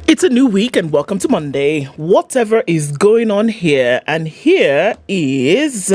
It's a new week and welcome to Monday. Whatever is going on here, and here is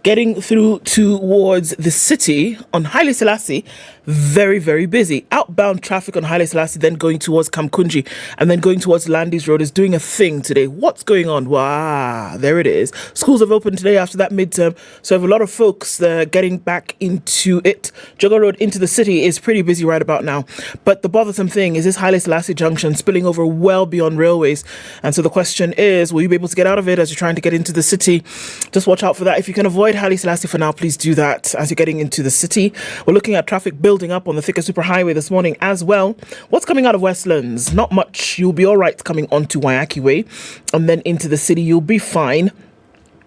getting through towards the city on Haile Selassie. Very, very busy. Outbound traffic on Haile Selassie, then going towards Kamkunji and then going towards Landis Road is doing a thing today. What's going on? Wow, there it is. Schools have opened today after that midterm, so I have a lot of folks getting back into it. Jogger Road into the city is pretty busy right about now. But the bothersome thing is this Haile Selassie junction spilling over well beyond railways. And so the question is, will you be able to get out of it as you're trying to get into the city? Just watch out for that. If you can avoid Haile Selassie for now, please do that as you're getting into the city. We're looking at traffic building up on the Thika Superhighway this morning as well. What's coming out of Westlands? Not much. You'll be all right coming onto Waiaki Way and then into the city. You'll be fine.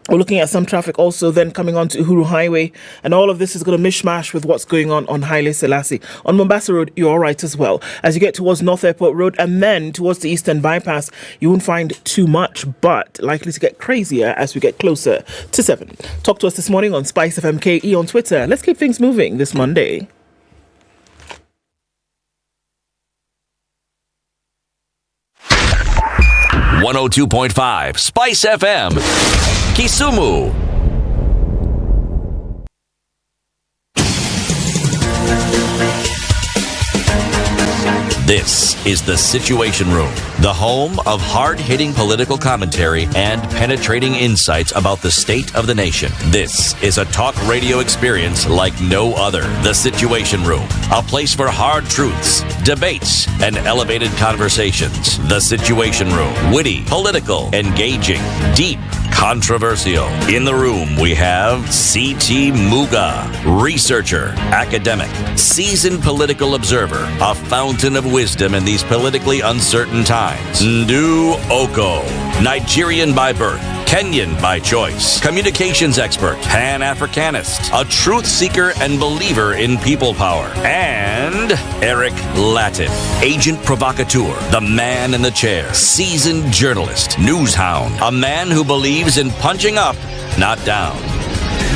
We're looking at some traffic also then coming on to Uhuru Highway, and all of this is going to mishmash with what's going on Haile Selassie. On Mombasa Road, you're all right as well. As you get towards North Airport Road and then towards the Eastern Bypass, you won't find too much, but likely to get crazier as we get closer to 7. Talk to us this morning on Spice FMKE on Twitter. Let's keep things moving this Monday. .5 Spice FM, Kisumu. This is the Situation Room, the home of hard-hitting political commentary and penetrating insights about the state of the nation. This is a talk radio experience like no other. The Situation Room, a place for hard truths, debates, and elevated conversations. The Situation Room, witty, political, engaging, deep, controversial. In the room, we have C.T. Muga, researcher, academic, seasoned political observer, a fountain of wisdom in these politically uncertain times. Ndu Okoh, Nigerian by birth, Kenyan by choice, communications expert, Pan-Africanist, a truth seeker and believer in people power, and Eric Latiff, agent provocateur, the man in the chair, seasoned journalist, news hound, a man who believes in punching up, not down.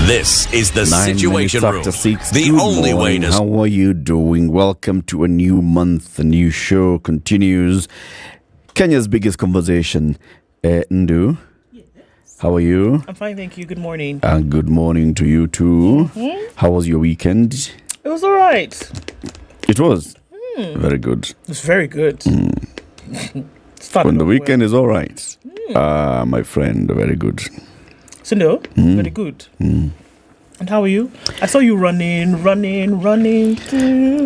This is the Situation Room, the only way to... How are you doing? Welcome to a new month. A new show continues. Kenya's biggest conversation. Ndu, yes. How are you? I'm fine, thank you. Good morning. And good morning to you too. Mm-hmm. How was your weekend? It was all right. It was? Very good. It was very good. When the weekend is all right. My friend, very good. So no, very good. And how are you? I saw you running to...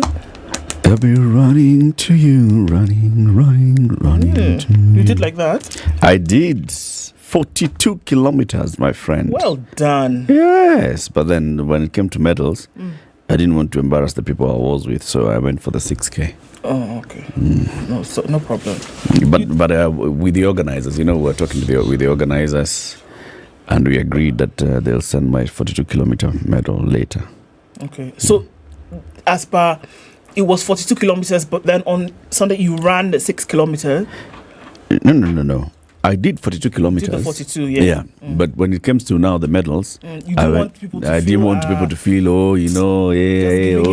I'll be running to you, running to you. You did like that? I did. 42 kilometers, my friend. Well done. Yes, but then when it came to medals, I didn't want to embarrass the people I was with, so I went for the 6K. Oh, okay. No problem. But with the organizers, we're talking with the organizers, and we agreed that they'll send my 42-kilometer medal later. Okay. So, as per, it was 42 kilometers, but then on Sunday you ran the 6 kilometers? No. I did 42 kilometers. You did the 42, yeah. Yeah, but when it comes to now the medals, you didn't want people to feel... I didn't want people to feel,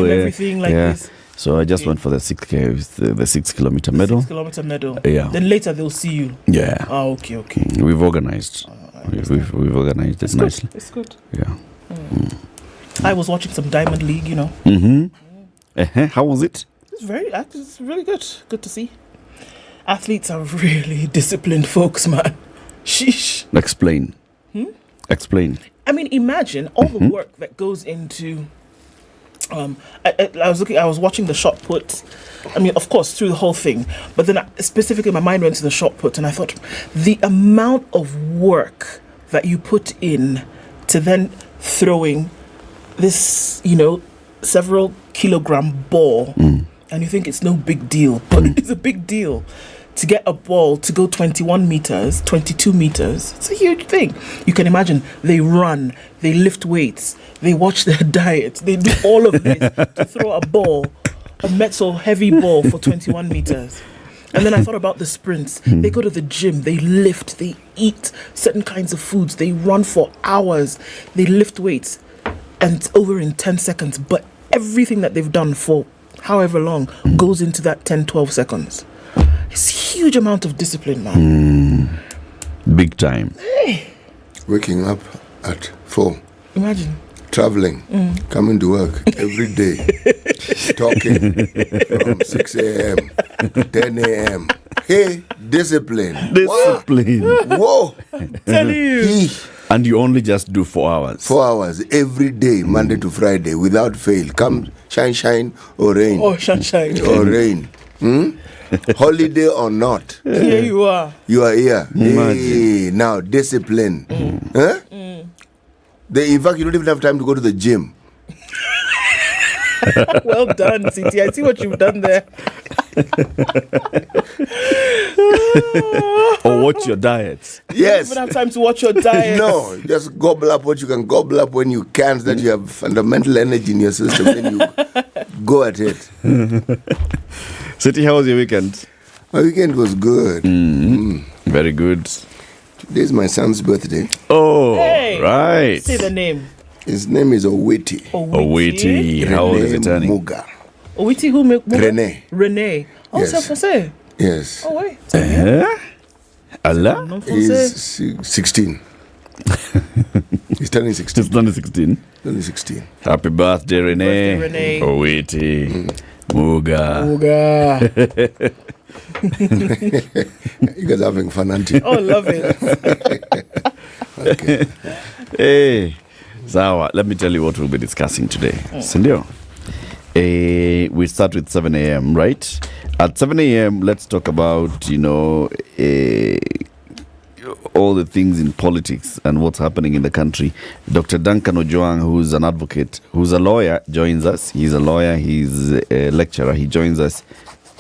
everything like this. So I just went for the 6K, the 6 kilometer medal. 6 kilometer medal. Yeah. Then later they'll see you. Yeah. Oh, okay. We've organized. We've organized it nicely. It's good. Yeah. I was watching some Diamond League, How was it? It's really good. Good to see. Athletes are really disciplined folks, man. Sheesh. Explain. Explain. I mean, imagine all the work that goes into... I was watching the shot put. I mean, of course, through the whole thing. But then specifically my mind went to the shot put, and I thought the amount of work that you put in to then throwing this, several kilogram ball, and you think it's no big deal, but it's a big deal. To get a ball to go 21 meters, 22 meters, it's a huge thing. You can imagine they run, they lift weights, they watch their diet, they do all of this to throw a ball, a metal heavy ball for 21 meters. And then I thought about the sprints. They go to the gym, they lift, they eat certain kinds of foods, they run for hours, they lift weights, and it's over in 10 seconds. But everything that they've done for however long goes into that 10, 12 seconds. It's huge amount of discipline, man. Big time. Waking up at 4, Imagine. traveling, coming to work every day, talking from 6 a.m. to 10 a.m. Hey, discipline. Discipline. Whoa. Tell you. Hey. And you only just do 4 hours. 4 hours every day, Monday to Friday, without fail. Come, shine, or rain. Oh, sunshine. Or rain. Holiday or not, Here you are. you are here. Imagine. Hey, now, discipline. Huh? In fact, you don't even have time to go to the gym. Well done, City. I see what you've done there. Or watch your diet. You Yes. don't even have time to watch your diet. No, just gobble up what you can gobble up when you can, so that you have fundamental energy in your system. Then you go at it. City, how was your weekend? My weekend was good. Very good. Today's my son's birthday. Oh, Hey, right. say the name. His name is Owiti. Owiti. How old is he turning? Muga. Owiti who make Rene. Rene. Oh, Yes. c'est français. Yes. Oh, wait. Allah? Non He's français. 16. He's turning 16. It's only 16. Only 16. Happy birthday, Rene. Birthday, Rene. Owiti. Muga. Muga. You guys are having fun, aren't you? Oh, love it. Okay. Hey, Zawa, let me tell you what we'll be discussing today. Sindio? We start with 7 a.m., right? At 7 a.m., let's talk about, all the things in politics and what's happening in the country. Dr. Duncan Ojang, who's an advocate, who's a lawyer, joins us. He's a lawyer, he's a lecturer, he joins us.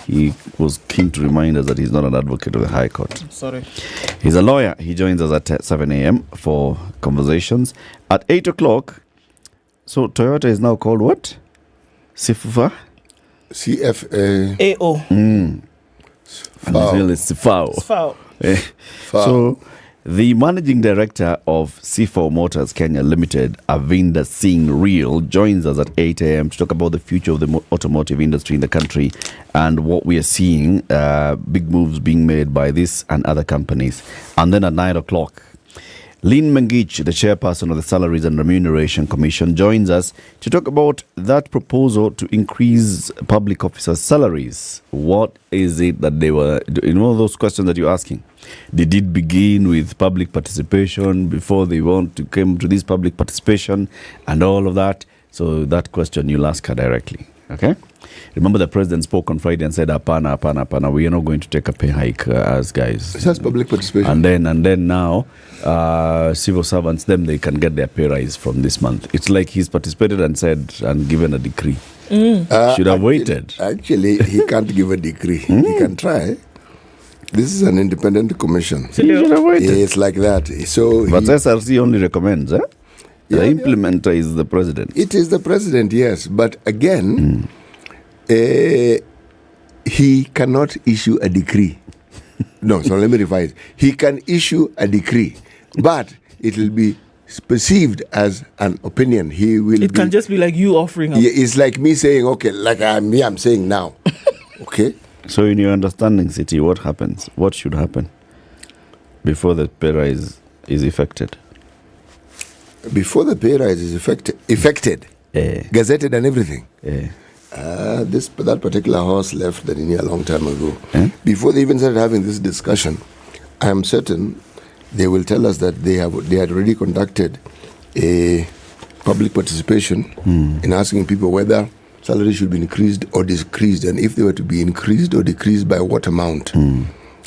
He was keen to remind us that he's not an advocate of the High Court. Sorry. He's a lawyer. He joins us at 7 a.m. for conversations. At 8 o'clock, so Toyota is now called what? Sifufa? CFAO. AO. And it's CFAO. It's foul. So, the managing director of CFAO Motors Kenya Limited, Avinda Singh Real, joins us at 8 a.m. to talk about the future of the automotive industry in the country and what we are seeing, big moves being made by this and other companies. And then at 9 o'clock, Lynn Mengich, the chairperson of the Salaries and Remuneration Commission, joins us to talk about that proposal to increase public officers' salaries. What is it that they were, those questions that you're asking? Did it begin with public participation before they came to this public participation and all of that? So that question you'll ask her directly, okay? Remember the president spoke on Friday and said, apana, we are not going to take a pay hike as guys. That's public participation. And then now, civil servants, they can get their pay rise from this month. It's like he's participated and said and given a decree. Should have waited. Actually, he can't give a decree. He can try. This is an independent commission. He should have waited. It's like that. So But SRC only recommends, The Yeah, implementer is the president. it is the president, yes. But again, he cannot issue a decree. No, so let me revise. He can issue a decree, but it will be perceived as an opinion. It can just be like you offering up. Yeah, it's like me saying, okay, like I'm saying now. Okay? So in your understanding, City, what happens? What should happen before the pay rise is effected? Before the pay rise is effected, gazetted and everything. That particular horse left the Nini a long time ago. Before they even started having this discussion, I am certain they will tell us that they had already conducted a public participation in asking people whether salaries should be increased or decreased, and if they were to be increased or decreased, by what amount.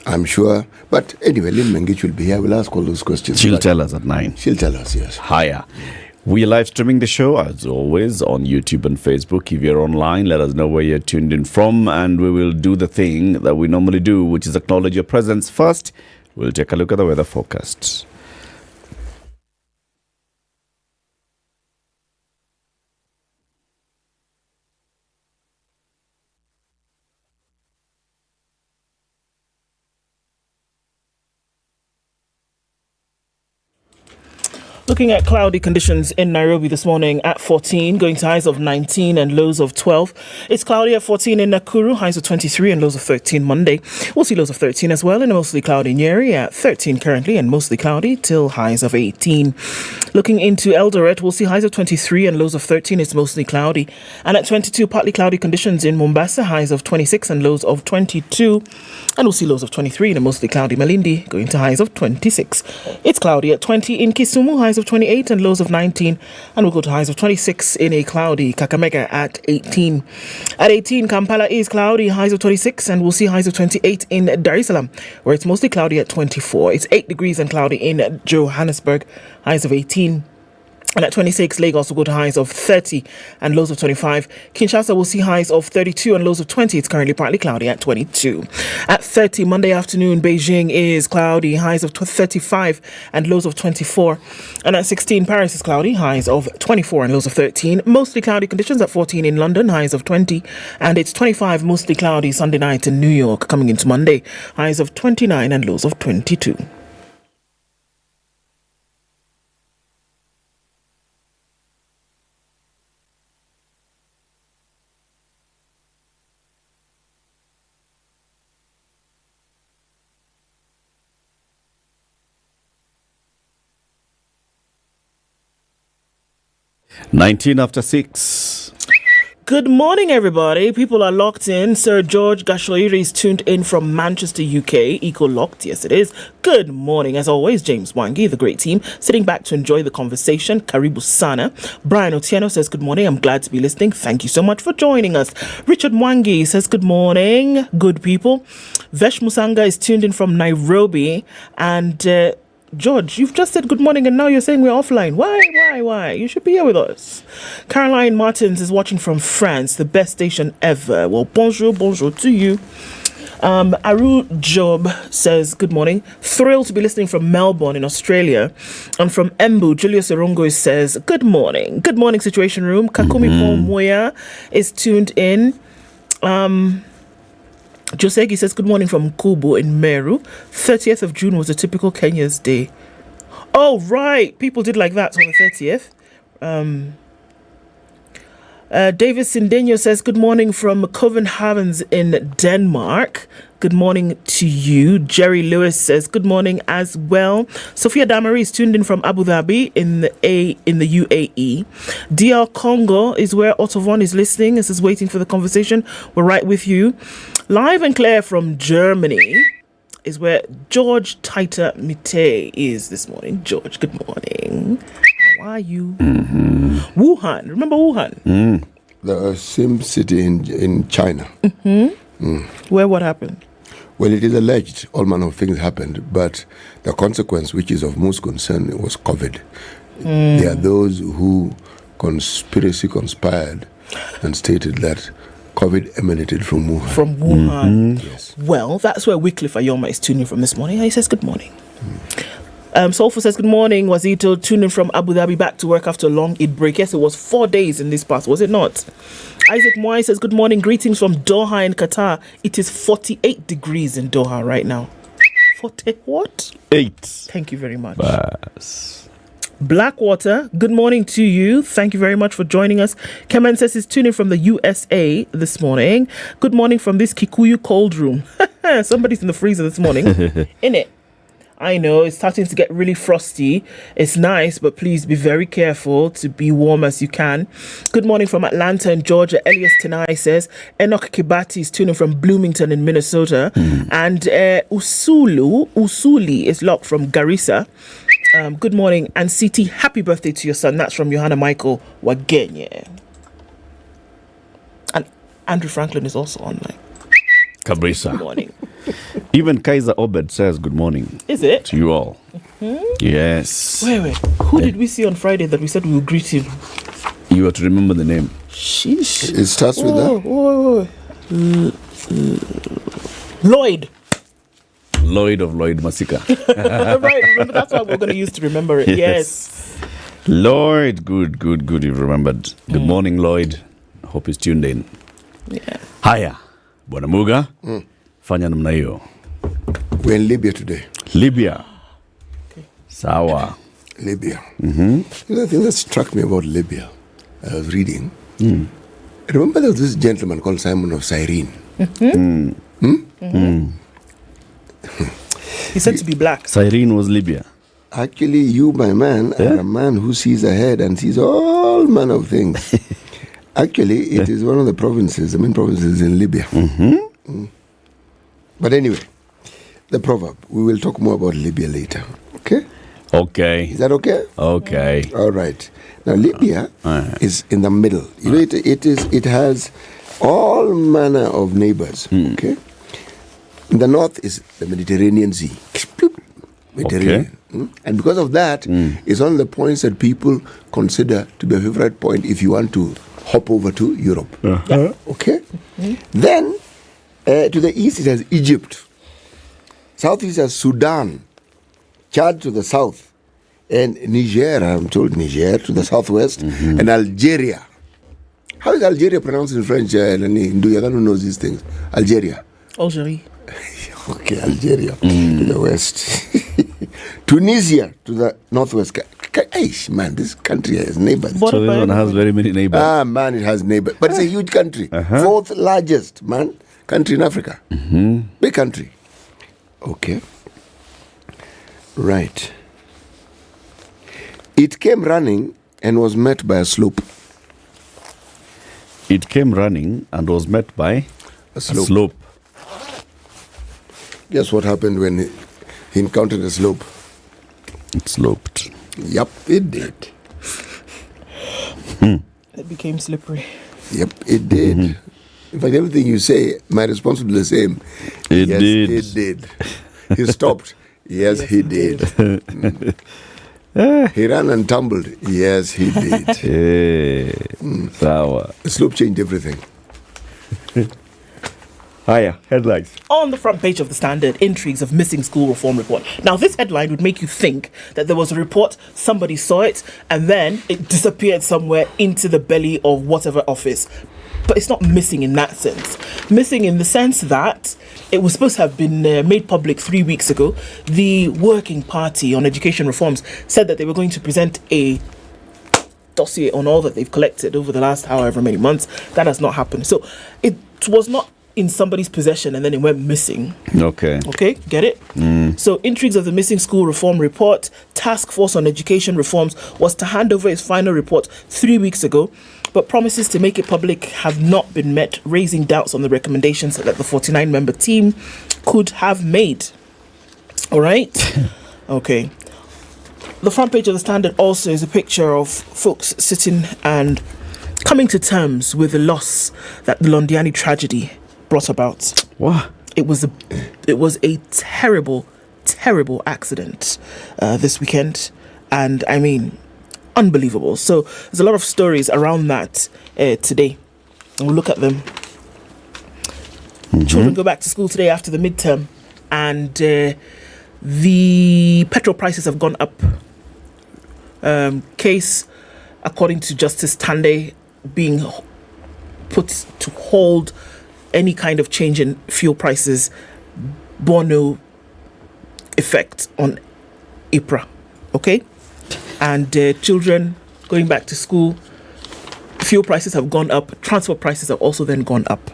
I'm sure. But anyway, Lynn Mengich will be here. We'll ask all those questions. She'll tell us at 9. She'll tell us, yes. Higher. We are live streaming the show, as always, on YouTube and Facebook. If you're online, let us know where you're tuned in from, and we will do the thing that we normally do, which is acknowledge your presence first. We'll take a look at the weather forecast. Looking at cloudy conditions in Nairobi this morning at 14, going to highs of 19 and lows of 12. It's cloudy at 14 in Nakuru, highs of 23 and lows of 13 Monday. We'll see lows of 13 as well, and mostly cloudy Nyeri at 13 currently and mostly cloudy till highs of 18. Looking into Eldoret, we'll see highs of 23 and lows of 13. It's mostly cloudy. And at 22, partly cloudy conditions in Mombasa, highs of 26 and lows of 22. And we'll see lows of 23 and mostly cloudy Malindi, going to highs of 26. It's cloudy at 20 in Kisumu, highs of 28 and lows of 19, and we'll go to highs of 26 in a cloudy Kakamega at 18. At 18, Kampala is cloudy, highs of 26, and we'll see highs of 28 in Dar es Salaam, where it's mostly cloudy at 24. It's 8 degrees and cloudy in Johannesburg, highs of 18. And at 26, Lagos will go to highs of 30 and lows of 25. Kinshasa will see highs of 32 and lows of 20. It's currently partly cloudy at 22. At 30, Monday afternoon, Beijing is cloudy, highs of 35 and lows of 24. And at 16, Paris is cloudy, highs of 24 and lows of 13. Mostly cloudy conditions at 14 in London, highs of 20. And it's 25, mostly cloudy Sunday night in New York, coming into Monday, highs of 29 and lows of 22. Nineteen after 6. Good morning, everybody. People are locked in. Sir George Gashoiri is tuned in from Manchester, UK. Eco-locked, yes it is. Good morning. As always, James Wangi, the great team, sitting back to enjoy the conversation. Karibu Sana. Brian Otieno says, good morning. I'm glad to be listening. Thank you so much for joining us. Richard Mwangi says, good morning, good people. Vesh Musanga is tuned in from Nairobi. And George, you've just said good morning and now you're saying we're offline. Why? You should be here with us. Caroline Martins is watching from France, the best station ever. Well, bonjour to you. Aru Job says good morning. Thrilled to be listening from Melbourne in Australia. And from Embu, Julius Orongo says good morning. Good morning, Situation Room. Kakumi Paul Moya is tuned in. Josegi says, good morning from Kubu in Meru. 30th of June was a typical Kenya's day. Oh, right. People did like that on the 30th. David Sindenyo says, good morning from Copenhagen in Denmark. Good morning to you. Jerry Lewis says, good morning as well. Sophia Damari is tuned in from Abu Dhabi in the UAE. DR Congo is where Ottovon is listening. This is waiting for the conversation. We're right with you. Live and clear from Germany is where George Titer Mite is this morning. George, good morning. How are you? Wuhan. Remember Wuhan? The same city in China. Where what happened? Well, it is alleged all manner of things happened, but the consequence, which is of most concern, was COVID. There are those who conspired and stated that COVID emanated from Wuhan. From Wuhan. Yes. Well, that's where Wycliffe Ayoma is tuning from this morning. He says good morning. Solfo says good morning. Wazito tuning from Abu Dhabi back to work after a long Eid break. Yes, it was 4 days in this past, was it not? Isaac Moy says good morning. Greetings from Doha in Qatar. It is 48 degrees in Doha right now. 40 what? 8. Thank you very much. Bas. Blackwater, good morning to you. Thank you very much for joining us. Kemen says he's tuning from the USA this morning. Good morning from this Kikuyu cold room. Somebody's in the freezer this morning. In it. I know it's starting to get really frosty. It's nice, but please be very careful to be warm as you can. Good morning from Atlanta in Georgia. Elias Tenai says Enoch Kibati is tuning from Bloomington in Minnesota. And Usuli is locked from Garissa. Good morning. And CT, happy birthday to your son. That's from Johanna Michael Wagenye. And Andrew Franklin is also online. Cabrisa. Good morning. Even Kaiser Obed says good morning. Is it? To you all. Yes. Wait. Who did we see on Friday that we said we would greet him? You have to remember the name. Sheesh. It starts with that. Lloyd. Lloyd of Lloyd Masika. Right, remember, that's what we're going to use to remember it. Yes. Lloyd, good, you've remembered. Good morning, Lloyd. Hope he's tuned in. Yeah. Haya, Bwana Muga. Fanya namna hiyo. We're in Libya today. Libya. Okay. Sawa. Libya. The thing that struck me about Libya, I was reading. Remember there was this gentleman called Simon of Cyrene. He's said to be black. Cyrene was Libya. Actually, you, my man, are a man who sees ahead and sees all manner of things. Actually, it is one of the provinces, the main provinces in Libya. But anyway, the proverb. We will talk more about Libya later. Okay? Okay. Is that okay? Okay. All right. Now, Libya is in the middle. You know, it has all manner of neighbors. Okay? In the north is the Mediterranean Sea. Mediterranean. And because of that, it's one of the points that people consider to be a favorite point if you want to hop over to Europe. Okay? Then, to the east, it has Egypt. Southeast has Sudan. Chad to the south. And Niger, I'm told Niger to the southwest. And Algeria. How is Algeria pronounced in French? Do you who knows these things? Algeria. Algeria. Okay, Algeria to the west. Tunisia to the northwest. Man, this country has neighbors. So this one has very many neighbors. Man, it has neighbors. But it's a huge country. Fourth largest, man, country in Africa. Big country. Okay. Right. It came running and was met by a slope. It came running and was met by a slope. Guess what happened when he encountered a slope? It sloped. Yep, it did. It became slippery. Yep, it did. In fact, everything you say, my response will be the same. It yes, did. It did. He stopped. Yes, he did. He ran and tumbled. Yes, he did. Sour. The slope changed everything. Higher headlines. On the front page of the Standard, intrigues of missing school reform report. Now, this headline would make you think that there was a report, somebody saw it, and then it disappeared somewhere into the belly of whatever office. But it's not missing in that sense. Missing in the sense that it was supposed to have been made public 3 weeks ago. The Working Party on Education Reforms said that they were going to present a dossier on all that they've collected over the last however many months. That has not happened. So it was not in somebody's possession and then it went missing. Okay, get it? So intrigues of the missing school reform report. Task Force on Education Reforms was to hand over its final report 3 weeks ago, but promises to make it public have not been met, raising doubts on the recommendations that the 49-member team could have made. All right? Okay. The front page of the Standard also is a picture of folks sitting and coming to terms with the loss that the Londiani tragedy brought about. What? It was a terrible accident this weekend, and I mean, unbelievable. So there's a lot of stories around that today. We'll look at them. Children go back to school today after the midterm, and the petrol prices have gone up. Case, according to Justice Tande, being put to hold any kind of change in fuel prices bore no effect on April. Okay? And children going back to school, fuel prices have gone up, transport prices have also then gone up.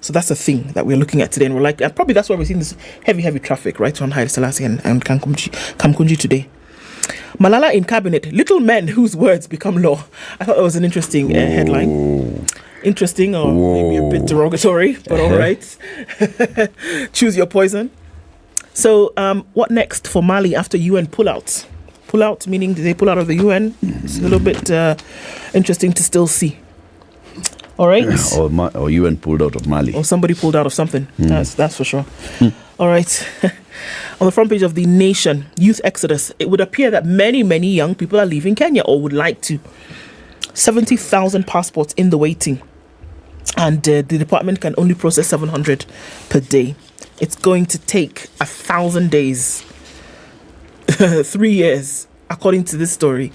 So that's the thing that we're looking at today, and and probably that's why we're seeing this heavy traffic right on Haile Selassie and Kamkunji today. Malala in cabinet, little men whose words become law. I thought that was an interesting headline. Interesting, or maybe a bit derogatory, but all right. Choose your poison. So what next for Mali after UN pullout? Pullout meaning did they pull out of the UN? It's a little bit interesting to still see. All right. Or UN pulled out of Mali. Or somebody pulled out of something. That's for sure. All right. On the front page of The Nation, youth exodus. It would appear that many young people are leaving Kenya or would like to. 70,000 passports in the waiting. And the department can only process 700 per day. It's going to take 1,000 days, 3 years, according to this story,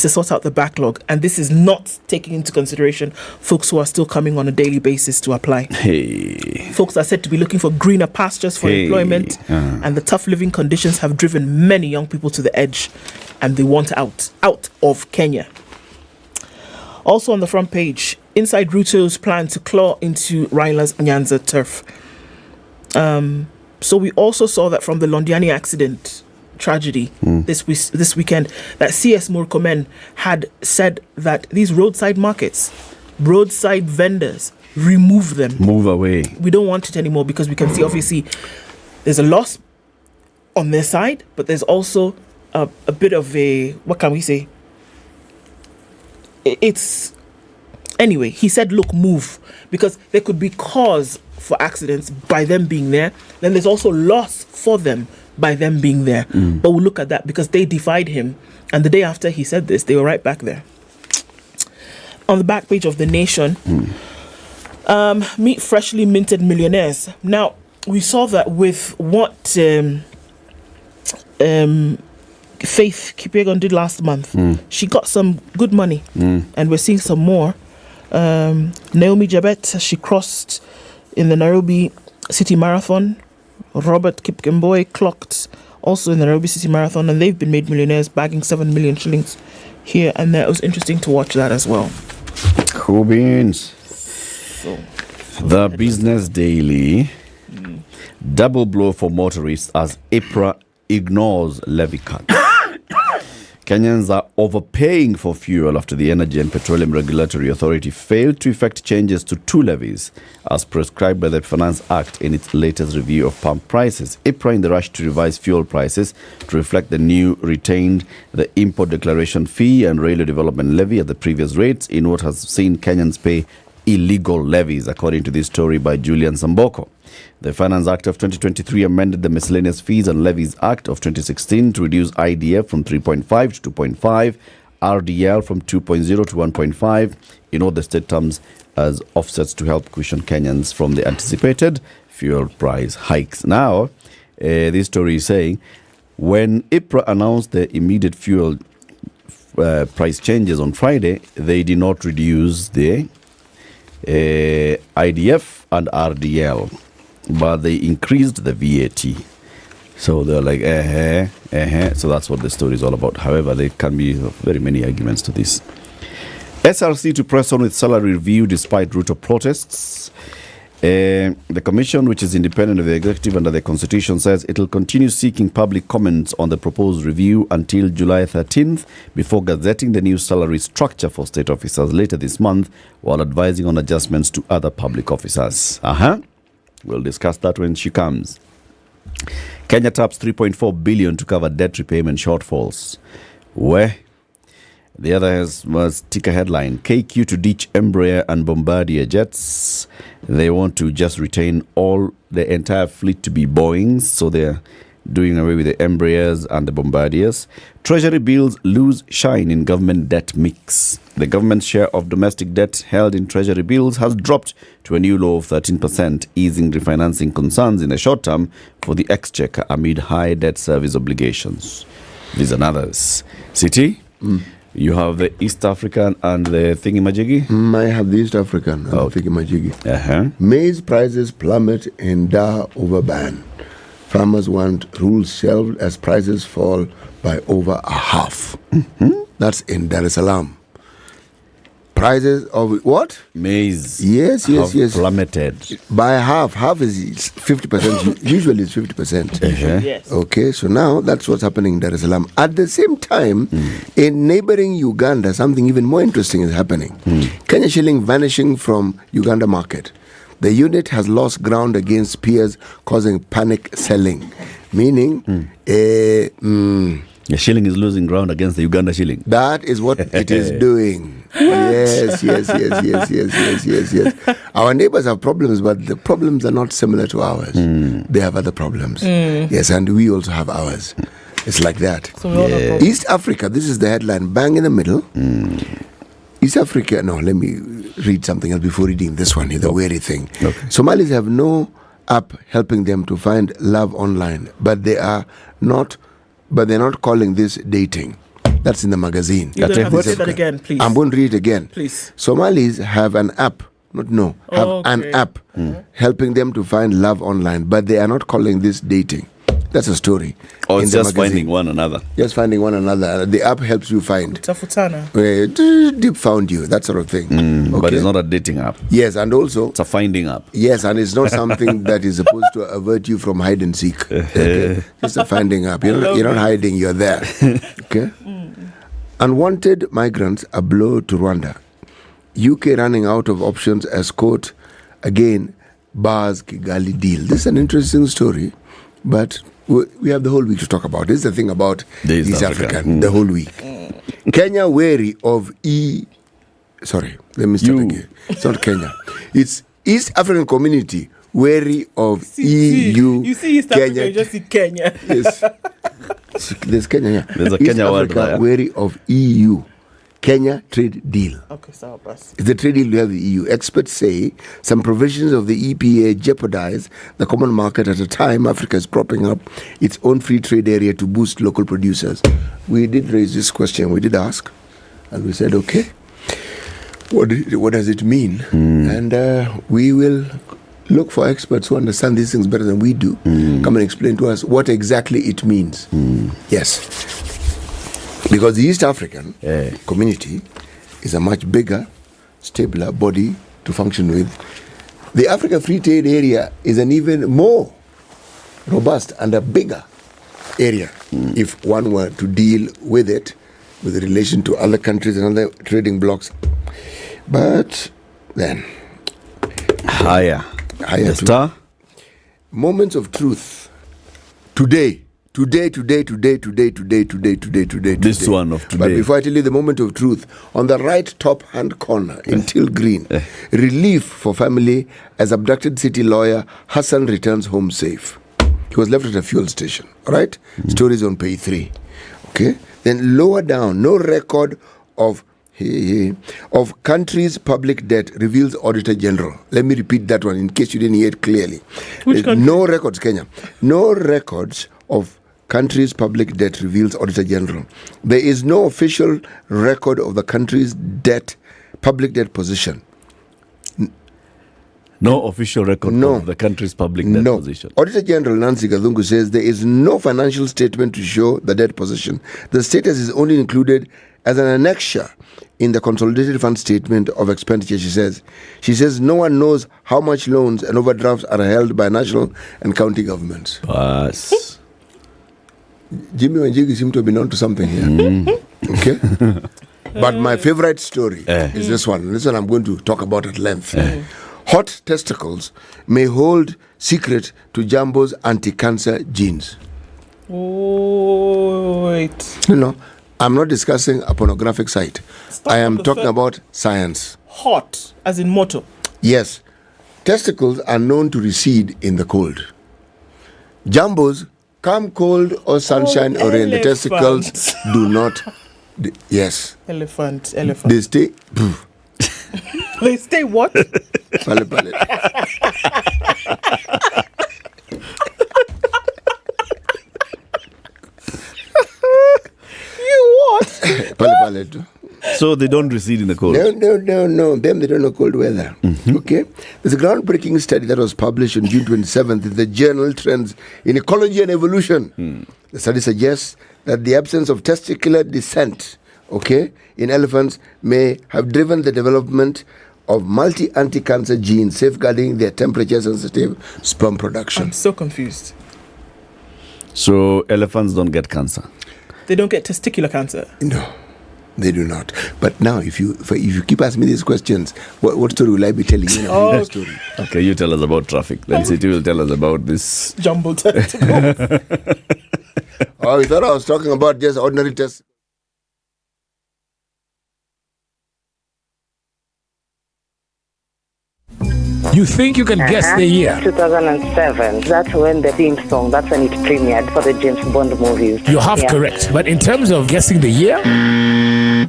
to sort out the backlog. And this is not taking into consideration folks who are still coming on a daily basis to apply. Hey. Folks are said to be looking for greener pastures for employment, and the tough living conditions have driven many young people to the edge, and they want out of Kenya. Also on the front page, inside Ruto's plan to claw into Raila's Nyanza turf. So we also saw that from the Londiani accident tragedy this weekend, that CS Murkomen had said that these roadside markets, roadside vendors, remove them. Move away. We don't want it anymore, because we can see obviously there's a loss on their side, but there's also a bit of a, what can we say? It's, anyway, he said, look, move, because there could be cause for accidents by them being there. Then there's also loss for them by them being there. But we'll look at that, because they defied him, and the day after he said this, they were right back there. On the back page of The Nation, meet freshly minted millionaires. Now, we saw that with what Faith Kipyegon did last month. She got some good money, and we're seeing some more. Naomi Jabet, she crossed in the Nairobi City Marathon. Robert Kipkemboi clocked also in the Nairobi City Marathon, and they've been made millionaires, bagging 7 million shillings here and there. It was interesting to watch that as well. Cool beans. So, The Business Daily. Double blow for motorists as IPRA ignores levy cut. Kenyans are overpaying for fuel after the Energy and Petroleum Regulatory Authority failed to effect changes to 2 levies as prescribed by the Finance Act in its latest review of pump prices. IPRA, in the rush to revise fuel prices to reflect the new, retained the import declaration fee and railway development levy at the previous rates in what has seen Kenyans pay illegal levies, according to this story by Julian Samboko. The Finance Act of 2023 amended the Miscellaneous Fees and Levies Act of 2016 to reduce IDF from 3.5 to 2.5, RDL from 2.0 to 1.5 in all the state terms as offsets to help cushion Kenyans from the anticipated fuel price hikes. Now, this story is saying, when IPRA announced the immediate fuel price changes on Friday, they did not reduce the IDF and RDL, but they increased the VAT. So they're like, So that's what the story is all about. However, there can be very many arguments to this. SRC to press on with salary review despite Ruto protests. The commission, which is independent of the executive under the constitution, says it will continue seeking public comments on the proposed review until July 13th before gazetting the new salary structure for state officers later this month, while advising on adjustments to other public officers. We'll discuss that when she comes. Kenya taps 3.4 billion to cover debt repayment shortfalls. Where? The other was ticker headline, KQ to ditch Embraer and Bombardier jets. They want to just retain the entire fleet to be Boeings, so they're doing away with the Embraers and the Bombardiers. Treasury bills lose shine in government debt mix. The government's share of domestic debt held in treasury bills has dropped to a new low of 13%, easing refinancing concerns in the short term for the exchequer amid high debt service obligations. These and others. City? You have the East African and the thingy-majiggy? I have the East African and the thingy-majiggy. Maize prices plummet in Dar over ban. Farmers want rules shelved as prices fall by over a half. That's in Dar es Salaam. Prices of what? Maize. Yes. Plummeted. By half. Half is 50%. Usually it's 50%. Yes. Okay, so now that's what's happening in Dar es Salaam. At the same time, in neighboring Uganda, something even more interesting is happening. Kenya shilling vanishing from Uganda market. The unit has lost ground against peers, causing panic selling. Meaning, the shilling is losing ground against the Uganda shilling. That is what it is doing. Yes. Our neighbors have problems, but the problems are not similar to ours. They have other problems. Yes, and we also have ours. It's like that. So East Africa, this is the headline, bang in the middle. East Africa, no, let me read something else before reading this one, the weary thing. Somalis have no app helping them to find love online, but they're not calling this dating. That's in the magazine. You're going to have to This say is- that again, please. I'm going to read it again. Please. Somalis have an app, an app helping them to find love online, but they are not calling this dating. That's a story. Or in it's the just magazine. finding one another. Just finding one another. The app helps you find. Tafutana. Deep found you, that sort of thing. But it's not a dating app. Yes, and also, It's a finding app. yes, and it's not something that is supposed to avert you from hide and seek. Okay? It's a finding app. You're not hiding, you're there. Okay? Unwanted migrants, a blow to Rwanda. UK running out of options as quote, again, bars Kigali deal. This is an interesting story, but we have the whole week to talk about. This is the thing about East Africa. The whole week. Kenya wary of Sorry, let me start again. It's not Kenya. It's East African community wary of EU. You see East Africa, you just see Kenya. Yes. There's Kenya here. There's a East Kenya word Africa there. wary of EU. Kenya trade deal. Okay, so bus. It's the trade deal we have with the EU. Experts say some provisions of the EPA jeopardize the common market at a time Africa is propping up its own free trade area to boost local producers. We did raise this question. We did ask. And we said, okay, what does it mean? And we will look for experts who understand these things better than we do. Come and explain to us what exactly it means. Yes. Because the East African community is a much bigger, stabler body to function with. The Africa Free Trade Area is an even more robust and a bigger area if one were to deal with it with relation to other countries and other trading blocks. But then, Higher. The to- star. moments of truth. Today. This one of But today. before I tell you the moment of truth, on the right top hand corner in teal green, relief for family as abducted city lawyer Hassan returns home safe. He was left at a fuel station. All right? Stories on page 3. Okay? Then lower down, no record of country's public debt reveals Auditor General. Let me repeat that one in case you didn't hear it clearly. Which country? No records, Kenya. No records of country's public debt reveals Auditor General. There is no official record of the country's public debt position. No official record No. of the country's public debt position. Auditor General Nancy Gathungu says there is no financial statement to show the debt position. The status is only included as an annexure in the consolidated fund statement of expenditure, she says. She says no one knows how much loans and overdrafts are held by national and county governments. Yes. Jimmy Wanjigi seem to have been on to something here. Okay? But my favorite story is this one. This one I'm going to talk about at length. Hot testicles may hold secret to Jumbo's anti-cancer genes. Oh, wait. No, I'm not discussing a pornographic site. Stop I am on the talking fir- about science. Hot, as in moto. Yes, testicles are known to recede in the cold. Jumbos, come cold or sunshine or rain, the testicles elephant. do not. Yes, Elephant. they stay. They stay what? Pale, pale. You what? Pale, pale too. So they don't recede in the cold. No. Them, they don't know cold weather. Okay? There's a groundbreaking study that was published on June 27th in the journal Trends in Ecology and Evolution. The study suggests that the absence of testicular descent, in elephants may have driven the development of multi-anti-cancer genes safeguarding their temperature-sensitive sperm production. I'm so confused. So elephants don't get cancer. They don't get testicular cancer. No. They do not. But now, if you keep asking me these questions, what story will I be telling you? Oh, Story. Okay, you tell us about traffic. Then City will tell us about this. Jumbo testicle. Oh, you thought I was talking about just ordinary tests? You think you can guess the year? 2007. That's when the theme song, that's when it premiered for the James Bond movies. You have correct. But in terms of guessing the year?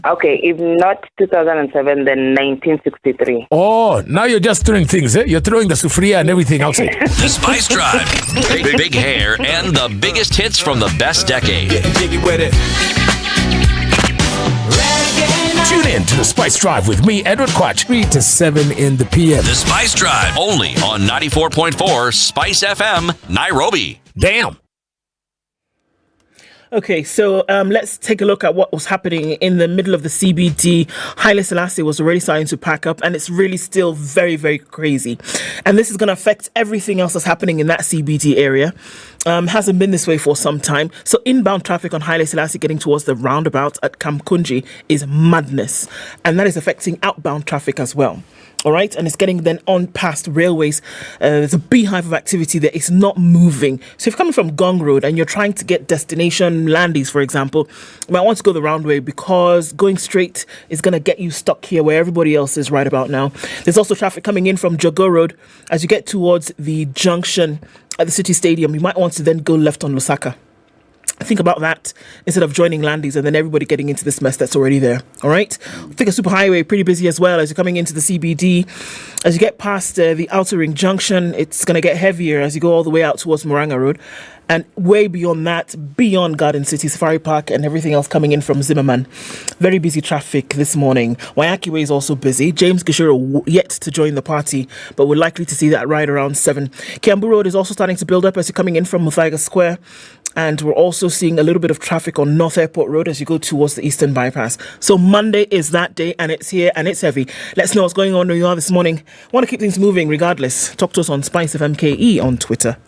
Okay, if not 2007, then 1963. Oh, now you're just throwing things, eh? You're throwing the sufria and everything outside. The Spice Drive. Big hair and the biggest hits from the best decade. Tune in to the Spice Drive with me, Edward Quatch, 3 to 7 in the PM. The Spice Drive, only on 94.4 Spice FM, Nairobi. Damn. Okay, so let's take a look at what was happening in the middle of the CBD. Haile Selassie was already starting to pack up, and it's really still very, very crazy. And this is going to affect everything else that's happening in that CBD area. Hasn't been this way for some time. So inbound traffic on Haile Selassie getting towards the roundabout at Kamkunji is madness. And that is affecting outbound traffic as well. All right, and it's getting then on past railways. There's a beehive of activity there. It's not moving. So if you're coming from Gong Road and you're trying to get destination Landis, for example, you might want to go the round way because going straight is going to get you stuck here where everybody else is right about now. There's also traffic coming in from Jogo Road as you get towards the junction at the City Stadium. You might want to then go left on Lusaka. Think about that instead of joining Landis and then everybody getting into this mess that's already there. All right. Think of Superhighway, pretty busy as well as you're coming into the CBD. As you get past the Outer Ring Junction, it's going to get heavier as you go all the way out towards Moranga Road. And way beyond that, beyond Garden City, Safari Park and everything else coming in from Zimmerman. Very busy traffic this morning. Wayaki Way is also busy. James Gishiro yet to join the party, but we're likely to see that right around 7. Kiambu Road is also starting to build up as you're coming in from Muthaiga Square. And we're also seeing a little bit of traffic on North Airport Road as you go towards the Eastern Bypass. So Monday is that day and it's here and it's heavy. Let's know what's going on where you are this morning. Want to keep things moving regardless. Talk to us on Spice FM KE on Twitter.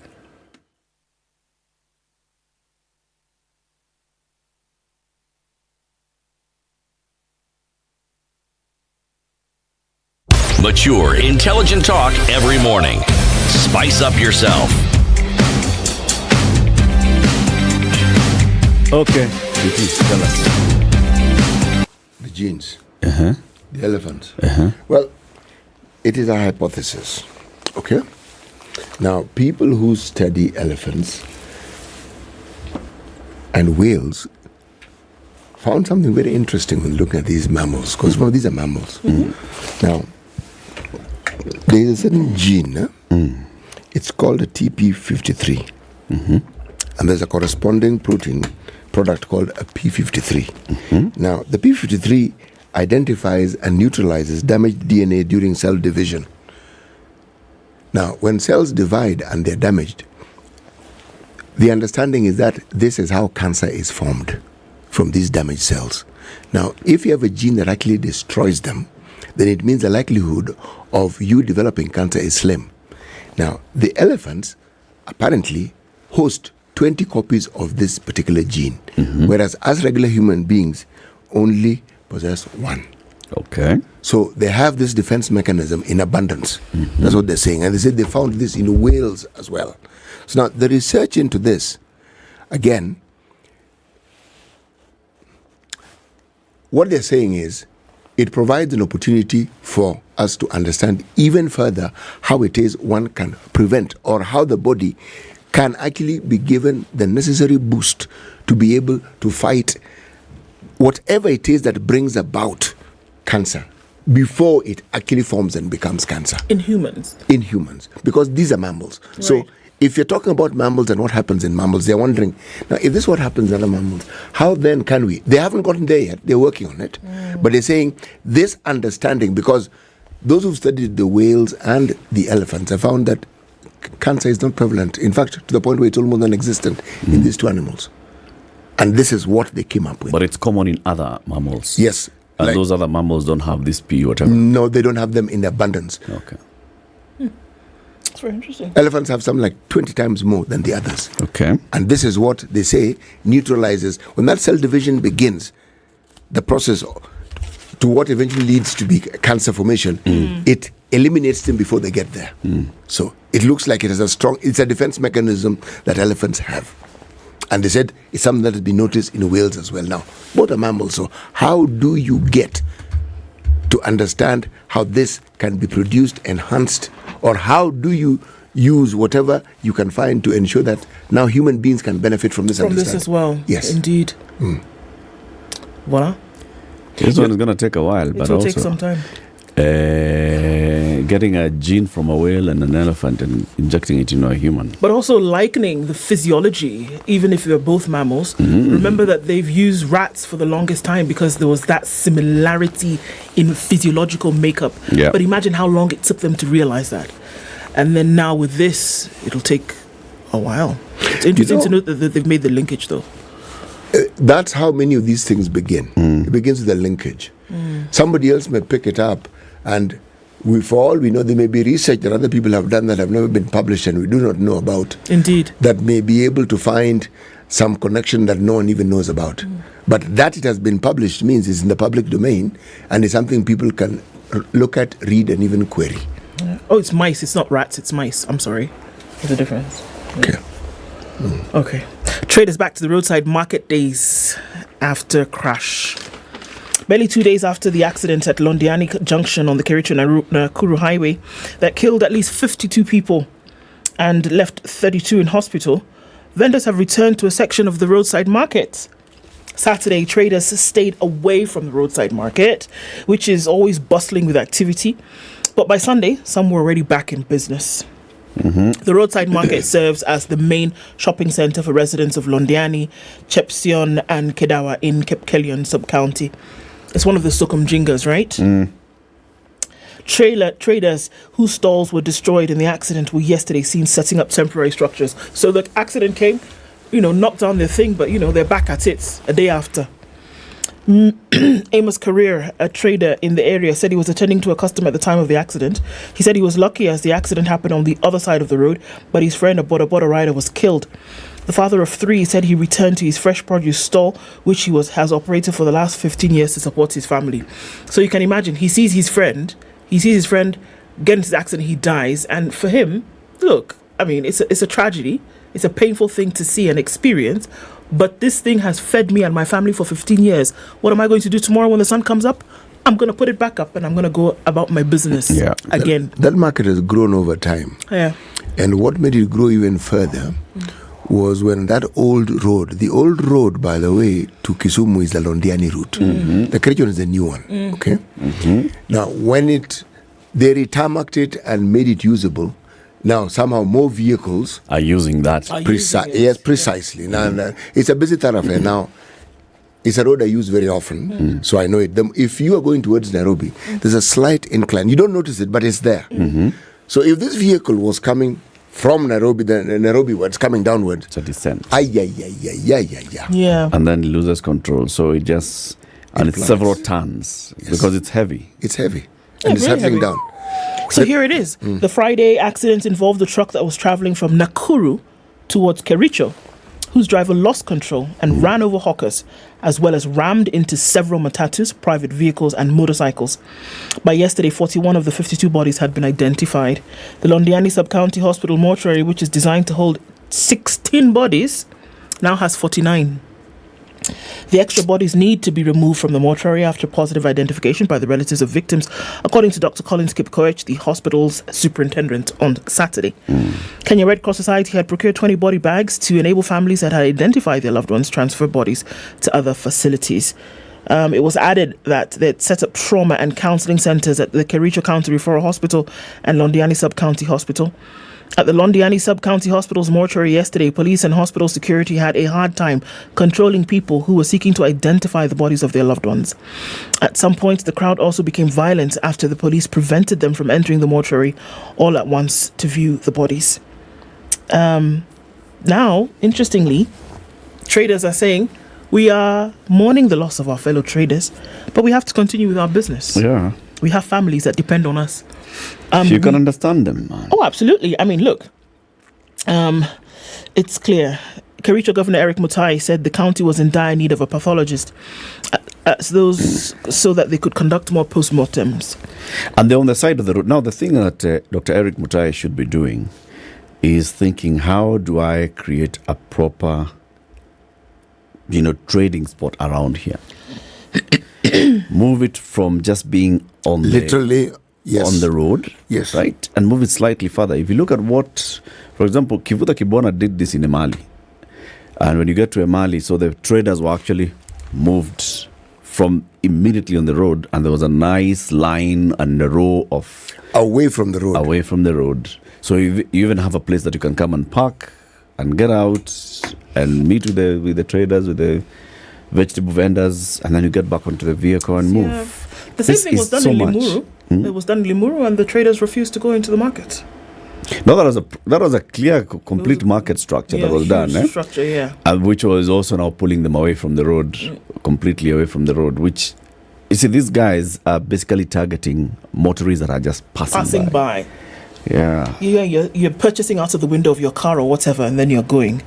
Mature, intelligent talk every morning. Spice up yourself. Okay. Tell us. The genes. Uh-huh. The elephants. Uh-huh. Well, it is a hypothesis. Okay? Now, people who study elephants and whales found something very interesting when looking at these mammals, because these are mammals. Mm-hmm. Now, there is a certain gene, it's called a TP53. Mm-hmm. And there's a corresponding protein product called a P53. Mm-hmm. Now, the P53 identifies and neutralizes damaged DNA during cell division. Now, when cells divide and they're damaged, the understanding is that this is how cancer is formed, from these damaged cells. Now, if you have a gene that actually destroys them, then it means the likelihood of you developing cancer is slim. Now, the elephants apparently host 20 copies of this particular gene, whereas as regular human beings only possess one. Okay. So they have this defense mechanism in abundance. That's what they're saying. And they said they found this in whales as well. So now the research into this, again, what they're saying is it provides an opportunity for us to understand even further how it is one can prevent, or how the body can actually be given the necessary boost to be able to fight whatever it is that brings about cancer before it actually forms and becomes cancer. In humans? In humans, because these are mammals. Right. So if you're talking about mammals and what happens in mammals, they're wondering, now if this is what happens in other mammals, how then can we? They haven't gotten there yet, they're working on it. But they're saying this understanding, because those who've studied the whales and the elephants have found that cancer is not prevalent. In fact, to the point where it's almost non-existent in these two animals. And this is what they came up with. But it's common in other mammals. Yes. And those other mammals don't have this P whatever. No, they don't have them in abundance. Okay. That's very interesting. Elephants have something like 20 times more than the others. Okay. And this is what they say neutralizes. When that cell division begins, the process to what eventually leads to be cancer formation, it eliminates them before they get there. So it looks like it is it's a defense mechanism that elephants have. And they said it's something that has been noticed in whales as well. Now, both are mammals, so how do you get to understand how this can be produced, enhanced, or how do you use whatever you can find to ensure that now human beings can benefit from this From this as well. Yes. Indeed. Voila. This one is going to take a while, but It will also take some time. Getting a gene from a whale and an elephant and injecting it into a human. But also likening the physiology, even if they're both mammals. Remember that they've used rats for the longest time because there was that similarity in physiological makeup. Yeah. But imagine how long it took them to realize that. And then now with this, it'll take a while. It's interesting to note that they've made the linkage, though. That's how many of these things begin. It begins with a linkage. Somebody else may pick it up, and for all we know, there may be research that other people have done that have never been published and we do not know about. Indeed. That may be able to find some connection that no one even knows about. But that it has been published means it's in the public domain and it's something people can look at, read, and even query. Oh, it's mice. It's not rats. It's mice. I'm sorry. There's a difference. Okay. Okay. Traders back to the roadside market days after crash. Barely 2 days after the accident at Londiani Junction on the Kericho-Nakuru highway that killed at least 52 people and left 32 in hospital, vendors have returned to a section of the roadside market. Saturday, traders stayed away from the roadside market, which is always bustling with activity. But by Sunday, some were already back in business. The roadside market serves as the main shopping centre for residents of Londiani, Chepsion and Kedawa in Kipkelion sub-county. It's one of the Sokumjingas, right? Traders whose stalls were destroyed in the accident were yesterday seen setting up temporary structures. So the accident came, knocked down their thing, but, they're back at it a day after. Amos Career, a trader in the area, said he was attending to a customer at the time of the accident. He said he was lucky as the accident happened on the other side of the road, but his friend, a boda rider, was killed. The father of three said he returned to his fresh produce stall, which he has operated for the last 15 years to support his family. So you can imagine, he sees his friend get into the accident, he dies, and for him, look, I mean, it's a tragedy. It's a painful thing to see and experience, but this thing has fed me and my family for 15 years. What am I going to do tomorrow when the sun comes up? I'm going to put it back up and I'm going to go about my business again. That market has grown over time. Yeah. And what made it grow even further was when that the old road, by the way, to Kisumu is the Londiani route. The Kericho is the new one. Okay. Now, when they retarmacked it and made it usable, now somehow more vehicles are using that. Yes, precisely. Now, it's a busy thoroughfare. Now, it's a road I use very often, so I know it. If you are going towards Nairobi, there's a slight incline. You don't notice it, but it's there. So if this vehicle was coming from Nairobi, then Nairobi it's coming downward. It's a descent. Yeah. And then it loses control. So it's several tons because it's heavy. It's heavy. And it's settling down. So here it is. The Friday accident involved a truck that was traveling from Nakuru towards Kericho, whose driver lost control and ran over hawkers, as well as rammed into several matatus, private vehicles and motorcycles. By yesterday, 41 of the 52 bodies had been identified. The Londiani Sub-County Hospital mortuary, which is designed to hold 16 bodies, now has 49. The extra bodies need to be removed from the mortuary after positive identification by the relatives of victims, according to Dr. Collins Kipkoech, the hospital's superintendent, on Saturday. Kenya Red Cross Society had procured 20 body bags to enable families that had identified their loved ones transfer bodies to other facilities. It was added that they'd set up trauma and counselling centres at the Kericho County Referral Hospital and Londiani Sub-County Hospital. At the Londiani Sub-County Hospital's mortuary yesterday, police and hospital security had a hard time controlling people who were seeking to identify the bodies of their loved ones. At some point, the crowd also became violent after the police prevented them from entering the mortuary all at once to view the bodies. Now, interestingly, traders are saying, we are mourning the loss of our fellow traders, but we have to continue with our business. Yeah. We have families that depend on us. You can understand them, man. Oh, absolutely. I mean, look, it's clear. Kericho Governor Eric Mutai said the county was in dire need of a pathologist so that they could conduct more post-mortems. And they're on the side of the road. Now, the thing that Dr. Eric Mutai should be doing is thinking, how do I create a proper, trading spot around here? Move it from just being on the road, yes, right, and move it slightly further. If you look at what, for example, Kivuta Kibwana did this in Emali, and when you get to Emali, so the traders were actually moved from immediately on the road, and there was a nice line and a row of Away from the road. away from the road. So you even have a place that you can come and park and get out and meet with the traders, with the vegetable vendors, and then you get back onto the vehicle and move. Yeah. The same This thing was is done so in much. Limuru. It was done in Limuru, and the traders refused to go into the market. No, that was a clear, complete market structure that was done, huge structure, yeah. and which was also now pulling them away from the road, completely away from the road. Which, you see, these guys are basically targeting motorists that are just passing by. Yeah. You're purchasing out of the window of your car or whatever, and then you're going.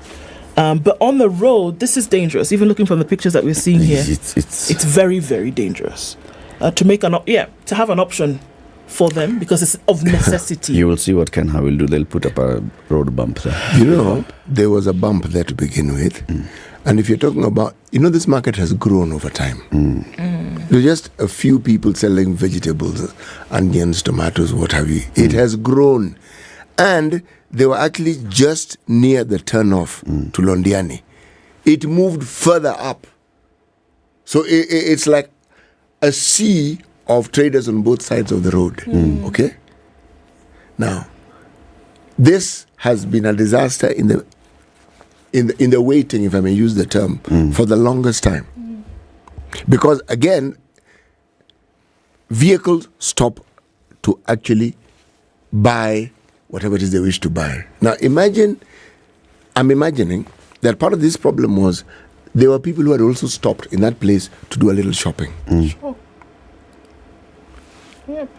But on the road, this is dangerous. Even looking from the pictures that we're seeing here, it's very, very dangerous. To have an option for them, because it's of necessity. You will see what Kenya will do. They'll put up a road bump there. You know, there was a bump there to begin with. And if you're talking about, this market has grown over time. There's just a few people selling vegetables, onions, tomatoes, what have you. It has grown. And they were actually just near the turnoff to Londiani. It moved further up. So it's like a sea of traders on both sides of the road. Okay? Now, this has been a disaster in the waiting, if I may use the term, for the longest time. Because again, vehicles stop to actually buy whatever it is they wish to buy. Now I'm imagining that part of this problem was there were people who had also stopped in that place to do a little shopping. Sure. Yep.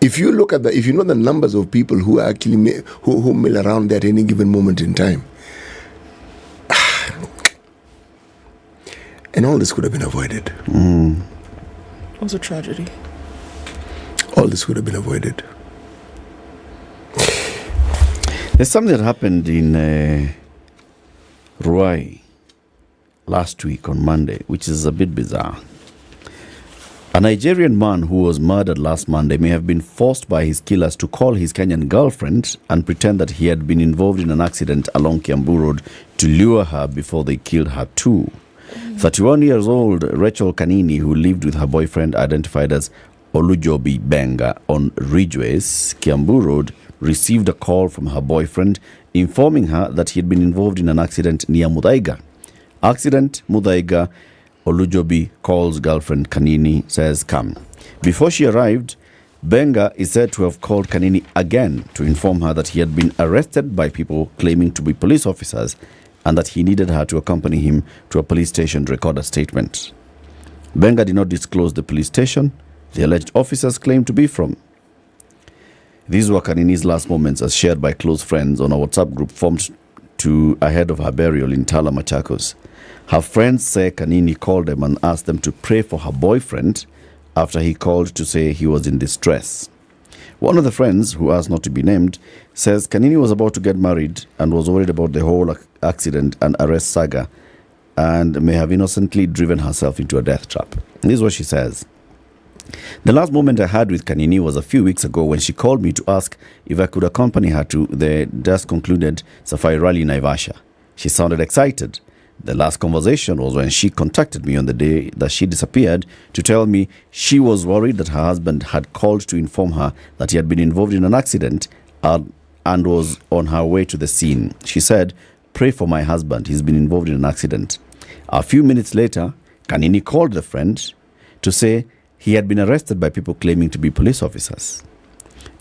If you look at if you know the numbers of people who are actually who mill around there at any given moment in time, and all this could have been avoided. It was a tragedy. All this could have been avoided. There's something that happened in Ruai last week on Monday, which is a bit bizarre. A Nigerian man who was murdered last Monday may have been forced by his killers to call his Kenyan girlfriend and pretend that he had been involved in an accident along Kiambu Road to lure her before they killed her too. 31 years old Rachel Kanini, who lived with her boyfriend identified as Olujobi Benga on Ridgeways, Kiambu Road, received a call from her boyfriend informing her that he had been involved in an accident near Muthaiga. Accident, Muthaiga. Olujobi calls girlfriend Kanini, says come. Before she arrived, Benga is said to have called Kanini again to inform her that he had been arrested by people claiming to be police officers and that he needed her to accompany him to a police station to record a statement. Benga did not disclose the police station the alleged officers claimed to be from. These were Kanini's last moments as shared by close friends on a WhatsApp group formed ahead of her burial in Tala, Machakos. Her friends say Kanini called them and asked them to pray for her boyfriend after he called to say he was in distress. One of the friends, who asked not to be named, says Kanini was about to get married and was worried about the whole accident and arrest saga and may have innocently driven herself into a death trap. This is what she says. The last moment I had with Kanini was a few weeks ago when she called me to ask if I could accompany her to the just concluded Safari Rally in Naivasha. She sounded excited. The last conversation was when she contacted me on the day that she disappeared to tell me she was worried that her husband had called to inform her that he had been involved in an accident and was on her way to the scene. She said, "Pray for my husband. He's been involved in an accident." A few minutes later, Kanini called the friend to say he had been arrested by people claiming to be police officers.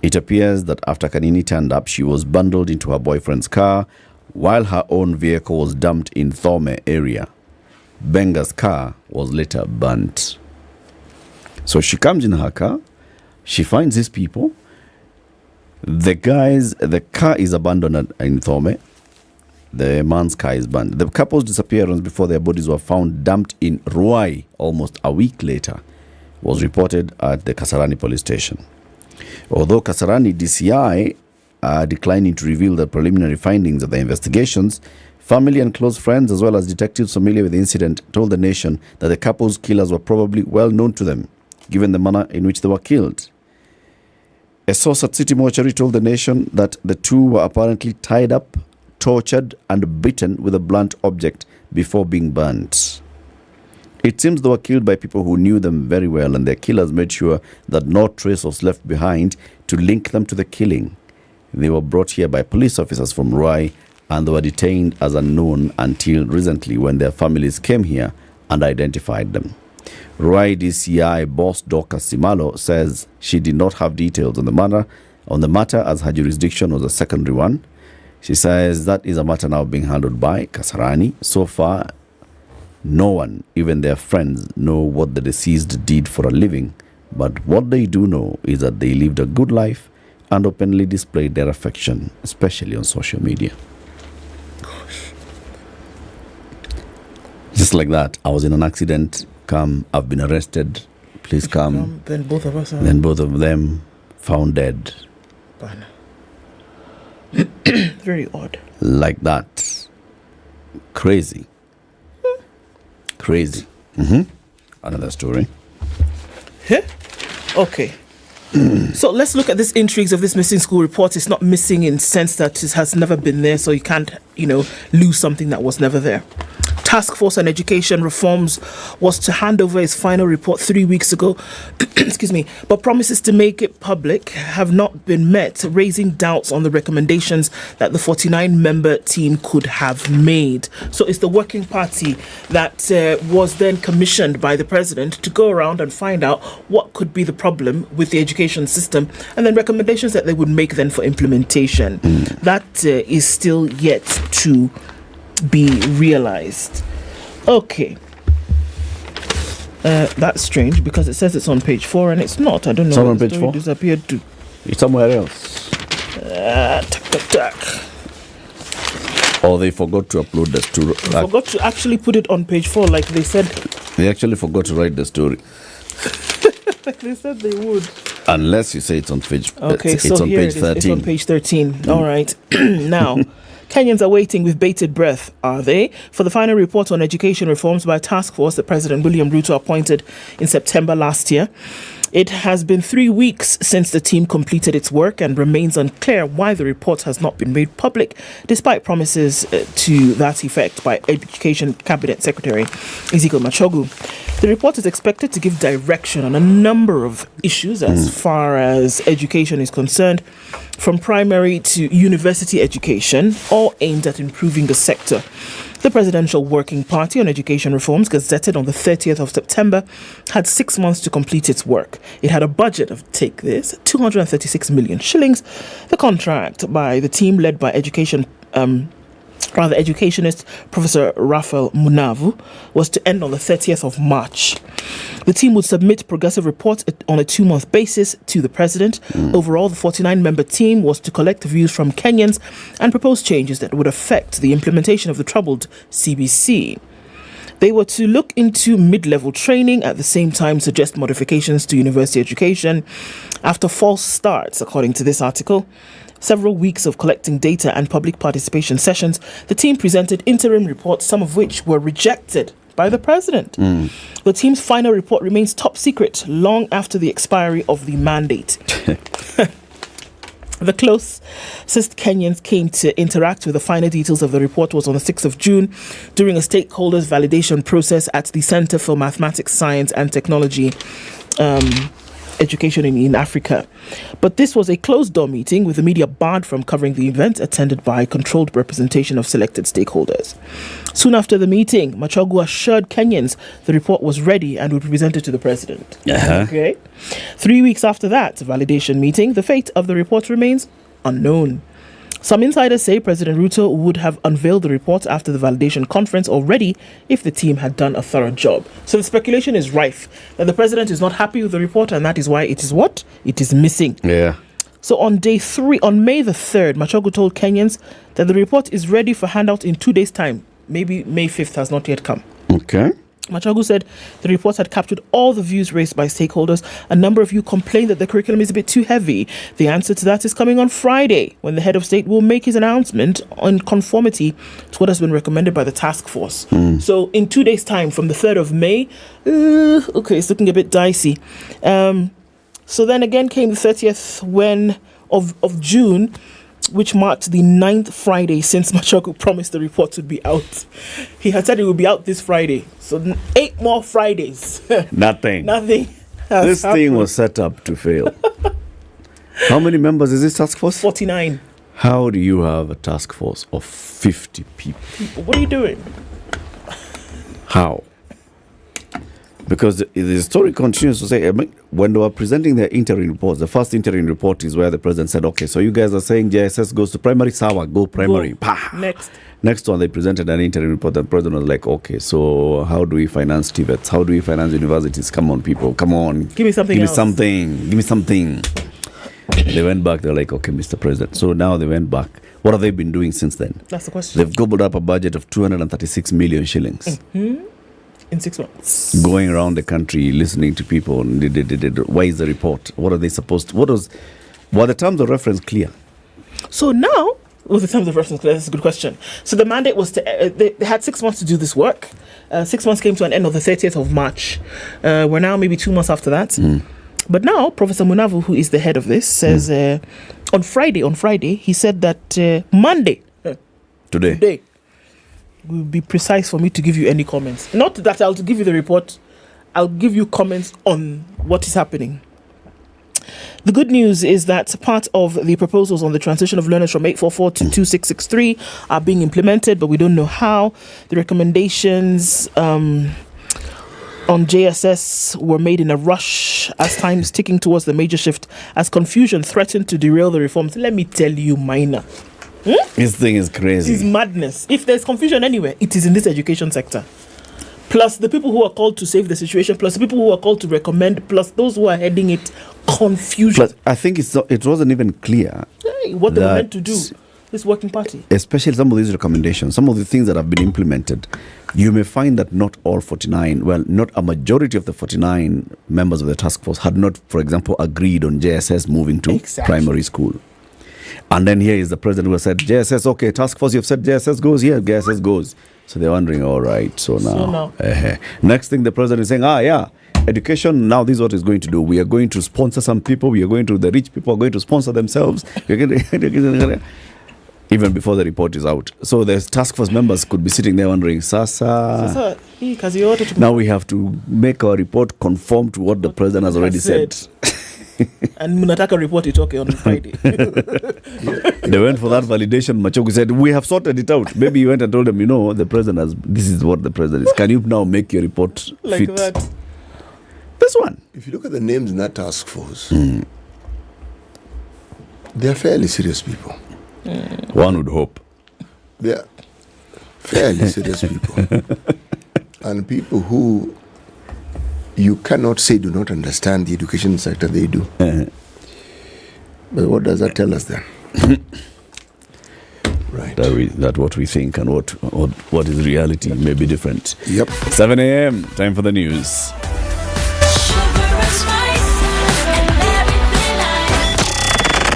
It appears that after Kanini turned up, she was bundled into her boyfriend's car while her own vehicle was dumped in Thome area. Benga's car was later burnt. So she comes in her car, she finds these people. The car is abandoned in Thome. The man's car is burned. The couple's disappearance before their bodies were found dumped in Ruai almost a week later was reported at the Kasarani police station. Although Kasarani DCI are declining to reveal the preliminary findings of the investigations, family and close friends as well as detectives familiar with the incident told the nation that the couple's killers were probably well known to them, given the manner in which they were killed. A source at City Mortuary told the nation that the two were apparently tied up, tortured and beaten with a blunt object before being burnt. It seems they were killed by people who knew them very well, and their killers made sure that no trace was left behind to link them to the killing. They were brought here by police officers from Ruai, and they were detained as unknown until recently when their families came here and identified them. Ruai DCI boss Dorcas Simalo says she did not have details on the matter as her jurisdiction was a secondary one. She says that is a matter now being handled by Kasarani. So far, no one, even their friends, know what the deceased did for a living, but what they do know is that they lived a good life and openly displayed their affection, especially on social media. Gosh. Just like that, I was in an accident. Come, I've been arrested. Please come. Then both of us are. Then both of them found dead. Bana. Very odd. Like that. Crazy. Crazy. Another story. Huh? Okay. So let's look at this intrigues of this missing school report. It's not missing in sense that it has never been there, so you can't, lose something that was never there. Task Force on Education Reforms was to hand over its final report 3 weeks ago, excuse me, but promises to make it public have not been met, raising doubts on the recommendations that the 49-member team could have made. So it's the working party that was then commissioned by the president to go around and find out what could be the problem with the education system, and then recommendations that they would make then for implementation. That is still yet to be realized. Okay. That's strange because it says it's on page 4 and it's not. I don't know. It's on page 4? Disappeared to. It's somewhere else. Tack. Or they forgot to upload the story. They forgot to actually put it on page 4 like they said. They actually forgot to write the story. Like they said they would. Unless you say it's on page. Okay, it's so on here page 13. It's on page 13. All right. Now, Kenyans are waiting with bated breath, are they, for the final report on education reforms by a task force that President William Ruto appointed in September last year. It has been 3 weeks since the team completed its work and remains unclear why the report has not been made public, despite promises to that effect by Education Cabinet Secretary Ezekiel Machogu. The report is expected to give direction on a number of issues as far as education is concerned, from primary to university education, all aimed at improving the sector. The Presidential Working Party on Education Reforms, gazetted on the 30th of September, had 6 months to complete its work. It had a budget of, take this, 236 million shillings. The contract by the team led by educationist Professor Raphael Munavu was to end on the 30th of March. The team would submit progressive reports on a 2-month basis to the president. Overall, the 49-member team was to collect views from Kenyans and propose changes that would affect the implementation of the troubled CBC. They were to look into mid-level training, at the same time suggest modifications to university education. After false starts, according to this article, several weeks of collecting data and public participation sessions, the team presented interim reports, some of which were rejected by the president. The team's final report remains top secret long after the expiry of the mandate. The closest Kenyans came to interact with the final details of the report was on the 6th of June during a stakeholders validation process at the Center for Mathematics, Science and Technology Education in Africa. But this was a closed-door meeting with the media barred from covering the event, attended by a controlled representation of selected stakeholders. Soon after the meeting, Machogu assured Kenyans the report was ready and would be presented to the president. Okay. 3 weeks after that validation meeting, the fate of the report remains unknown. Some insiders say President Ruto would have unveiled the report after the validation conference already if the team had done a thorough job. So the speculation is rife that the president is not happy with the report, and that is why it is what? It is missing. Yeah. So on May the 3rd, Machogu told Kenyans that the report is ready for handout in 2 days' time. Maybe May 5th has not yet come. Okay. Machogu said the report had captured all the views raised by stakeholders. A number of you complained that the curriculum is a bit too heavy. The answer to that is coming on Friday, when the head of state will make his announcement on conformity to what has been recommended by the task force. So in 2 days' time, from the 3rd of May, okay, it's looking a bit dicey. So then again came the 30th of June, which marked the 9th Friday since Machogu promised the report would be out. He had said it would be out this Friday. So 8 more Fridays. Nothing. Nothing. This thing was set up to fail. How many members is this task force? 49. How do you have a task force of 50 people? What are you doing? How? Because the story continues to say, when they were presenting their interim reports, the first interim report is where the president said, okay, so you guys are saying JSS goes to primary, Sawa, go primary. Go. Next one, they presented an interim report, and the president was like, okay, so how do we finance TVETs? How do we finance universities? Come on, people, come on. Give me something else. Give me something. They went back, they're like, okay, Mr. President. So now they went back. What have they been doing since then? That's the question. They've gobbled up a budget of 236 million shillings. Mm-hmm. In 6 months. Going around the country, listening to people. Why is the report? What are they supposed to... Were the terms of reference clear? So now, the terms of reference clear? That's a good question. So the mandate was to... they had 6 months to do this work. 6 months came to an end on the 30th of March. We're now maybe 2 months after that. But now, Professor Munavu, who is the head of this, says on Friday, he said that Monday... Today will be precise for me to give you any comments. Not that I'll give you the report, I'll give you comments on what is happening. The good news is that part of the proposals on the transition of learners from 844 to 2663 are being implemented, but we don't know how. The recommendations on JSS were made in a rush as time is ticking towards the major shift, as confusion threatened to derail the reforms. Let me tell you, Minor. This thing is crazy. It is madness. If there's confusion anywhere, it is in this education sector. Plus the people who are called to save the situation, plus the people who are called to recommend, plus those who are heading it, confusion. Plus, I think it wasn't even clear what they were meant to do, this working party. Especially some of these recommendations, some of the things that have been implemented. You may find that not all 49, not a majority of the 49 members of the task force had not, for example, agreed on JSS moving to primary school. And then here is the president who has said, JSS, okay, task force, you've said JSS goes here, JSS goes. So they're wondering, all right, so now. Next thing the president is saying, education, now this is what it's going to do. We are going to sponsor some people. The rich people are going to sponsor themselves. Even before the report is out. So the task force members could be sitting there wondering, Sasa, now we have to make our report conform to what the president has already said. And Munataka report it on Friday. They went for that validation. Machogu said, we have sorted it out. Maybe you went and told them, the president this is what the president is. Can you now make your report like fit? That. This one. If you look at the names in that task force, they are fairly serious people. One would hope. They are fairly serious people. And people who you cannot say do not understand the education sector, they do. But what does that tell us then? Right. That what we think and what is reality may be different. Yep. 7 a.m. Time for the news.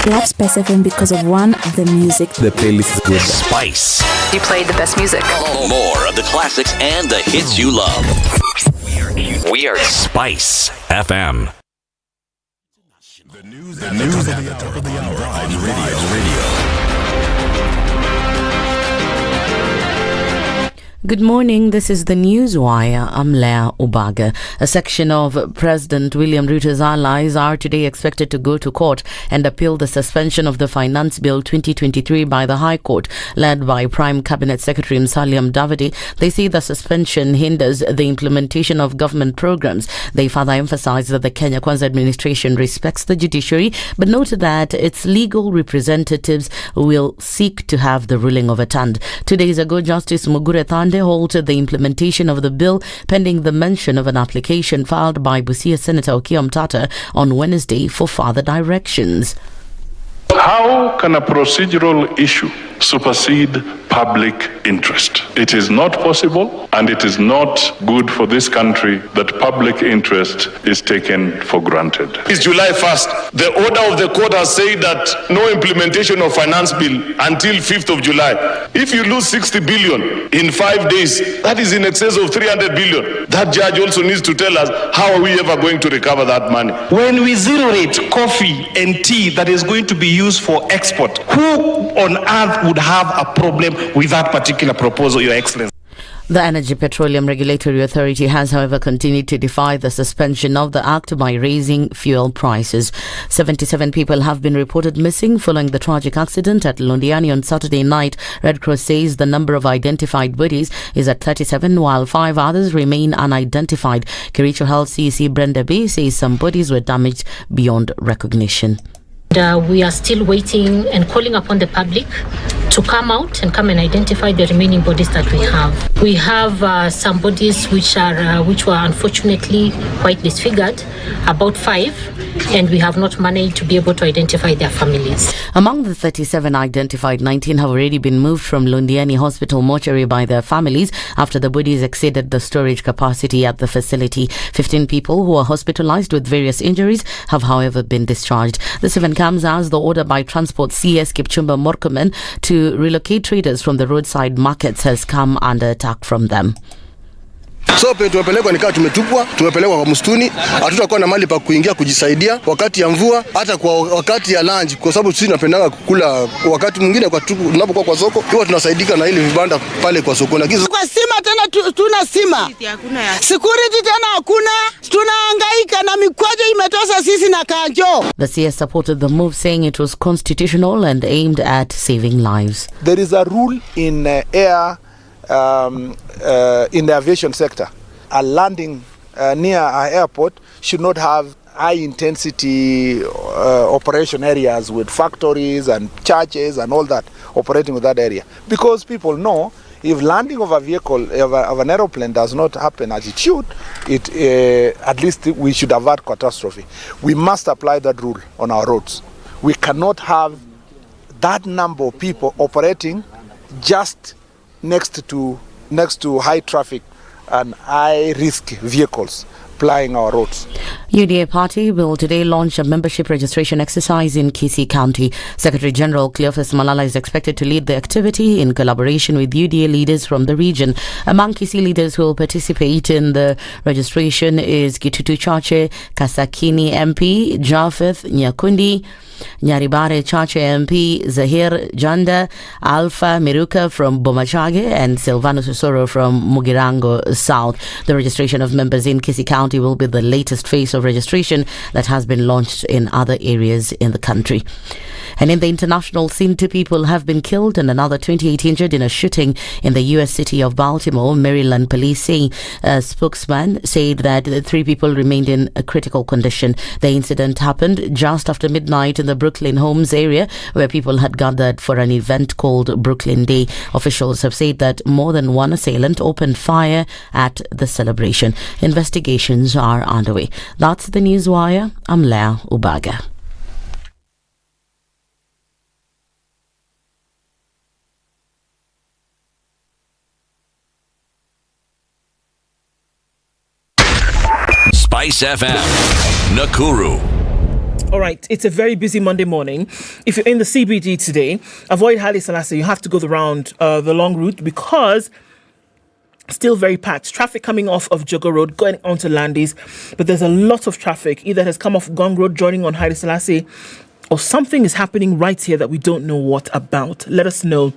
Love Spice FM because of one, the music. The playlist is good. Spice. You played the best music. More of the classics and the hits you love. We are Spice FM. The news at the top of the hour on radio. Good morning, this is the Newswire. I'm Leah Ubaga. A section of President William Ruto's allies are today expected to go to court and appeal the suspension of the Finance Bill 2023 by the High Court, led by Prime Cabinet Secretary Musalia Mudavadi. They say the suspension hinders the implementation of government programs. They further emphasize that the Kenya Kwanza administration respects the judiciary, but noted that its legal representatives will seek to have the ruling overturned. 2 days ago, Justice Mugure halted the implementation of the bill pending the mention of an application filed by Busia Senator Okoh Mtata on Wednesday for further directions. How can a procedural issue supersede public interest. It is not possible, and it is not good for this country that public interest is taken for granted. It's July 1st. The order of the court has said that no implementation of finance bill until 5th of July. If you lose 60 billion in 5 days, that is in excess of 300 billion. That judge also needs to tell us how are we ever going to recover that money. When we zero rate coffee and tea that is going to be used for export, who on earth would have a problem with that particular proposal, Your Excellency? The Energy Petroleum Regulatory Authority has, however, continued to defy the suspension of the act by raising fuel prices. 77 people have been reported missing following the tragic accident at Londiani on Saturday night. Red Cross says the number of identified bodies is at 37, while 5 others remain unidentified. Kericho Health CEC Brenda B says some bodies were damaged beyond recognition. We are still waiting and calling upon the public to come out and come and identify the remaining bodies that we have. We have some bodies which were unfortunately quite disfigured, about 5, and we have not managed to be able to identify their families. Among the 37 identified, 19 have already been moved from Londiani Hospital mortuary by their families after the bodies exceeded the storage capacity at the facility. 15 people who are hospitalized with various injuries have, however, been discharged. The 7 comes as the order by Transport CS Kipchumba Murkomen to relocate traders from the roadside markets has come under attack from them. So tumepelekwa nikaa tumepelekwa kwa msituni, hatutakuwa na mali pa kuingia kujisaidia wakati ya mvua, hata kwa wakati ya lunch, kwa sababu sisi tunapendanga kukula wakati mwingine kwa tunapokuwa kwa soko, huwa tunasaidika na ile vibanda pale kwa soko. Kwa sima tena tuna sima. Security tena hakuna, tunahangaika na mikwajo imetosa sisi na kanjo. The CS supported the move, saying it was constitutional and aimed at saving lives. There is a rule in in the aviation sector. A landing near an airport should not have high-intensity operation areas with factories and churches and all that operating with that area. Because people know if landing of a vehicle, of an aeroplane does not happen as it should, at least we should avert catastrophe. We must apply that rule on our roads. We cannot have that number of people operating just next to high traffic and high risk vehicles plying our roads. UDA party will today launch a membership registration exercise in Kisii County. Secretary General Cleophas Malala is expected to lead the activity in collaboration with UDA leaders from the region. Among Kisii leaders who will participate in the registration is Gitutu Chache, Kasakini MP, Japheth Nyakundi, Nyaribare Chache MP, Zahir Janda, Alpha Miruka from Bomachage, and Silvano Susoro from Mugirango South. The registration of members in Kisii County will be the latest phase of registration that has been launched in other areas in the country. And in the international scene, 2 people have been killed and another 28 injured in a shooting in the U.S. city of Baltimore, Maryland. Police say a spokesman said that 3 people remained in a critical condition. The incident happened just after midnight in the Brooklyn Homes area, where people had gathered for an event called Brooklyn Day. Officials have said that more than one assailant opened fire at the celebration. Investigations are underway. That's the Newswire. I'm Leah Ubaga. Spice FM, Nakuru. All right, it's a very busy Monday morning. If you're in the CBD today, avoid Haile Selassie. You have to go the long route because still very packed. Traffic coming off of Jogo Road, going onto Landis, but there's a lot of traffic. Either has come off Gong Road, joining on Haile Selassie, or something is happening right here that we don't know what about. Let us know.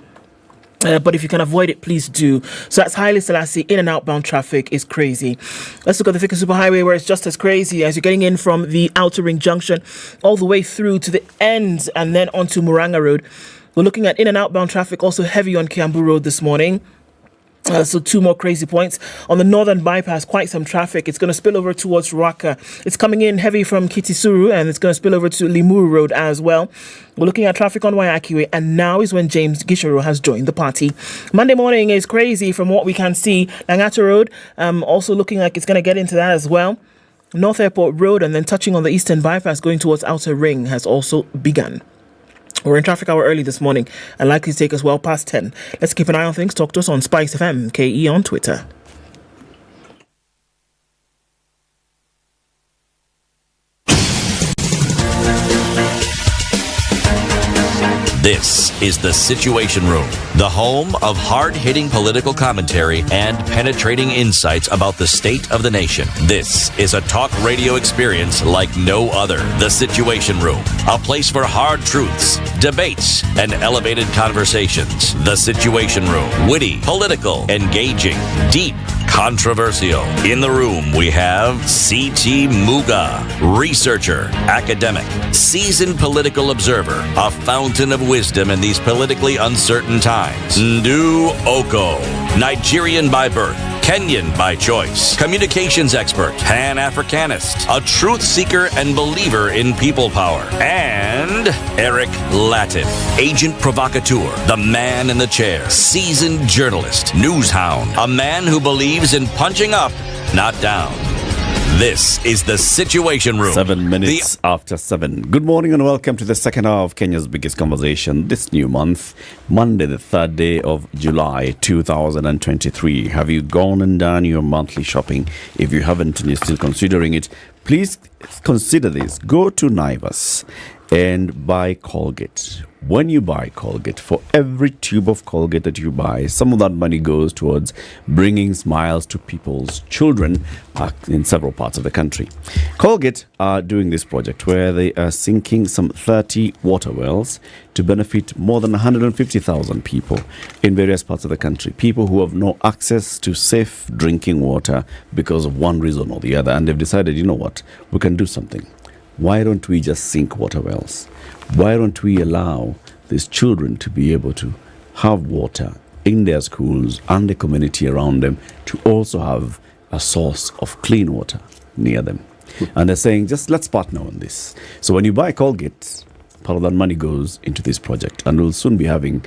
But if you can avoid it, please do. So that's Haile Selassie. In and outbound traffic is crazy. Let's look at the Thika Superhighway, where it's just as crazy as you're getting in from the Outer Ring Junction all the way through to the end and then onto Muranga Road. We're looking at in and outbound traffic also heavy on Kiambu Road this morning. So 2 more crazy points. On the northern bypass, quite some traffic. It's going to spill over towards Ruaka. It's coming in heavy from Kitisuru, and it's going to spill over to Limuru Road as well. We're looking at traffic on Waiaki Way, and now is when James Gisharo has joined the party. Monday morning is crazy from what we can see. Langata Road, also looking like it's going to get into that as well. North Airport Road, and then touching on the eastern bypass going towards Outer Ring has also begun. We're in traffic hour early this morning and likely to take us well past 10. Let's keep an eye on things. Talk to us on Spice FM, KE on Twitter. This is the Situation Room, the home of hard-hitting political commentary and penetrating insights about the state of the nation. This is a talk radio experience like no other. The Situation Room, a place for hard truths, debates, and elevated conversations. The Situation Room, witty, political, engaging, deep, controversial. In the room, we have C.T. Muga, researcher, academic, seasoned political observer, a fountain of wisdom in these politically uncertain times. Ndu Okoh, Nigerian by birth, Kenyan by choice, communications expert, Pan-Africanist, a truth seeker and believer in people power, and Eric Latiff, agent provocateur, the man in the chair, seasoned journalist, news hound, a man who believes in punching up, not down. This is the Situation Room. 7 minutes after 7. Good morning and welcome to the second hour of Kenya's biggest conversation this new month, Monday, the 3rd day of July 2023. Have you gone and done your monthly shopping? If you haven't and you're still considering it, please consider this. Go to Naivas and buy Colgate. When you buy Colgate, for every tube of Colgate that you buy, some of that money goes towards bringing smiles to people's children in several parts of the country. Colgate are doing this project where they are sinking some 30 water wells to benefit more than 150,000 people in various parts of the country. People who have no access to safe drinking water because of one reason or the other. And they've decided, you know what, we can do something. Why don't we just sink water wells? Why don't we allow these children to be able to have water in their schools and the community around them to also have a source of clean water near them? And they're saying, just let's partner on this. So when you buy Colgate, part of that money goes into this project. And we'll soon be having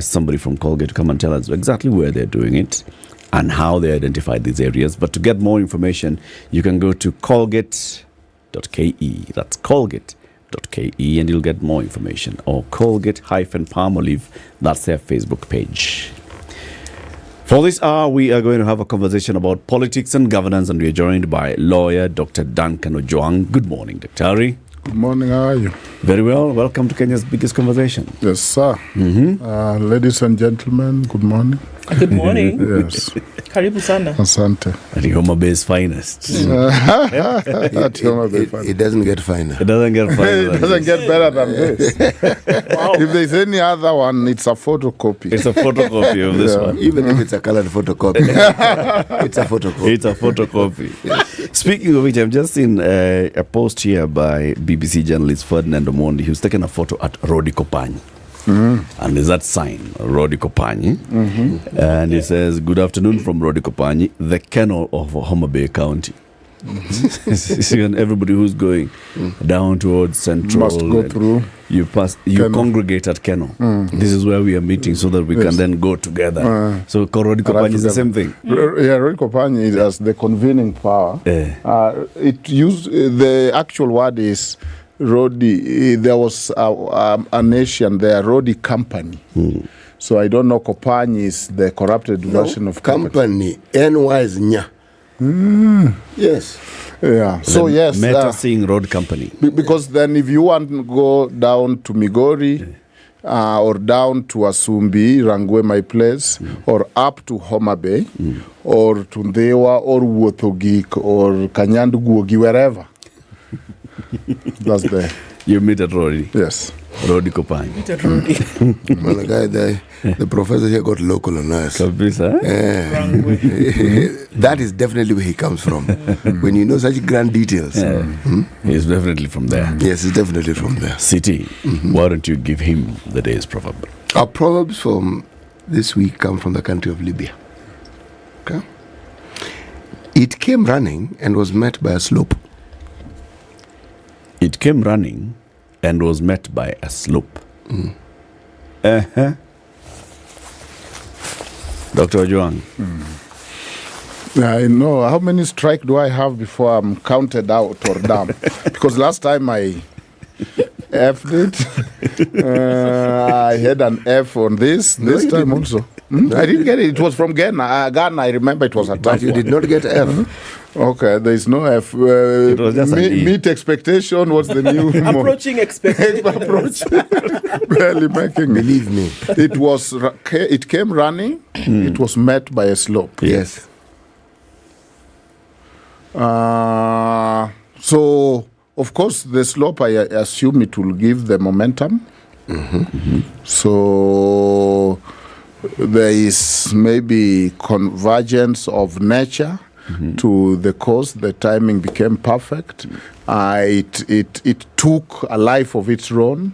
somebody from Colgate to come and tell us exactly where they're doing it and how they identified these areas. But to get more information, you can go to Colgate.ke. That's Colgate.ke, and you'll get more information. Or Colgate-Palmolive, that's their Facebook page. For this hour, we are going to have a conversation about politics and governance, and we are joined by lawyer Dr. Duncan Ojang. Good morning, Dr. Good morning, how are you? Very well. Welcome to Kenya's biggest conversation. Yes, sir. Ladies and gentlemen, good morning. Good morning. Yes. Karibu sana. Asante. At Homa Bay's finest. It doesn't get finer. It doesn't get finer. It doesn't get better than this. Wow. If there's any other one, it's a photocopy. It's a photocopy of this one. Even if it's a colored photocopy. It's a photocopy. It's a photocopy. Speaking of which, I've just seen a post here by BBC journalist Ferdinand Omondi, who's taken a photo at Rodi Kopanyi. And there's that sign, Rodi Kopanyi. And it says, "Good afternoon from Rodi Kopanyi, the kennel of Homa Bay County." And everybody who's going down towards Central must go through. You congregate at Kennel. This is where we are meeting so that we can then go together. So Rodi Kopanyi is the same thing. Yeah, Rodi Kopanyi is as the convening power. The actual word is Rodi. There was a nation there, Rodi Company. So I don't know, Kopanyi is the corrupted version of company. NY is Nya. Yes. Yeah. So yes. Meta seeing road company. Because then if you want to go down to Migori or down to Asumbi, Rangwe, my place, or up to Homa Bay, or to Ndewa, or Wotogik, or Kanyanduguogi, wherever. That's there. You meet at Rodi? Yes. Rodi Kopanyi. Meet at Rodi. Well, the professor here got local on us. That is definitely where he comes from. When you know such grand details. He's definitely from there. Yes, he's definitely from there. City, why don't you give him the day's proverb? Our proverbs from this week come from the country of Libya. Okay? It came running and was met by a slope. It came running and was met by a slope. Dr. Ojang. I know. How many strikes do I have before I'm counted out or down? Because last time I F'd it. I had an F on this time also. I didn't get it. It was from Ghana. Ghana, I remember it was a tough But you did not get F. Okay, there is no F. It was just an E. Meet expectation. What's the new? Approaching expectation. Barely making. Believe me. It came running. It was met by a slope. Yes. So, of course, the slope, I assume it will give the momentum. So, there is maybe convergence of nature to the coast. The timing became perfect. It took a life of its own.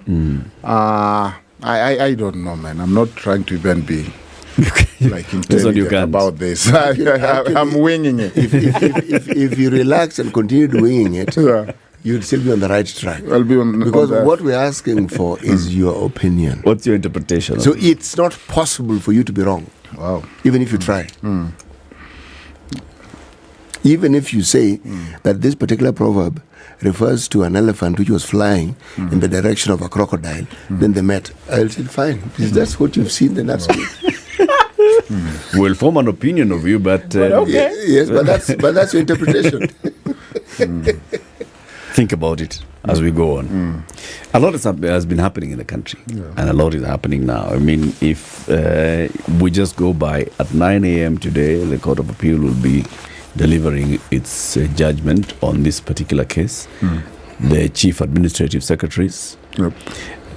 I don't know, man. I'm not trying to even be like intelligent about this. I'm winging it. If you relax and continue winging it, you'll still be on the right track. I'll be on because what we're asking for is your opinion. What's your interpretation? So it's not possible for you to be wrong. Wow. Even if you try. Even if you say that this particular proverb refers to an elephant which was flying in the direction of a crocodile, then they met. I'll say, fine. If that's what you've seen, then that's good. We'll form an opinion of you, but okay. Yes, but that's your interpretation. Think about it as we go on. A lot has been happening in the country, and a lot is happening now. I mean, if we just go by at 9 a.m. today, the Court of Appeal will be delivering its judgment on this particular case. The chief administrative secretaries.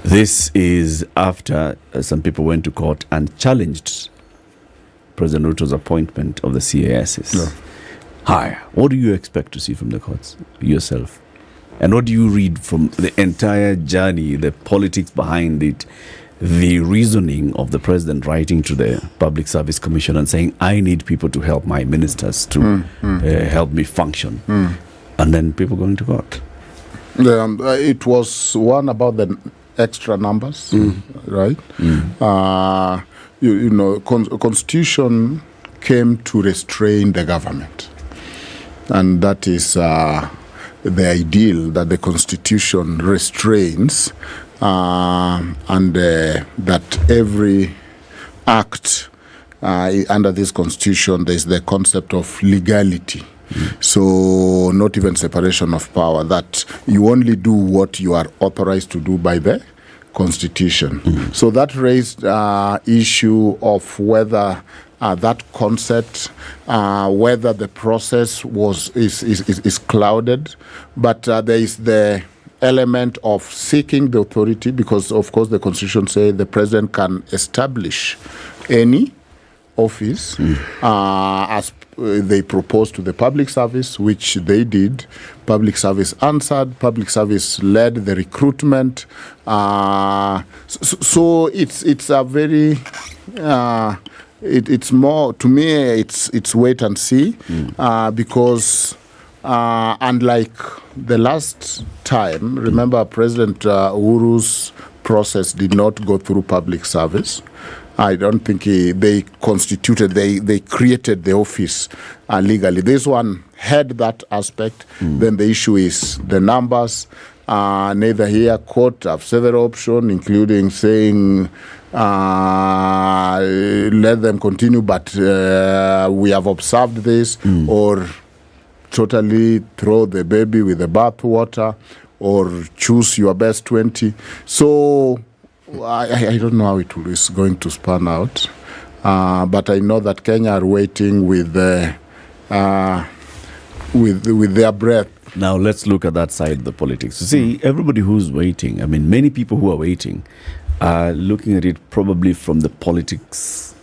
This is after some people went to court and challenged President Ruto's appointment of the CASs. Hi, what do you expect to see from the courts yourself? And what do you read from the entire journey, the politics behind it, the reasoning of the president writing to the Public Service Commission and saying, I need people to help my ministers to help me function. And then people going to court. It was one about the extra numbers, right? Constitution came to restrain the government. And that is the ideal, that the Constitution restrains and that every act under this Constitution, there is the concept of legality. So not even separation of power, that you only do what you are authorized to do by the Constitution. So that raised issue of whether that concept, whether the process is clouded, but there is the element of seeking the authority, because of course the Constitution says the president can establish any office as they proposed to the public service, which they did. Public service answered. Public service led the recruitment. So it's a very it's more, to me, it's wait and see, because unlike the last time, remember President Uhuru's process did not go through public service. I don't think they created the office legally. This one had that aspect. Then the issue is the numbers. Neither here, court have several options, including saying let them continue, but we have observed this, or totally throw the baby with the bathwater, or choose your best 20. So I don't know how it is going to span out, but I know that Kenya are waiting with their breath. Now let's look at that side of the politics. You see, everybody who's waiting, I mean, many people who are waiting are looking at it probably from the politics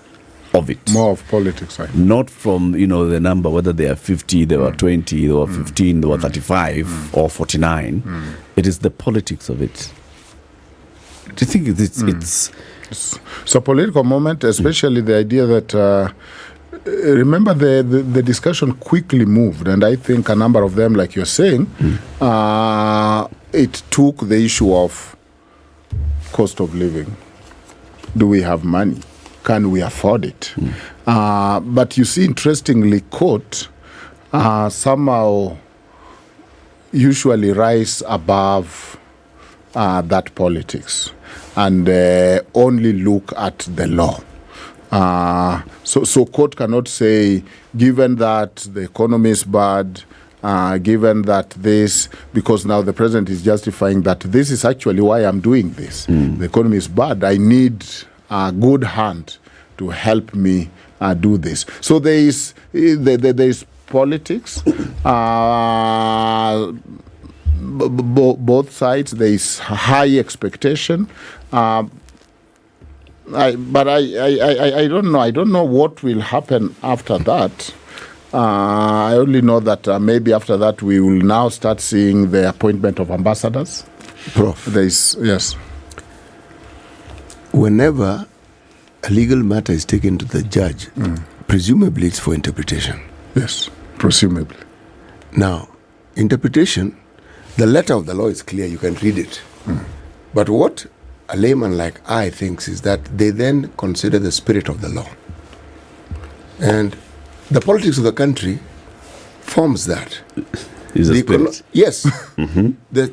of it. More of politics, right? Not from, the number, whether they are 50, they were 20, they were 15, they were 35 or 49. It is the politics of it. Do you think it's that politics and only look at the law. So court cannot say, given that the economy is bad, given that this, because now the president is justifying that this is actually why I'm doing this. The economy is bad. I need a good hand to help me do this. So there is politics. Both sides. There is high expectation. I don't know. I don't know what will happen after that. I only know that maybe after that we will now start seeing the appointment of ambassadors. Prof. Yes. Whenever a legal matter is taken to the judge, presumably it's for interpretation. Yes, presumably. Now, interpretation, the letter of the law is clear, you can read it. But what a layman like I thinks is that they then consider the spirit of the law. And the politics of the country forms that. Is the spirit? Yes. The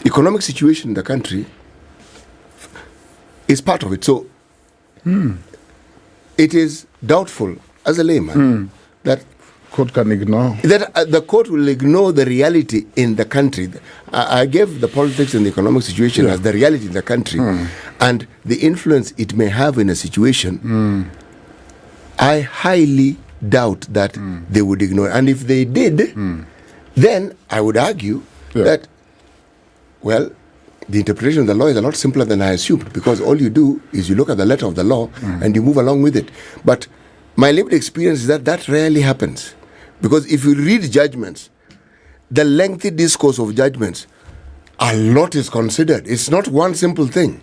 economic situation in the country is part of it. So it is doubtful as a layman that court can ignore that the court will ignore the reality in the country. I gave the politics and the economic situation as the reality in the country and the influence it may have in a situation. I highly doubt that they would ignore it. And if they did, then I would argue that, well, the interpretation of the law is a lot simpler than I assumed, because all you do is you look at the letter of the law and you move along with it. But my lived experience is that rarely happens. Because if you read judgments, the lengthy discourse of judgments, a lot is considered. It's not one simple thing.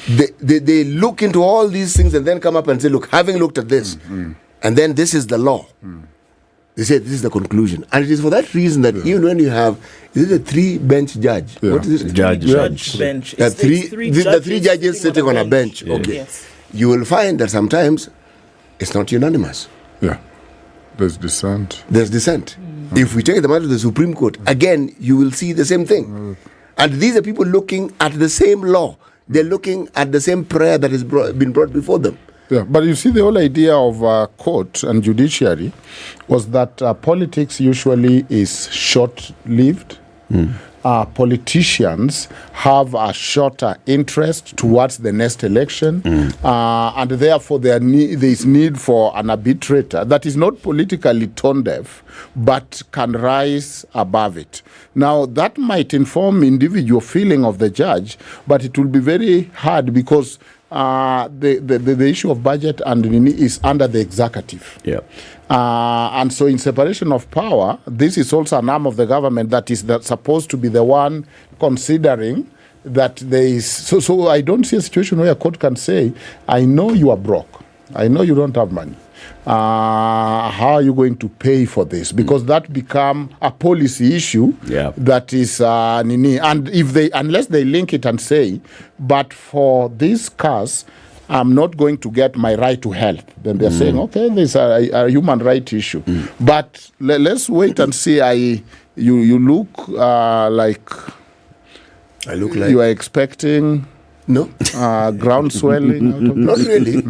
They look into all these things and then come up and say, look, having looked at this, and then this is the law. They say this is the conclusion. And it is for that reason that even when you have, is it a 3-bench judge? What is it? Judge bench. The three judges sitting on a bench. Okay. Yes. You will find that sometimes it's not unanimous. Yeah. There's dissent. If we take the matter to the Supreme Court, again, you will see the same thing. And these are people looking at the same law. They're looking at the same prayer that has been brought before them. Yeah, but you see, the whole idea of court and judiciary was that politics usually is short-lived. Politicians have a shorter interest towards the next election, and therefore there is need for an arbitrator that is not politically tone-deaf, but can rise above it. Now, that might inform individual feeling of the judge, but it will be very hard because the issue of budget and is under the executive. And so in separation of power, this is also an arm of the government that is supposed to be the one considering that there is... So I don't see a situation where a court can say, I know you are broke. I know you don't have money. How are you going to pay for this? Because that become a policy issue that is and unless they link it and say, but for this case, I'm not going to get my right to health. Then they're saying, okay, this is a human right issue. But let's wait and see. You look like... I look like... You are expecting... No. Ground swelling? Not really.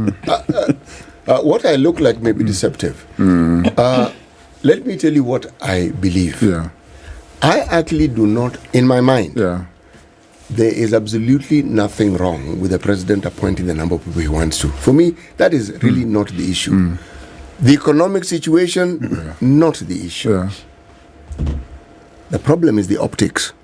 What I look like may be deceptive. Let me tell you what I believe. I actually do not, in my mind, there is absolutely nothing wrong with the president appointing the number of people he wants to. For me, that is really not the issue. The economic situation, not the issue. The problem is the optics.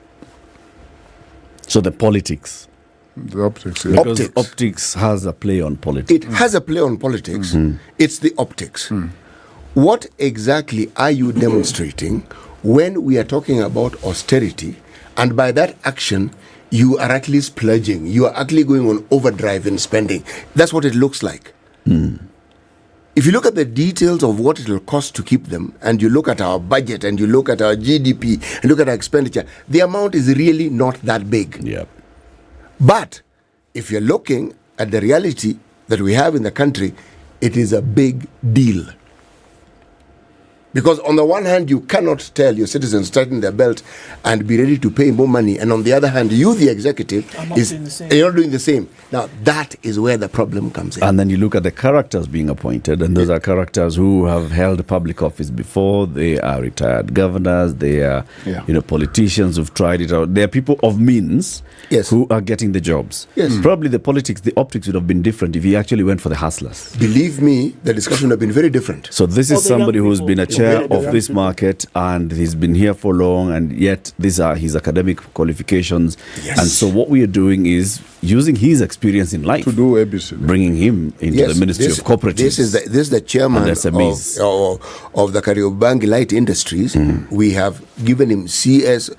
So the politics. The optics, Because optics has a play on politics. It has a play on politics. It's the optics. What exactly are you demonstrating when we are talking about austerity, and by that action, you are actually splurging, you are actually going on overdrive in spending? That's what it looks like. If you look at the details of what it will cost to keep them, and you look at our budget, and you look at our GDP, and look at our expenditure, the amount is really not that big. But if you're looking at the reality that we have in the country, it is a big deal. Because on the one hand, you cannot tell your citizens tighten their belt and be ready to pay more money. And on the other hand, you, the executive, you're not doing the same. Now, that is where the problem comes in. And then you look at the characters being appointed, and those are characters who have held public office before. They are retired governors. They are, politicians who've tried it out. They are people of means who are getting the jobs. Yes. Probably the optics would have been different if he actually went for the hustlers. Believe me, the discussion would have been very different. So this is somebody who's been a chair of this market, and he's been here for long, and yet these are his academic qualifications. Yes. And so what we are doing is using his experience in life to do ABC, bringing him into the Ministry of Cooperatives. This is the chairman of the Kariobangi Light Industries. We have given him CAS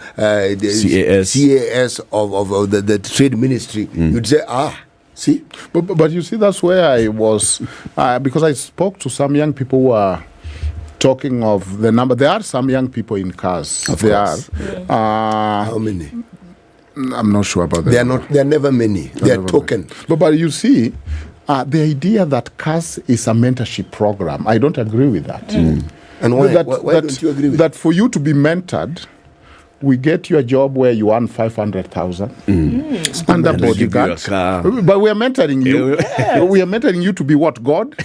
of the Trade Ministry. You'd say, see? But you see, that's where I was, because I spoke to some young people who are talking of the number. There are some young people in cars. There are. How many? I'm not sure about that. They are never many. They are token. But you see, the idea that CAS is a mentorship program, I don't agree with that. And why? Why don't you agree with that? For you to be mentored, we get you a job where you earn 500,000 and a bodyguard. But we are mentoring you. We are mentoring you to be what? God?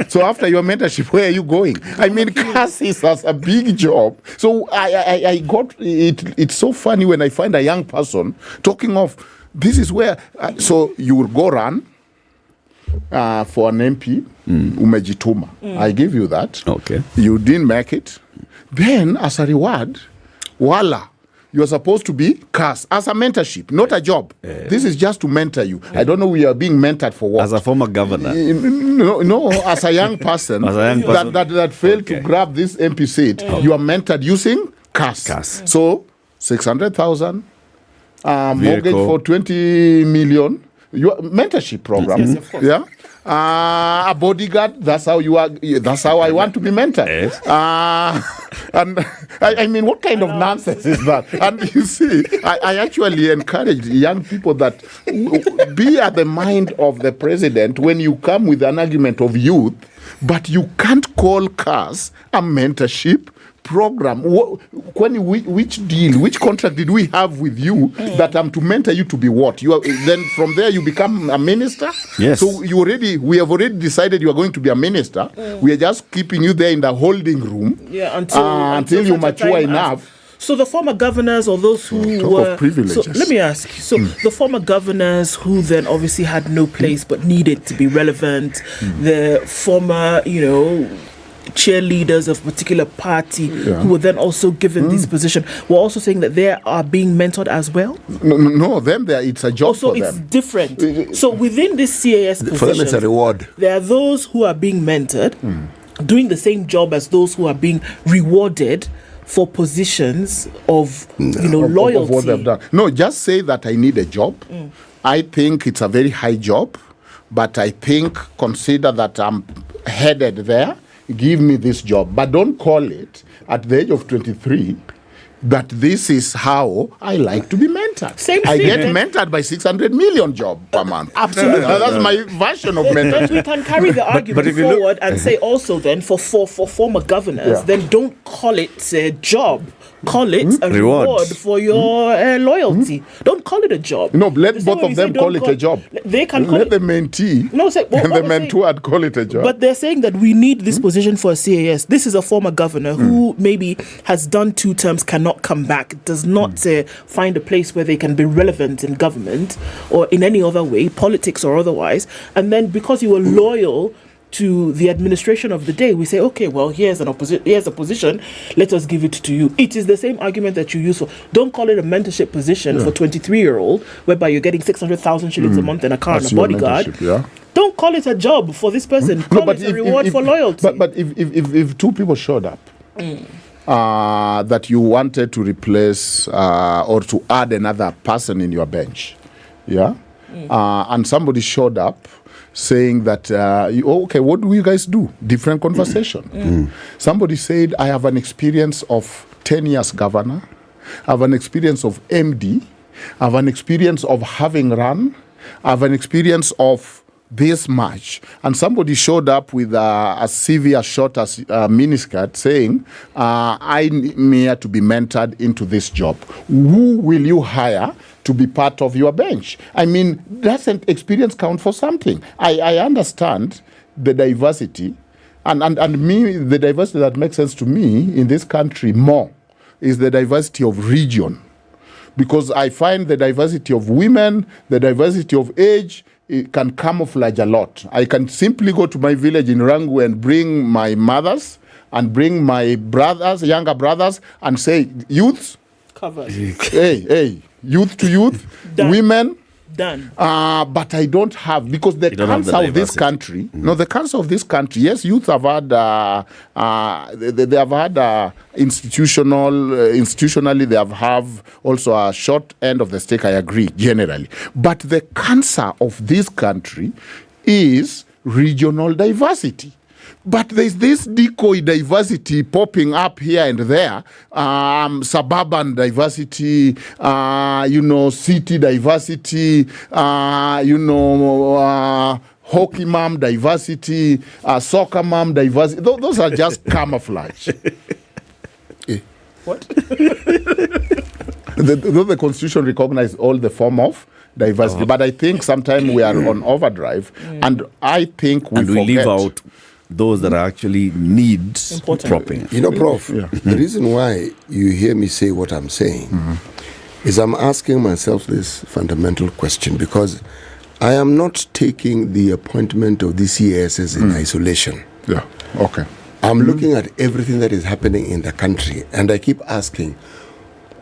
So after your mentorship, where are you going? I mean, CAS is a big job. So I got it. It's so funny when I find a young person talking of this is where. So you will go run for an MP, umejituma. I give you that. Okay. You didn't make it. Then as a reward, voila. You're supposed to be CAS as a mentorship, not a job. This is just to mentor you. I don't know we are being mentored for what. As a former governor. No, as a young person, that failed to grab this MP seat, you are mentored using CAS. So 600,000, mortgage for 20 million. Your mentorship program. Yes, of course. Yeah. A bodyguard, that's how you are. That's how I want to be mentored. Yes. And I mean, what kind of nonsense is that? And you see, I actually encourage young people that be at the mind of the president when you come with an argument of youth, but you can't call CAS a mentorship program. Which deal, which contract did we have with you that I'm to mentor you to be what? You are, then from there you become a minister? Yes. So we have already decided you are going to be a minister. We are just keeping you there in the holding room until you mature enough. So the former governors or those who were... So let me ask you. So the former governors who then obviously had no place but needed to be relevant, the former, cheerleaders of a particular party who were then also given this position, were also saying that they are being mentored as well? No, it's a job for them. So it's different. So within this CAS position, for them it's a reward. There are those who are being mentored, doing the same job as those who are being rewarded for positions of loyalty. Of what they've done. No, just say that I need a job. I think it's a very high job, but I think consider that I'm headed there. Give me this job, but don't call it at the age of 23 that this is how I like to be mentored. I get mentored by 600 million job per month. Absolutely. That's my version of mentoring. But we can carry the argument forward and say also then for former governors, then don't call it a job. Call it a reward for your loyalty. Don't call it a job. No, let both of them call it a job. They can let the mentee and the mentored call it a job. But they're saying that we need this position for a CAS. This is a former governor who maybe has done 2 terms, cannot come back, does not find a place where they can be relevant in government or in any other way, politics or otherwise. And then because you were loyal to the administration of the day, we say, okay, well, here's a position, let us give it to you. It is the same argument that you use for, don't call it a mentorship position for 23-year-old, whereby you're getting 600,000 shillings a month and a car and a bodyguard. Don't call it a job for this person. Call it a reward for loyalty. But if 2 people showed up, that you wanted to replace or to add another person in your bench, and somebody showed up saying that, okay, what do you guys do? Different conversation. Somebody said, I have an experience of 10 years governor. I have an experience of MD. I have an experience of having run. I have an experience of this much, and somebody showed up with a severe short as miniskirt saying, I'm here to be mentored into this job. Who will you hire to be part of your bench? I mean, doesn't experience count for something? I understand the diversity, and me, the diversity that makes sense to me in this country more is the diversity of region. Because I find the diversity of women, the diversity of age, it can camouflage a lot. I can simply go to my village in Rangu and bring my mothers and bring my brothers, younger brothers, and say, youths, covered. hey, youth to youth, women, done. But I don't have, because the cancer of this country, the cancer of this country, yes, youth have had, they have had institutionally, they have also a short end of the stick, I agree, generally. But the cancer of this country is regional diversity. But there's this decoy diversity popping up here and there, suburban diversity, city diversity, hockey mom diversity, soccer mom diversity. Those are just camouflage. What? The Constitution recognizes all the form of diversity, but I think sometimes we are on overdrive, and I think we leave out those that actually need propping. You know, Prof, the reason why you hear me say what I'm saying is I'm asking myself this fundamental question, because I am not taking the appointment of the CASs in isolation. Yeah, okay. I'm looking at everything that is happening in the country, and I keep asking,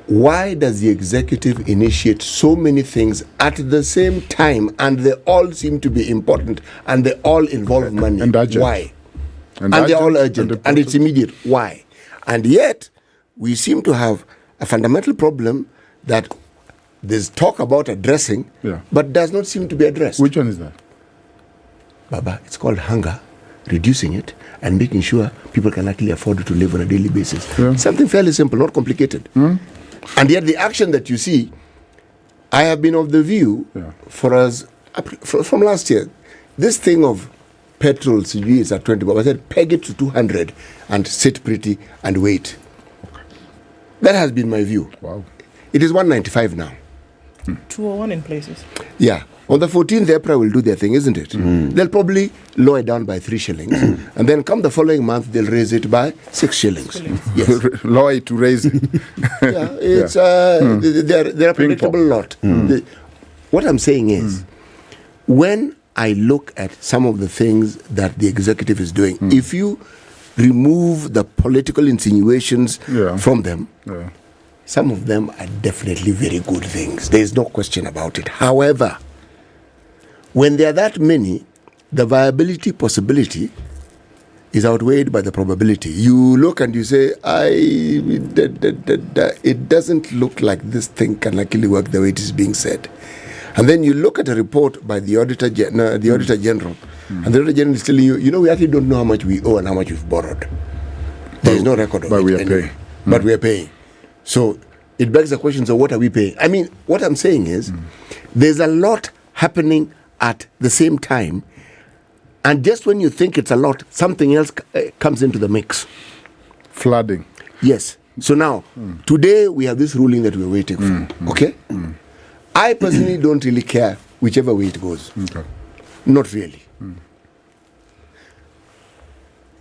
why does the executive initiate so many things at the same time, and they all seem to be important, and they all involve money? And urgent. Why? And they're all urgent, and it's immediate. Why? And yet, we seem to have a fundamental problem that there's talk about addressing, but does not seem to be addressed. Which one is that? Baba, it's called hunger, reducing it, and making sure people can actually afford to live on a daily basis. Something fairly simple, not complicated. And yet the action that you see, I have been of the view for us from last year, this thing of petrol is at 20 bob. I said peg it to 200 and sit pretty and wait. That has been my view. Wow. It is 195 now. 201 in places. Yeah. On the 14th April will do their thing, isn't it? They'll probably lower it down by 3 shillings. And then come the following month, they'll raise it by 6 shillings. Yes. Lower it to raise it. It's they're a predictable lot. What I'm saying is, when I look at some of the things that the executive is doing, if you remove the political insinuations from them, some of them are definitely very good things. There is no question about it. However, when there are that many, the viability possibility is outweighed by the probability. You look and you say, it doesn't look like this thing can actually work the way it is being said. And then you look at a report by the Auditor General, and the Auditor General is telling you, we actually don't know how much we owe and how much we've borrowed. There is no record of it. We are paying. But we are paying. So it begs the question, so what are we paying? I mean, what I'm saying is, there's a lot happening at the same time, and just when you think it's a lot, something else comes into the mix. Flooding. Yes. So now, today we have this ruling that we're waiting for. Okay? I personally don't really care whichever way it goes. Okay. Not really.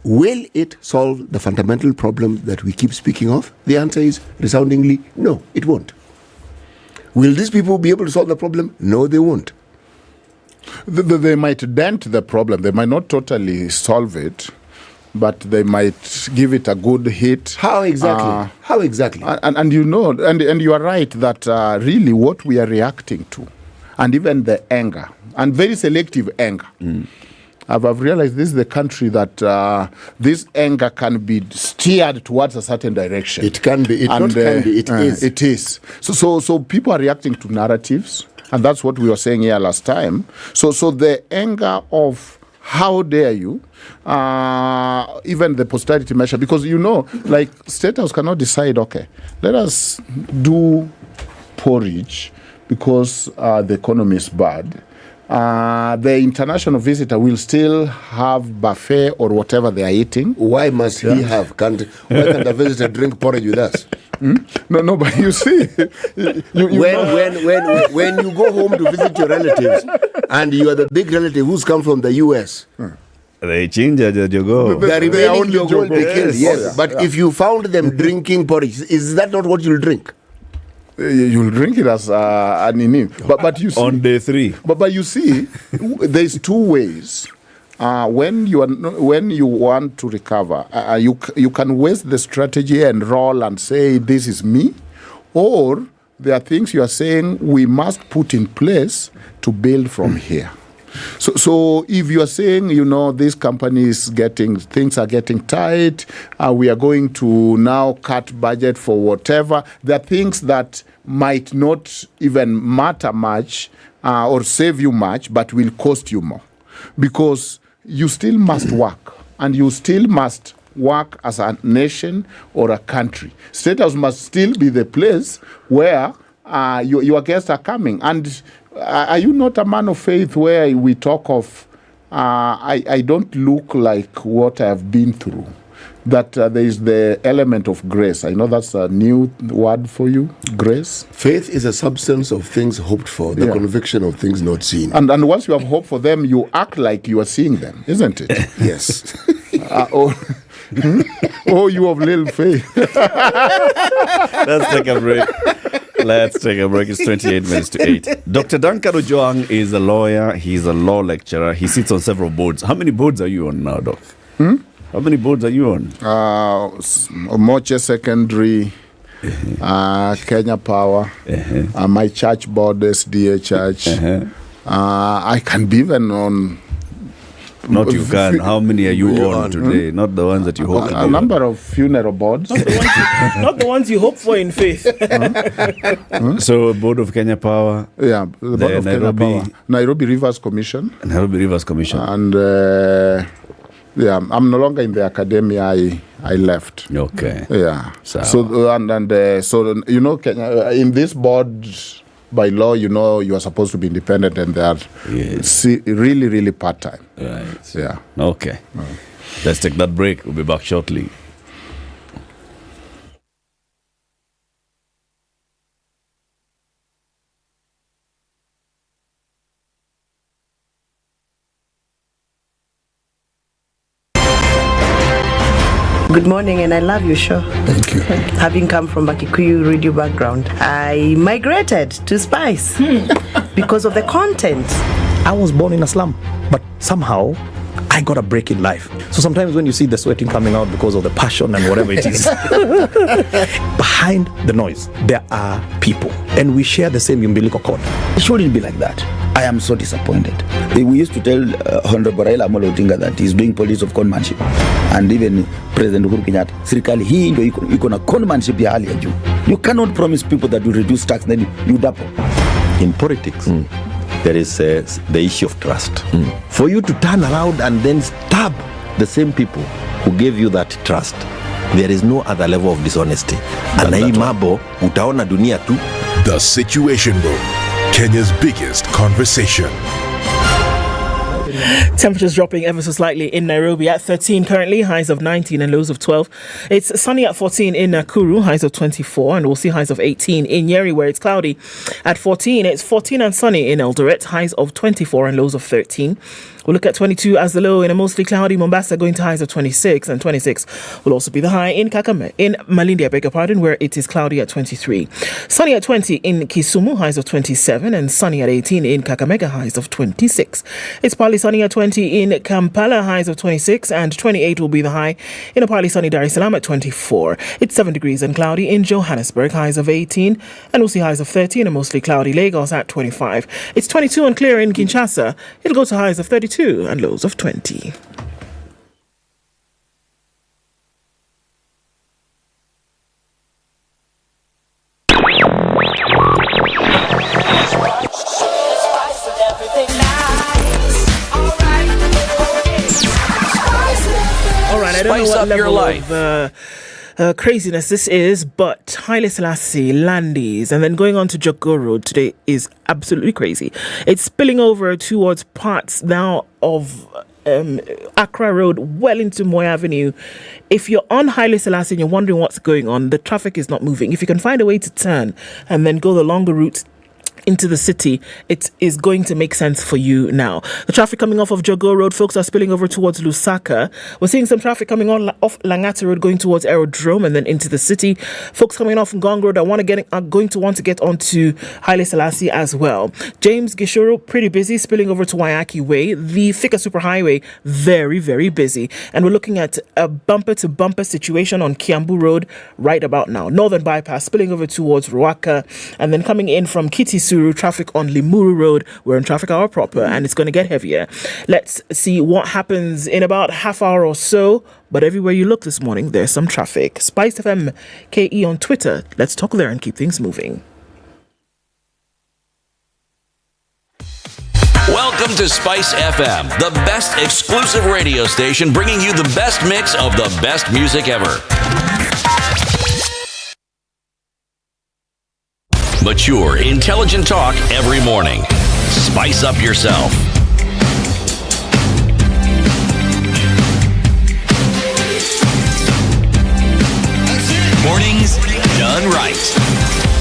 Will it solve the fundamental problem that we keep speaking of? The answer is resoundingly no, it won't. Will these people be able to solve the problem? No, they won't. They might dent the problem. They might not totally solve it, but they might give it a good hit. How exactly? How exactly? And you are right that really what we are reacting to, and even the anger, and very selective anger. I've realized this is the country that this anger can be steered towards a certain direction. It can be. It is. It is. So people are reacting to narratives, and that's what we were saying here last time. So the anger of how dare you, even the posterity measure, because like State House cannot decide, okay, let us do porridge because the economy is bad. the international visitor will still have buffet or whatever they are eating. Why must he have? Why can't the visitor drink porridge with us? No, but you see, when you go home to visit your relatives, and you are the big relative who's come from the US, they change the jogo. The remaining jogo will be killed. Yes, but if you found them drinking porridge, is that not what you'll drink? You'll drink it as an inning. But you see, on day 3. But you see, there's 2 ways. When you want to recover, you can waste the strategy and roll and say this is me, or there are things you are saying we must put in place to build from here. So if you are saying, this company is things are getting tight, we are going to now cut budget for whatever, there are things that might not even matter much or save you much, but will cost you more. Because you still must work, and you still must work as a nation or a country. State House must still be the place where your guests are coming. And are you not a man of faith where we talk of, I don't look like what I have been through? That there is the element of grace. I know that's a new word for you, grace. Faith is a substance of things hoped for, the conviction of things not seen. And once you have hope for them, you act like you are seeing them, isn't it? Yes. Oh, you have little faith. Let's take a break. It's 28 minutes to 8. Dr. Duncan Ojang is a lawyer. He's a law lecturer. He sits on several boards. How many boards are you on now, Doc? How many boards are you on? Moche Secondary, Kenya Power, my church board, SDA Church. I can be even on... Not you can. How many are you on today? Not the ones that you hope. A number of funeral boards. Not the ones you hope for in faith. So, Board of Kenya Power. Yeah, the Board of Kenya Power. Nairobi Rivers Commission. And I'm no longer in the academia. I left. Okay. Yeah. So Kenya, in this board, by law, you are supposed to be independent, and they are really, really part-time. Right. Yeah. Okay. Let's take that break. We'll be back shortly. Good morning, and I love your show. Thank you. Having come from a Kikuyu radio background, I migrated to Spice because of the content. I was born in a slum, but somehow I got a break in life. So sometimes when you see the sweating coming out because of the passion and whatever it is, behind the noise, there are people, and we share the same umbilical cord. It shouldn't be like that. I am so disappointed. We used to tell Honorable Raila Amolo Odinga that he's doing politics of conmanship, and even President Uhuru Kenyatta, serikali hii ndio iko na conmanship ya hali ya juu. You cannot promise people that you reduce tax, then you double. In politics, there is the issue of trust. For you to turn around and then stab the same people who gave you that trust, there is no other level of dishonesty. Na hii mambo utaona dunia tu. The Situation Room, Kenya's biggest conversation. Temperatures dropping ever so slightly in Nairobi at 13 currently, highs of 19 and lows of 12. It's sunny at 14 in Nakuru, highs of 24, and we'll see highs of 18 in Nyeri, where it's cloudy. At 14, it's 14 and sunny in Eldoret, highs of 24 and lows of 13. We'll look at 22 as the low in a mostly cloudy Mombasa, going to highs of 26, and 26 will also be the high in Malindi, I beg your pardon, where it is cloudy at 23. Sunny at 20 in Kisumu, highs of 27, and sunny at 18 in Kakamega, highs of 26. It's partly sunny at 20 in Kampala, highs of 26, and 28 will be the high in a partly sunny Dar es Salaam at 24. It's 7 degrees and cloudy in Johannesburg, highs of 18, and we'll see highs of 30 in a mostly cloudy Lagos at 25. It's 22 and clear in Kinshasa. It'll go to highs of 32 and lows of 20. All right, I don't know what level of craziness this is, but Haile Selassie, Landis, and then going on to Jogo Road today is absolutely crazy. It's spilling over towards parts now of Accra Road, well into Moy Avenue. If you're on Haile Selassie and you're wondering what's going on, the traffic is not moving. If you can find a way to turn and then go the longer route into the city, it is going to make sense for you now. The traffic coming off of Jogo Road, folks are spilling over towards Lusaka. We're seeing some traffic coming on off Langata Road going towards Aerodrome and then into the city. Folks coming off Ngong Road are going to want to get onto Haile Selassie as well. James Gishuru, pretty busy, spilling over to Waiaki Way. The Thika Superhighway, very, very busy. And we're looking at a bumper-to-bumper situation on Kiambu Road right about now. Northern Bypass spilling over towards Ruaka, and then coming in from Kitisu, traffic on Limuru Road. We're in traffic hour proper and it's going to get heavier. Let's see what happens in about half hour or so. But everywhere you look this morning, there's some traffic. Spice FM KE on Twitter. Let's talk there and keep things moving. Welcome to Spice FM, the best exclusive radio station bringing you the best mix of the best music ever. Mature, intelligent talk every morning. Spice up yourself. Mornings done right.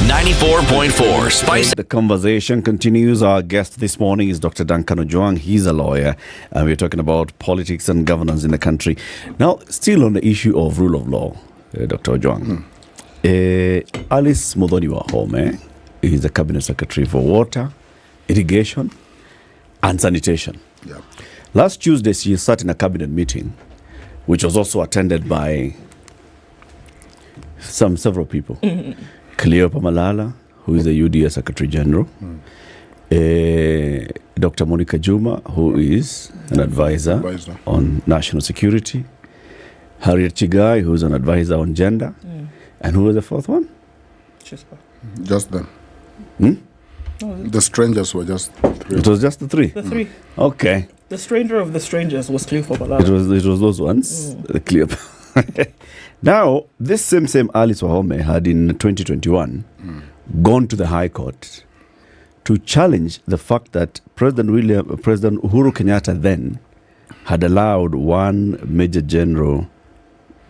94.4 Spice. The conversation continues. Our guest this morning is Dr. Duncan Ojang. He's a lawyer, and we're talking about politics and governance in the country. Now, still on the issue of rule of law, Dr. Ojang. Alice Muthoni Wahome is the Cabinet Secretary for Water, Irrigation and Sanitation. Yeah. Last Tuesday, she sat in a cabinet meeting, which was also attended by several people. Cleopa Malala, who is the UDA Secretary General, Dr. Monica Juma, who is an advisor on national security, Harriet Chigai, who is an advisor on gender, and who was the fourth one? Just them. The strangers were just three. It was just the three? The three. Okay. The stranger of the strangers was Cleopa Malala. It was those ones, the Cleopa. Now, this same Alice Wahome had in 2021 gone to the High Court to challenge the fact that President Uhuru Kenyatta then had allowed one Major General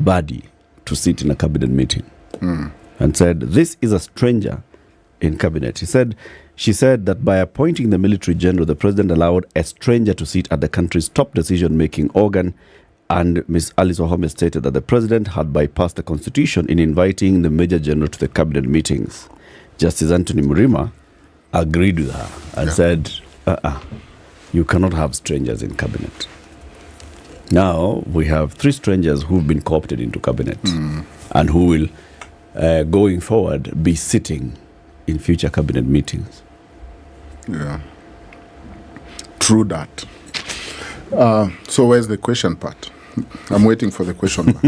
Badi to sit in a cabinet meeting and said, this is a stranger in cabinet. She said that by appointing the military general, the president allowed a stranger to sit at the country's top decision-making organ. And Ms. Alice Wahome stated that the president had bypassed the constitution in inviting the major general to the cabinet meetings. Justice Anthony Murima agreed with her and said, you cannot have strangers in cabinet. Now we have three strangers who've been co-opted into cabinet and who will, going forward, be sitting in future cabinet meetings. Yeah. True that. So where's the question part? I'm waiting for the question mark.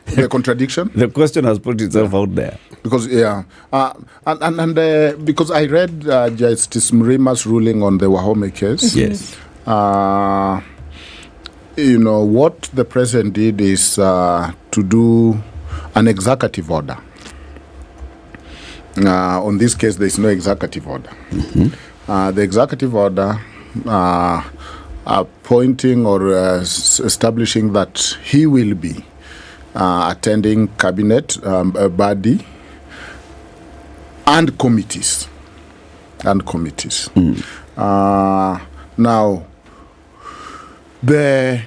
The contradiction? The question has put itself out there. Because, because I read Justice Mrima's ruling on the Wahome case. Yes. What the president did is to do an executive order. On this case, there is no executive order. The executive order appointing or establishing that he will be attending cabinet body and committees. Now, the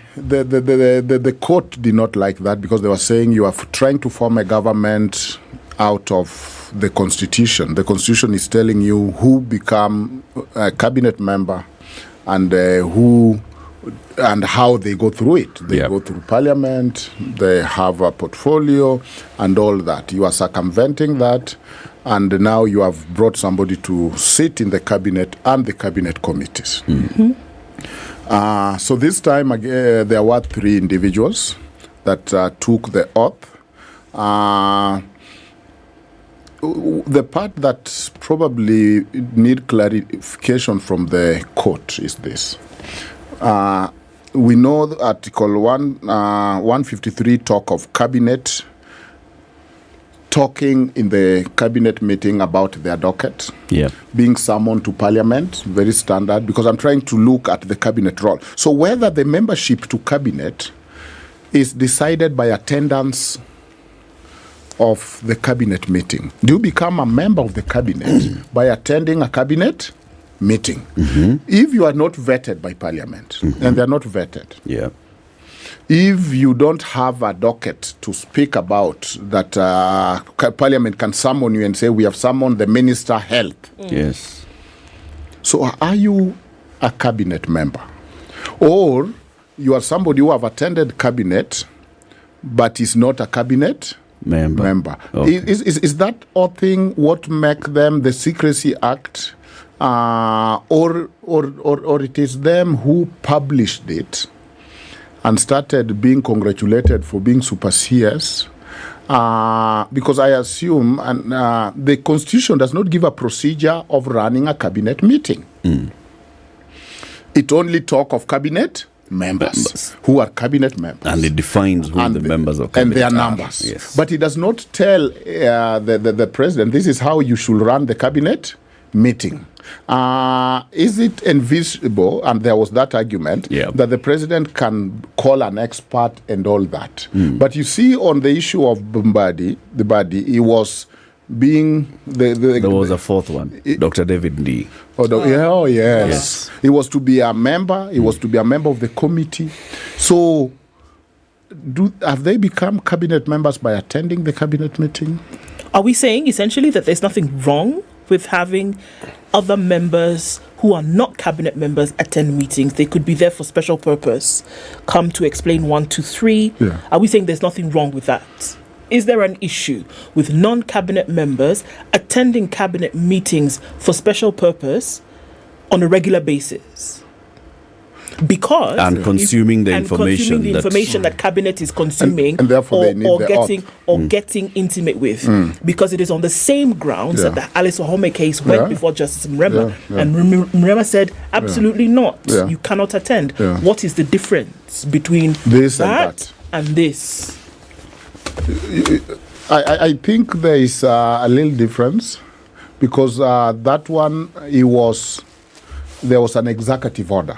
court did not like that because they were saying you are trying to form a government out of the constitution. The constitution is telling you who become a cabinet member and who and how they go through it. They go through parliament, they have a portfolio and all that. You are circumventing that, and now you have brought somebody to sit in the cabinet and the cabinet committees. So this time there were three individuals that took the oath. The part that probably need clarification from the court is this. We know Article 153 talk of cabinet talking in the cabinet meeting about their docket, being summoned to parliament, very standard, because I'm trying to look at the cabinet role. So whether the membership to cabinet is decided by attendance of the cabinet meeting. Do you become a member of the cabinet by attending a cabinet meeting? If you are not vetted by parliament, and they are not vetted, if you don't have a docket to speak about that, parliament can summon you and say, we have summoned the Minister Health. Yes. So are you a cabinet member? Or you are somebody who have attended cabinet but is not a cabinet member. Okay. Is that all thing what make them the Secrecy Act, or it is them who published it and started being congratulated for being super serious? Because I assume the Constitution does not give a procedure of running a cabinet meeting. It only talk of cabinet members who are cabinet members, and it defines who the members of cabinet and their are. numbers. Yes. But it does not tell the president, this is how you should run the cabinet meeting. Is it envisionable, and there was that argument, that the president can call an expert and all that? But you see, on the issue of the body, he was being there was a fourth one, Dr. David Ndii. Yes. He was to be a member. He was to be a member of the committee. So, have they become cabinet members by attending the cabinet meeting? Are we saying essentially that there's nothing wrong with having other members who are not cabinet members attend meetings? They could be there for special purpose, come to explain 1, 2, 3. Are we saying there's nothing wrong with that? Is there an issue with non-cabinet members attending cabinet meetings for special purpose on a regular basis? Because and consuming the information that cabinet is consuming, and therefore they need getting intimate with, because it is on the same grounds that the Alice Wahome case went before Justice Mrema, and Mrema said absolutely not. You cannot attend. What is the difference between this and this? I think there is a little difference, because that one, there was an executive order.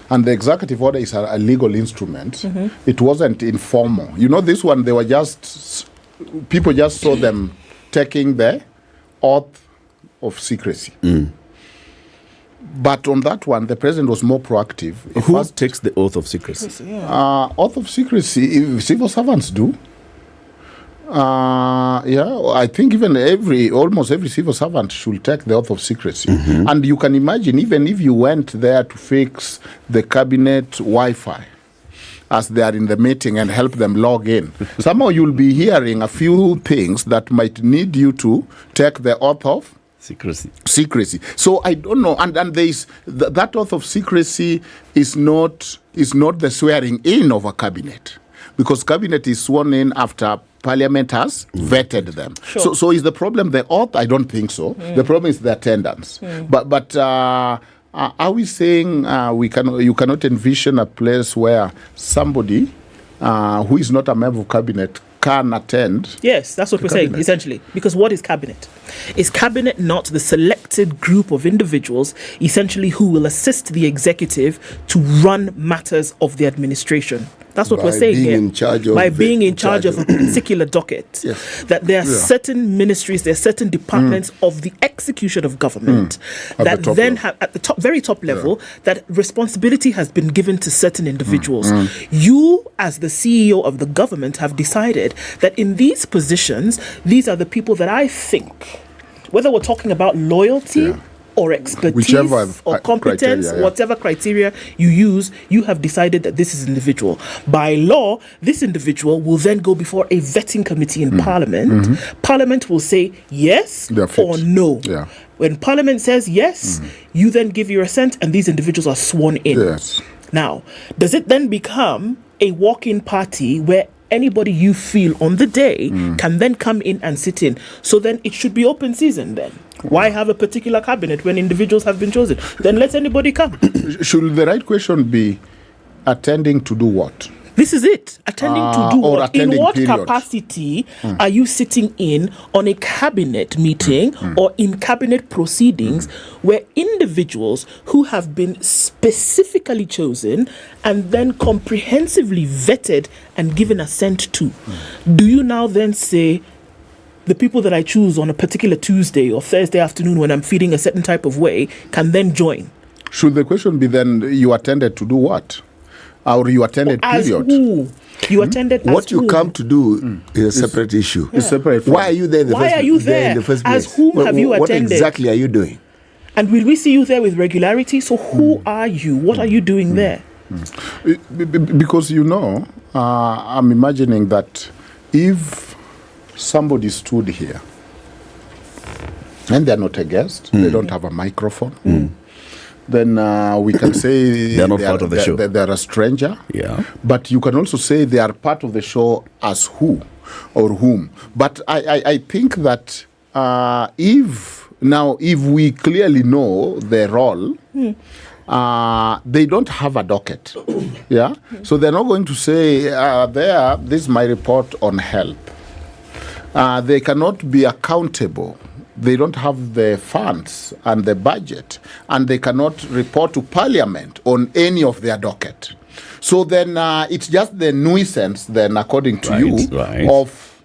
And the executive order is a legal instrument. It wasn't informal. You know, this one, people just saw them taking the oath of secrecy. But on that one, the president was more proactive. Who takes the oath of secrecy? Oath of secrecy, civil servants do. I think even almost every civil servant should take the oath of secrecy. And you can imagine, even if you went there to fix the cabinet Wi-Fi as they are in the meeting and help them log in, somehow you'll be hearing a few things that might need you to take the oath of secrecy. So I don't know, and there is that oath of secrecy is not the swearing in of a cabinet, because cabinet is sworn in after Parliament has vetted them. So is the problem the oath? I don't think so. The problem is the attendance. But are we saying you cannot envision a place where somebody who is not a member of cabinet can attend? Yes, that's what we're saying, essentially. Because what is cabinet? Is cabinet not the selected group of individuals, essentially, who will assist the executive to run matters of the administration? That's what we're saying here. By being in charge of a particular docket. That there are certain ministries, there are certain departments of the execution of government that then have, at the very top level, that responsibility has been given to certain individuals. You, as the CEO of the government, have decided that in these positions, these are the people that I think, whether we're talking about loyalty, or expertise or competence, whatever criteria you use, you have decided that this is individual. By law, this individual will then go before a vetting committee in Parliament. Parliament will say yes or no. When Parliament says yes, you then give your assent, and these individuals are sworn in. Now, does it then become a walk-in party where anybody you feel on the day can then come in and sit in? So then it should be open season then. Why have a particular cabinet when individuals have been chosen? Then let anybody come. Should the right question be attending to do what? This is it. Attending to do or what? In attending what period. capacity are you sitting in on a cabinet meeting or in cabinet proceedings where individuals who have been specifically chosen and then comprehensively vetted and given assent to, do you now then say, the people that I choose on a particular Tuesday or Thursday afternoon when I'm feeling a certain type of way can then join? Should the question be then, you attended to do what? Or you attended As period? who? You attended as What you who? come to do is a separate issue. It's separate. Why are you there in the Why first are you there in there? the first As place? whom have you What attended? exactly are you doing? And will we see you there with regularity? So who are you? What are you doing there? Because I'm imagining that if somebody stood here and they're not a guest, they don't have a microphone, then we can say They're not part of the show. They're a stranger. Yeah. But you can also say they are part of the show as who or whom. But I think that if we clearly know their role, they don't have a docket. Yeah. So they're not going to say, this is my report on help. They cannot be accountable. They don't have the funds and the budget, and they cannot report to Parliament on any of their docket. So then it's just the nuisance, then, according to you, of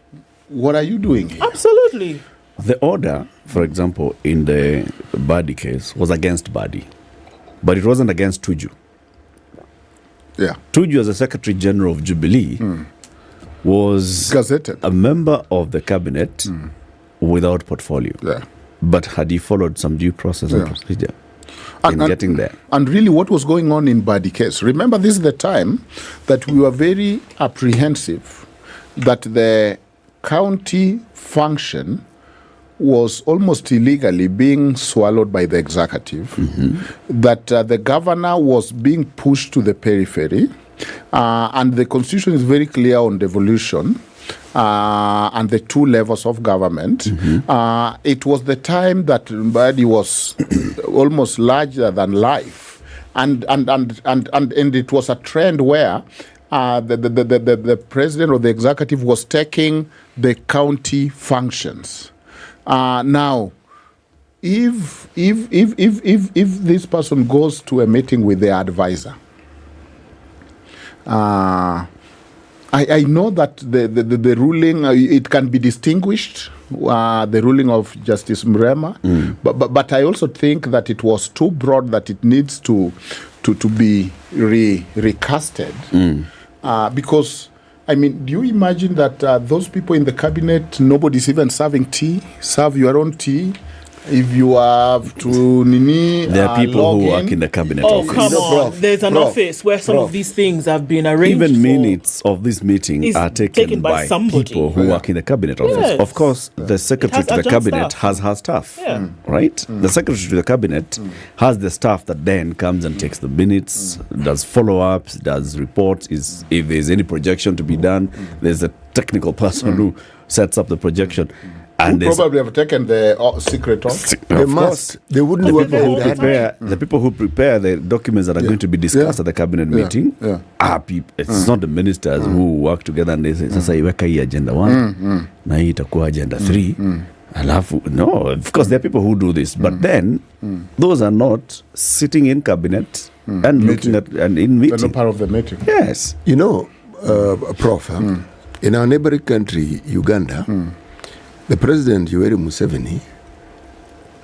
what are you doing here? Absolutely. The order, for example, in the Badi case was against Badi, but it wasn't against Tuju. Yeah. Tuju, as the Secretary General of Jubilee, was gazetted, a member of the cabinet without portfolio. Yeah. But had he followed some due process and procedure in getting there? And really what was going on in Badi case, remember this is the time that we were very apprehensive that the county function was almost illegally being swallowed by the executive, that the governor was being pushed to the periphery, and the constitution is very clear on devolution, and the two levels of government. It was the time that Badi was almost larger than life, and it was a trend where the president or the executive was taking the county functions. Now, if this person goes to a meeting with their advisor, I know that the ruling, it can be distinguished, the ruling of Justice Mrema, but I also think that it was too broad, that it needs to be recasted. Because, I mean, do you imagine that those people in the cabinet, nobody's even serving tea? Serve your own tea. If you have to there are people who work in the cabinet office. Come on. There's an office where some of these things have been arranged. Even minutes of this meeting are taken by somebody. people who work in the cabinet office. Yes. Of course, the secretary to the cabinet has her staff, right? The secretary to the cabinet has the staff that then comes and takes the minutes, does follow-ups, does reports. If there's any projection to be done, there's a technical person who sets up the projection. And who probably have taken the secret off. They must. They wouldn't work the people who prepare the documents that are going to be discussed at the cabinet meeting are people. It's not the ministers who work together and they say, sasa iweka hii agenda 1 na hii itakuwa agenda 3. Alafu, no, of course there are people who do this, but then those are not sitting in cabinet and looking at and in meeting. They're not part of the meeting. Yes. You know, Prof, in our neighboring country, Uganda, the president, Yoweri Museveni,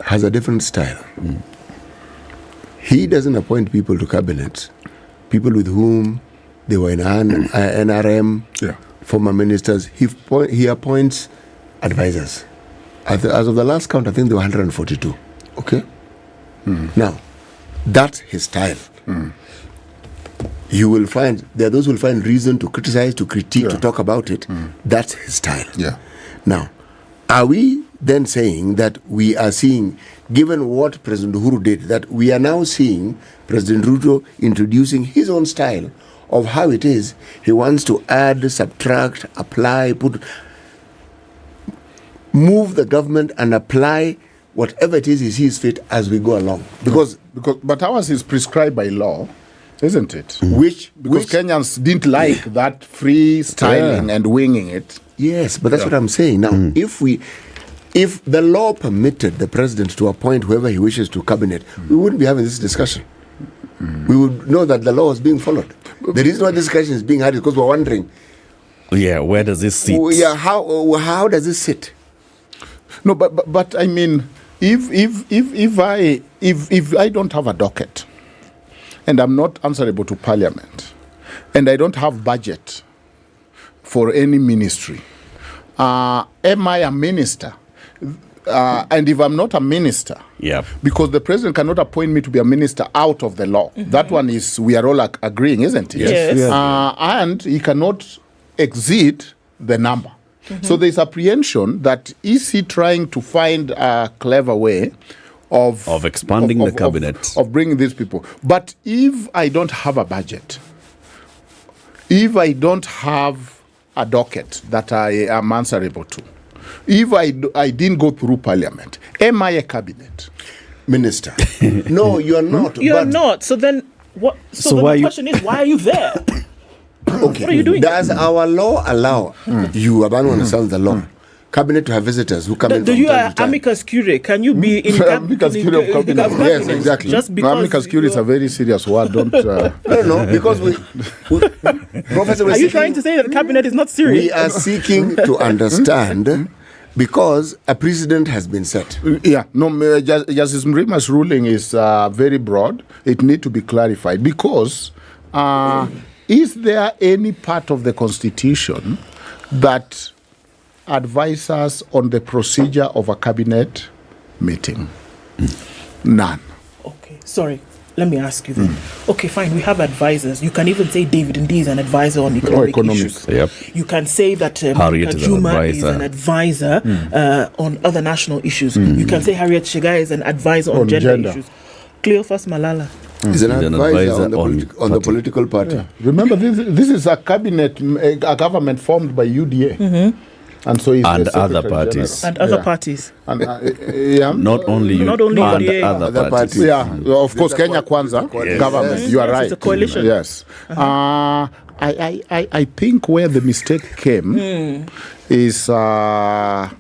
has a different style. He doesn't appoint people to cabinets, people with whom they were in NRM, former ministers. He appoints advisors. As of the last count, I think there were 142. Okay? Now, that's his style. You will find, there are those who will find reason to criticize, to critique, to talk about it. That's his style. Now, are we then saying that we are seeing, given what President Uhuru did, that we are now seeing President Ruto introducing his own style of how it is? He wants to add, subtract, apply, move the government and apply whatever it is he sees fit as we go along. But ours is prescribed by law. isn't it? Because Kenyans didn't like that freestyling and winging it. Yes, but that's what I'm saying. Now, if the law permitted the president to appoint whoever he wishes to cabinet, we wouldn't be having this discussion. We would know that the law is being followed. The reason why this discussion is being had is because we're wondering. Yeah, where does this sit? Yeah, how does this sit? No, but I mean, if I don't have a docket, and I'm not answerable to Parliament, and I don't have budget for any ministry, am I a minister? And if I'm not a minister, because the president cannot appoint me to be a minister out of the law. That one is, we are all agreeing, isn't it? Yes. And he cannot exceed the number. So there's apprehension that is he trying to find a clever way of expanding the cabinet, of bringing these people. But if I don't have a budget, if I don't have a docket that I am answerable to, if I didn't go through Parliament, am I a cabinet minister? No, you are not. You're not. So then, what? So then the question is, why are you there? Okay. What are you doing? Does our law allow you, Abanu understands the law, cabinet to have visitors who come in? Do you are amicus curiae? Can you be in amicus curiae of cabinet? Yes, exactly. Just because amicus curiae is a very serious word. Don't. No, because we Professor, are you trying to say that the cabinet is not serious? We are seeking to understand. Because a precedent has been set. Yeah, no, Justice Mrima's ruling is very broad. It needs to be clarified because is there any part of the Constitution that advises on the procedure of a cabinet meeting? None. Okay, sorry. Let me ask you then. Okay, fine, we have advisors. You can even say David Ndii is an advisor on economic issues. Yep. You can say that Harriet Juma is an advisor on other national issues. You can say Harriet Shega is an advisor on gender issues. Cleophas Malala is an advisor on the political party. Yeah. Remember, this is a cabinet, a government formed by UDA. And so and other parties. And other parties. And, not only you, not only and other parties. Yeah, of course, Kenya Kwanza government. Yes. You are Yes, right. It's a coalition. Yes. I think where the mistake came is I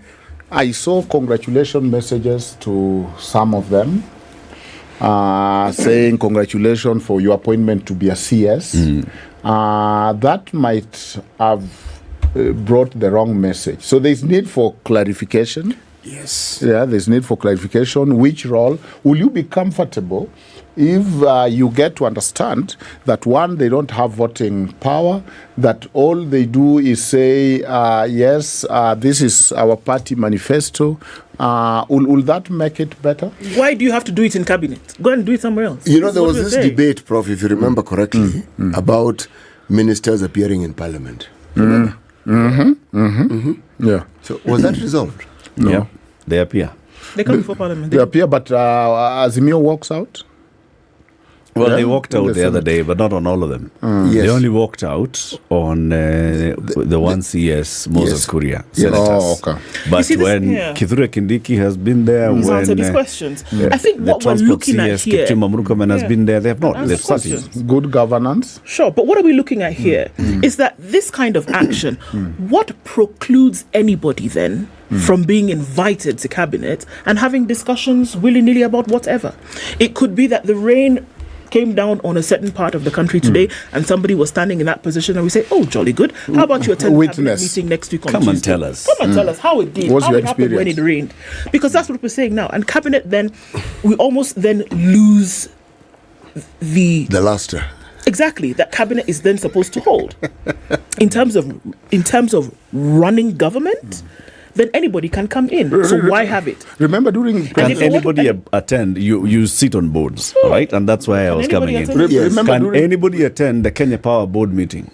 saw congratulation messages to some of them saying congratulations for your appointment to be a CS. That might have brought the wrong message. So there's need for clarification. Yes. Yeah, there's need for clarification. Which role will you be comfortable if you get to understand that one, they don't have voting power, that all they do is say, yes, this is our party manifesto. Will that make it better? Why do you have to do it in cabinet? Go and do it somewhere else. You know, there was this debate, Prof, if you remember correctly, about ministers appearing in Parliament. Yeah. So was that resolved? No. Yeah, they appear. They come before Parliament. They appear, but Azimio walks out. Well, they walked out the other day, but not on all of them. Yes. They only walked out on the one CS, Moses Kuria, Yes. senators. Okay. But see, when Kithure Kindiki has been there, He's when answered these questions. I think the what we're transport looking at CS, here... Kipchumba Murkomen has been there, they have not. They've started. Good governance. Sure, but what are we looking at here is that this kind of action, what precludes anybody then from being invited to cabinet and having discussions willy-nilly about whatever? It could be that the rain came down on a certain part of the country today and somebody was standing in that position and we say, oh, jolly good. How about you attend the cabinet meeting next week on Tuesday? Come and tell us. Come and tell us how it did. What's how your it happened when it experience? rained. Because that's what we're saying now. And cabinet then, we almost then lose the luster. Exactly, that cabinet is then supposed to hold. In terms of running government, then anybody can come in. So why have it? Remember during... Can anybody attend? You sit on boards, right? And that's why I was coming in. Can anybody attend the Kenya Power Board meeting?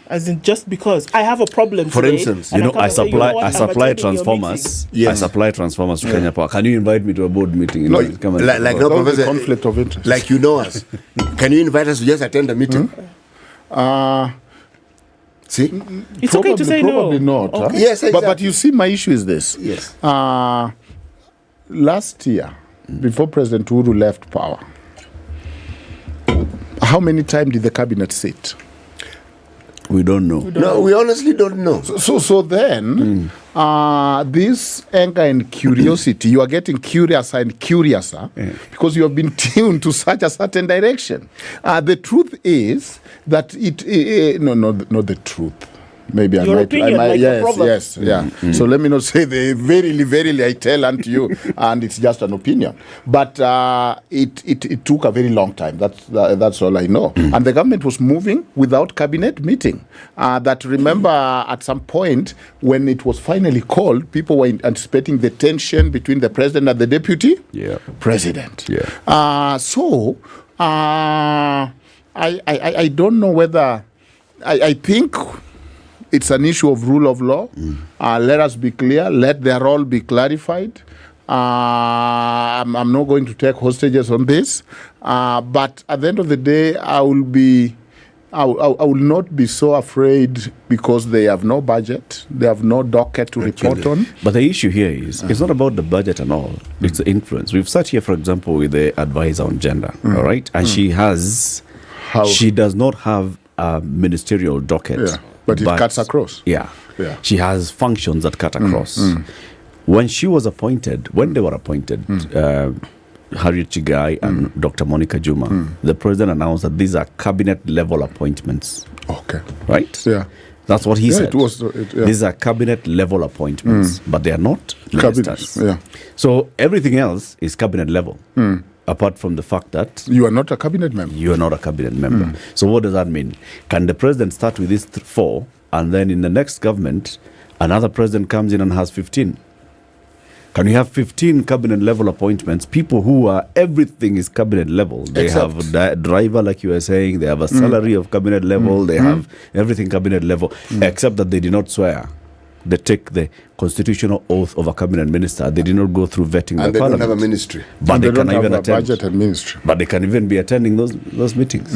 As in, just because I have a problem For today, instance, I supply transformers. I supply transformers to Kenya Power. Can you invite me to a board meeting? No, come and like no, Professor, conflict of interest. Like you know us. Can you invite us to just attend a meeting? See? It's okay to say probably no. Not. Okay. Yes, exactly. But you see, my issue is this. Yes. Last year, before President Uhuru left power, how many times did the cabinet sit? We don't know. No, we honestly don't know. So then, this anger and curiosity, you are getting curious and curiouser because you have been tuned to such a certain direction. The truth is that not the truth. Maybe Your opinion, like yes. So let me not say the verily I tell unto you, and it's just an opinion. But it took a very long time. That's all I know. And the government was moving without cabinet meeting. That remember at some point when it was finally called, people were anticipating the tension between the president and the deputy president. So I don't know whether I think. It's an issue of rule of law. Let us be clear. Let their role be clarified. I'm not going to take hostages on this. But at the end of the day, I will not be so afraid because they have no budget. They have no docket to report on. But the issue here is, it's not about the budget and all. It's the influence. We've sat here, for example, with the advisor on gender, all right? And she does not have a ministerial docket. But it cuts across. She has functions that cut across. When they were appointed, Harriet Chigai and Dr. Monica Juma, the president announced that these are cabinet level appointments. Okay. Right? That's what he said. These are cabinet level appointments, but they are not ministers. So everything else is cabinet level. Apart from the fact that you are not a cabinet member. You are not a cabinet member. So what does that mean? Can the president start with these 4, and then in the next government, another president comes in and has 15? Can you have 15 cabinet level appointments? People who are, everything is cabinet level. They have a driver, like you were saying. They have a salary of cabinet level. They have everything cabinet level, except that they did not swear. They take the constitutional oath of a cabinet minister. They did not go through vetting by Parliament. And they Parliament. don't have a ministry. But they can even attend. Budget and ministry. But they can even be attending those meetings.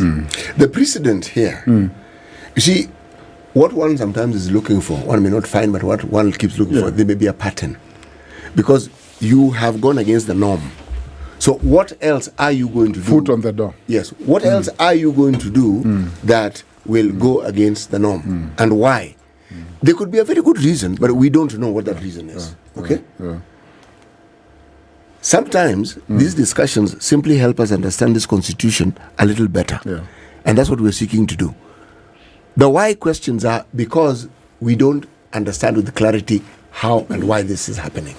The precedent here, you see, what one sometimes is looking for, one may not find, but what one keeps looking for, there may be a pattern. Because you have gone against the norm. So what else are you going to do? Foot on the door. Yes. What else are you going to do that will go against the norm? And why? There could be a very good reason, but we don't know what that reason is. Okay? Sometimes these discussions simply help us understand this constitution a little better. And that's what we're seeking to do. The why questions are because we don't understand with clarity how and why this is happening.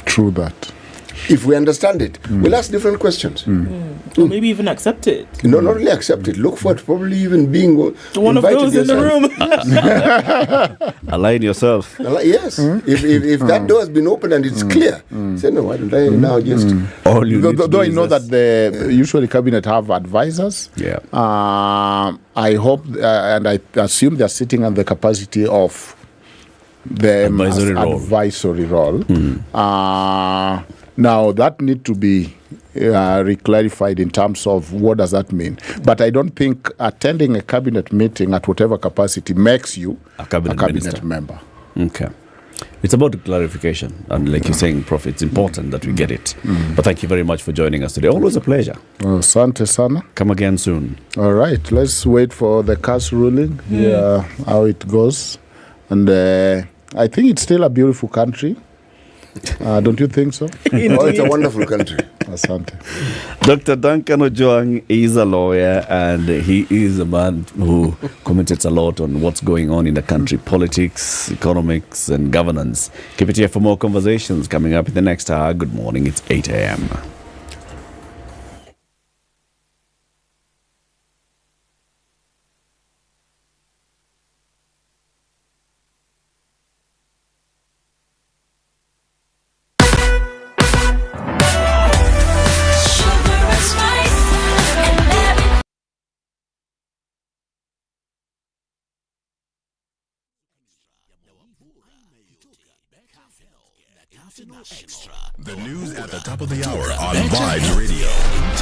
True that. If we understand it, we'll ask different questions. Or maybe even accept it. No, not really accept it. Look for it, probably even being one of those in the room. Align yourself. Yes. If that door has been opened and it's clear, say, no, why don't I now just... Though I know that the usually cabinet have advisors. I hope and I assume they're sitting on the capacity of the advisory role. Now, that need to be reclarified in terms of what does that mean. But I don't think attending a cabinet meeting at whatever capacity makes you a cabinet member. Okay. It's about the clarification. And like you're saying, Prof, it's important that we get it. But thank you very much for joining us today. Always a pleasure. Asante sana. Come again soon. All right. Let's wait for the CAS ruling, how it goes. And I think it's still a beautiful country. Don't you think so? Oh, it's a wonderful country. Asante. Dr. Duncan Ojang is a lawyer, and he is a man who commentates a lot on what's going on in the country, politics, economics, and governance. Keep it here for more conversations coming up in the next hour. Good morning. It's 8 a.m. The news at the top of the hour on Vibes Radio.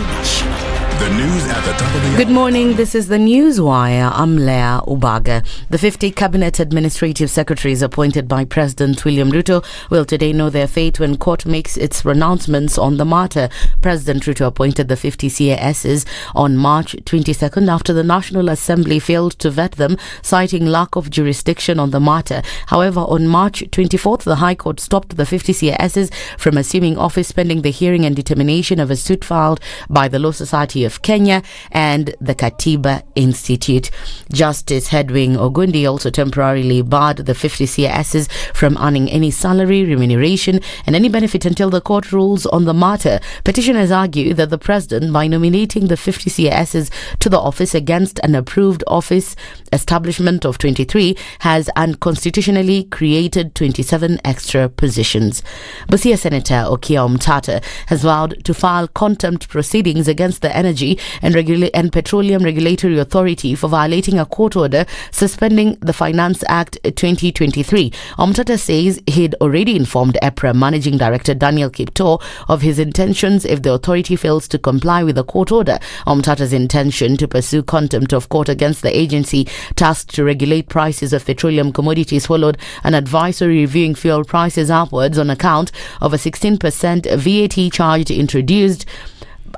International. The news at the top of the hour. Good morning, this is the Newswire. I'm Leah Ubaga. The 50 Cabinet Administrative Secretaries appointed by President William Ruto will today know their fate when court makes its pronouncements on the matter. President Ruto appointed the 50 CASs on March 22nd after the National Assembly failed to vet them, citing lack of jurisdiction on the matter. However, on March 24th, the High Court stopped the 50 CASs from assuming office pending the hearing and determination of a suit filed by the Law Society of Kenya and the Katiba Institute. Justice Hedwig Ogundi also temporarily barred the 50 CASs from earning any salary, remuneration and any benefit until the court rules on the matter. Petitioners argue that the president, by nominating the 50 CASs to the office against an approved office establishment of 23, has unconstitutionally created 27 extra positions. Busia Senator Okoh Omtata has vowed to file contempt proceedings against the Energy and Petroleum Regulatory Authority for violating a court order suspending the Finance Act 2023. Omtata says he'd already informed EPRA Managing Director Daniel Kipto of his intentions if the authority fails to comply with the court order. Omtata's intention to pursue contempt of court against the agency tasked to regulate prices of petroleum commodities followed an advisory reviewing fuel prices upwards on account of a 16% VAT charge introduced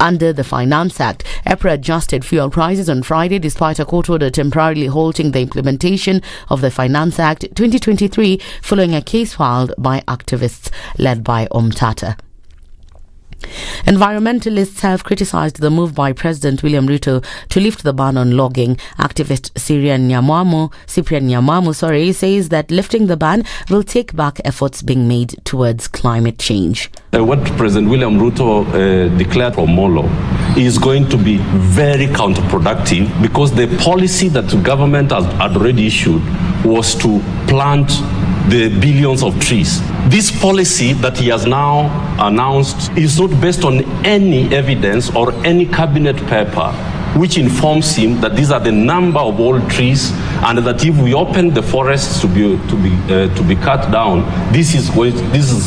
under the Finance Act. EPRA adjusted fuel prices on Friday despite a court order temporarily halting the implementation of the Finance Act 2023 following a case filed by activists led by Omtata. Environmentalists have criticized the move by President William Ruto to lift the ban on logging. Activist Cyprian Nyamamu says that lifting the ban will take back efforts being made towards climate change. What President William Ruto declared for Molo is going to be very counterproductive because the policy that the government had already issued was to plant the billions of trees. This policy that he has now announced is not based on any evidence or any cabinet paper which informs him that these are the number of all trees and that if we open the forests to be cut down, this is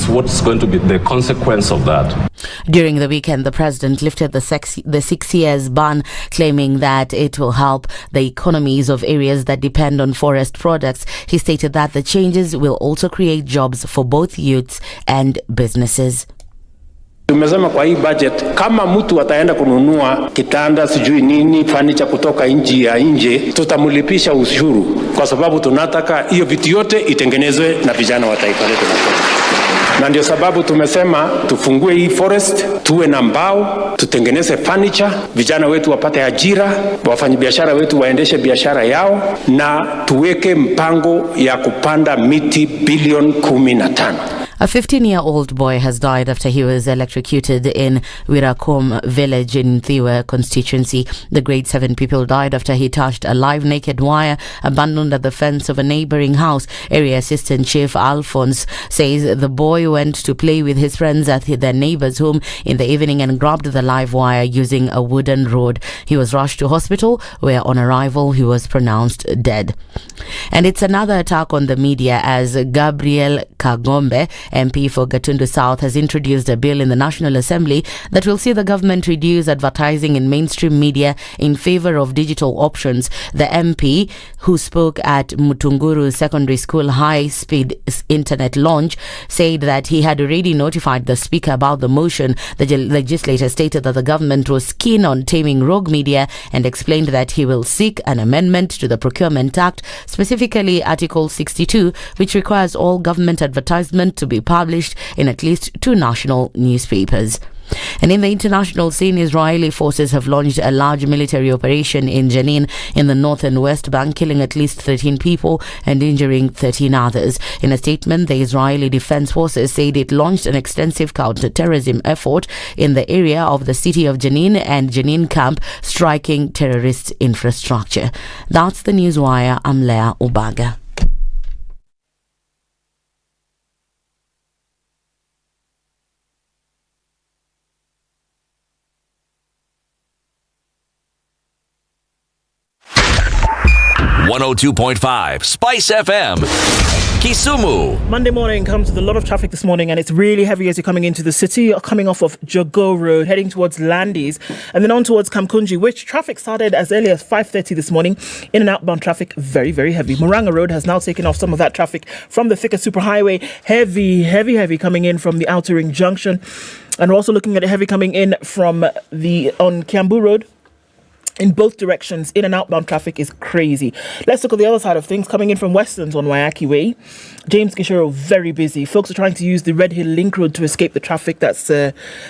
what's going to be the consequence of that. During the weekend, the president lifted the 6 years ban, claiming that it will help the economies of areas that depend on forest products. He stated that the changes will also create jobs for both youths and businesses. Tumesema kwa hii budget kama mtu ataenda kununua kitanda sijui nini furniture kutoka nchi ya nje tutamlipisha ushuru kwa sababu tunataka hiyo vitu yote itengenezwe na vijana wa taifa letu la Kenya. Na ndio sababu tumesema tufungue hii forest, tuwe na mbao, tutengeneze furniture, vijana wetu wapate ajira, wafanyabiashara wetu waendeshe biashara yao na tuweke mpango ya kupanda miti bilioni 15. A 15-year-old boy has died after he was electrocuted in Wirakom village in Thiwa constituency. The grade 7 pupil died after he touched a live naked wire abandoned at the fence of a neighboring house. Area Assistant Chief Alphonse says the boy went to play with his friends at their neighbor's home in the evening and grabbed the live wire using a wooden rod. He was rushed to hospital where on arrival he was pronounced dead. And it's another attack on the media as Gabriel Kagombe, MP for Gatundu South, has introduced a bill in the National Assembly that will see the government reduce advertising in mainstream media in favor of digital options. The MP, who spoke at Mutunguru Secondary School high-speed internet launch, said that he had already notified the Speaker about the motion. The legislator stated that the government was keen on taming rogue media and explained that he will seek an amendment to the Procurement Act, specifically Article 62, which requires all government advertisement to be published in at least 2 national newspapers. And in the international scene, Israeli forces have launched a large military operation in Jenin in the north and west bank, killing at least 13 people and injuring 13 others. In a statement, the Israeli Defense Forces said it launched an extensive counter-terrorism effort in the area of the city of Jenin and Jenin camp, striking terrorist infrastructure. That's the Newswire. I'm Leah Ubaga. .5 Spice FM Kisumu. Monday morning comes with a lot of traffic this morning, and it's really heavy as you're coming into the city. You're coming off of Jogo Road, heading towards Landis, and then on towards Kamkunji, which traffic started as early as 5:30 this morning. In and outbound traffic, very, very heavy. Moranga Road has now taken off some of that traffic from the thicker superhighway. Heavy coming in from the Outer Ring Junction. And we're also looking at it heavy coming in from on Kiambu Road. In both directions, in and outbound traffic is crazy. Let's look at the other side of things. Coming in from Westlands on Waiaki Way. James Gishero, very busy. Folks are trying to use the Red Hill Link Road to escape the traffic that's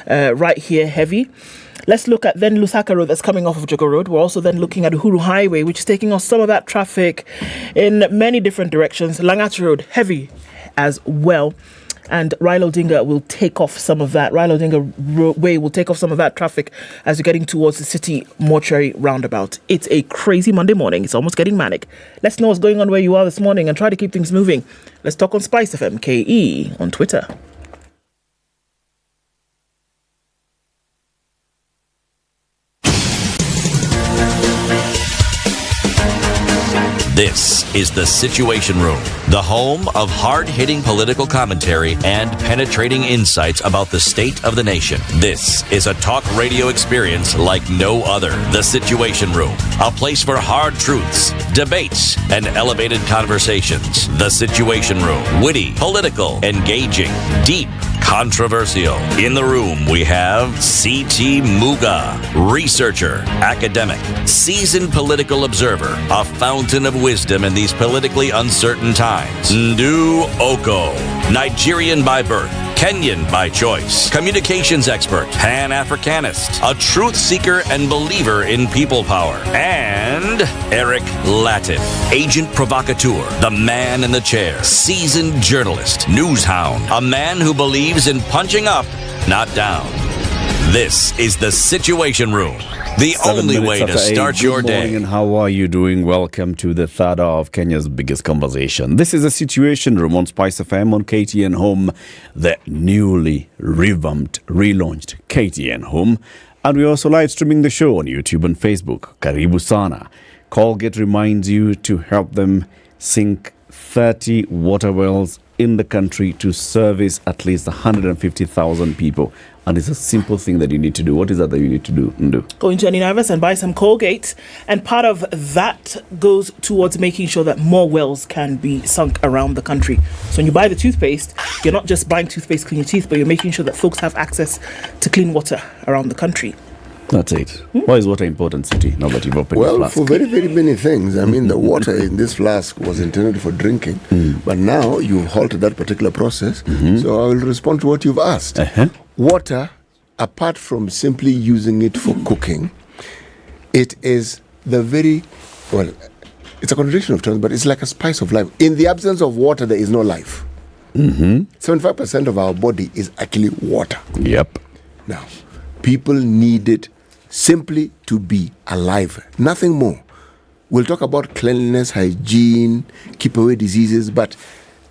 right here, heavy. Let's look at then Lusaka Road that's coming off of Jogo Road. We're also then looking at Uhuru Highway, which is taking off some of that traffic in many different directions. Langata Road, heavy as well. And Raila Odinga will take off some of that. Raila Odinga Way will take off some of that traffic as you're getting towards the city mortuary roundabout. It's a crazy Monday morning. It's almost getting manic. Let's know what's going on where you are this morning and try to keep things moving. Let's talk on Spice FM KE on Twitter. This is The Situation Room, the home of hard-hitting political commentary and penetrating insights about the state of the nation. This is a talk radio experience like no other. The Situation Room, a place for hard truths, debates, and elevated conversations. The Situation Room, witty, political, engaging, deep, controversial. In the room, we have C.T. Muga, researcher, academic, seasoned political observer, a fountain of wisdom in these politically uncertain times. Ndu Okoh, Nigerian by birth, Kenyan by choice, communications expert, Pan-Africanist, a truth seeker and believer in people power, and Eric Latiff, agent provocateur, the man in the chair, seasoned journalist, news hound, a man who believes in punching up, not down. This is The Situation Room, the only way to start your day. Good morning, and how are you doing? Welcome to the third hour of Kenya's biggest conversation. This is The Situation Room on Spice FM on KTN Home, the newly revamped, relaunched KTN Home. And we're also live streaming the show on YouTube and Facebook. Karibu sana. Colgate reminds you to help them sink 30 water wells in the country to service at least 150,000 people. And it's a simple thing that you need to do. What is that you need to do? Go into any Naivas and buy some Colgate. And part of that goes towards making sure that more wells can be sunk around the country. So when you buy the toothpaste, you're not just buying toothpaste to clean your teeth, but you're making sure that folks have access to clean water around the country. That's it. Why is water important, City, now that you've opened the flask? For very, very many things. I mean, the water in this flask was intended for drinking, but now you've halted that particular process. So I will respond to what you've asked. Water, apart from simply using it for cooking, it is it's a contradiction of terms, but it's like a spice of life. In the absence of water, there is no life. 75% of our body is actually water. Yep. Now, people need it simply to be alive, nothing more. We'll talk about cleanliness, hygiene, keep away diseases, but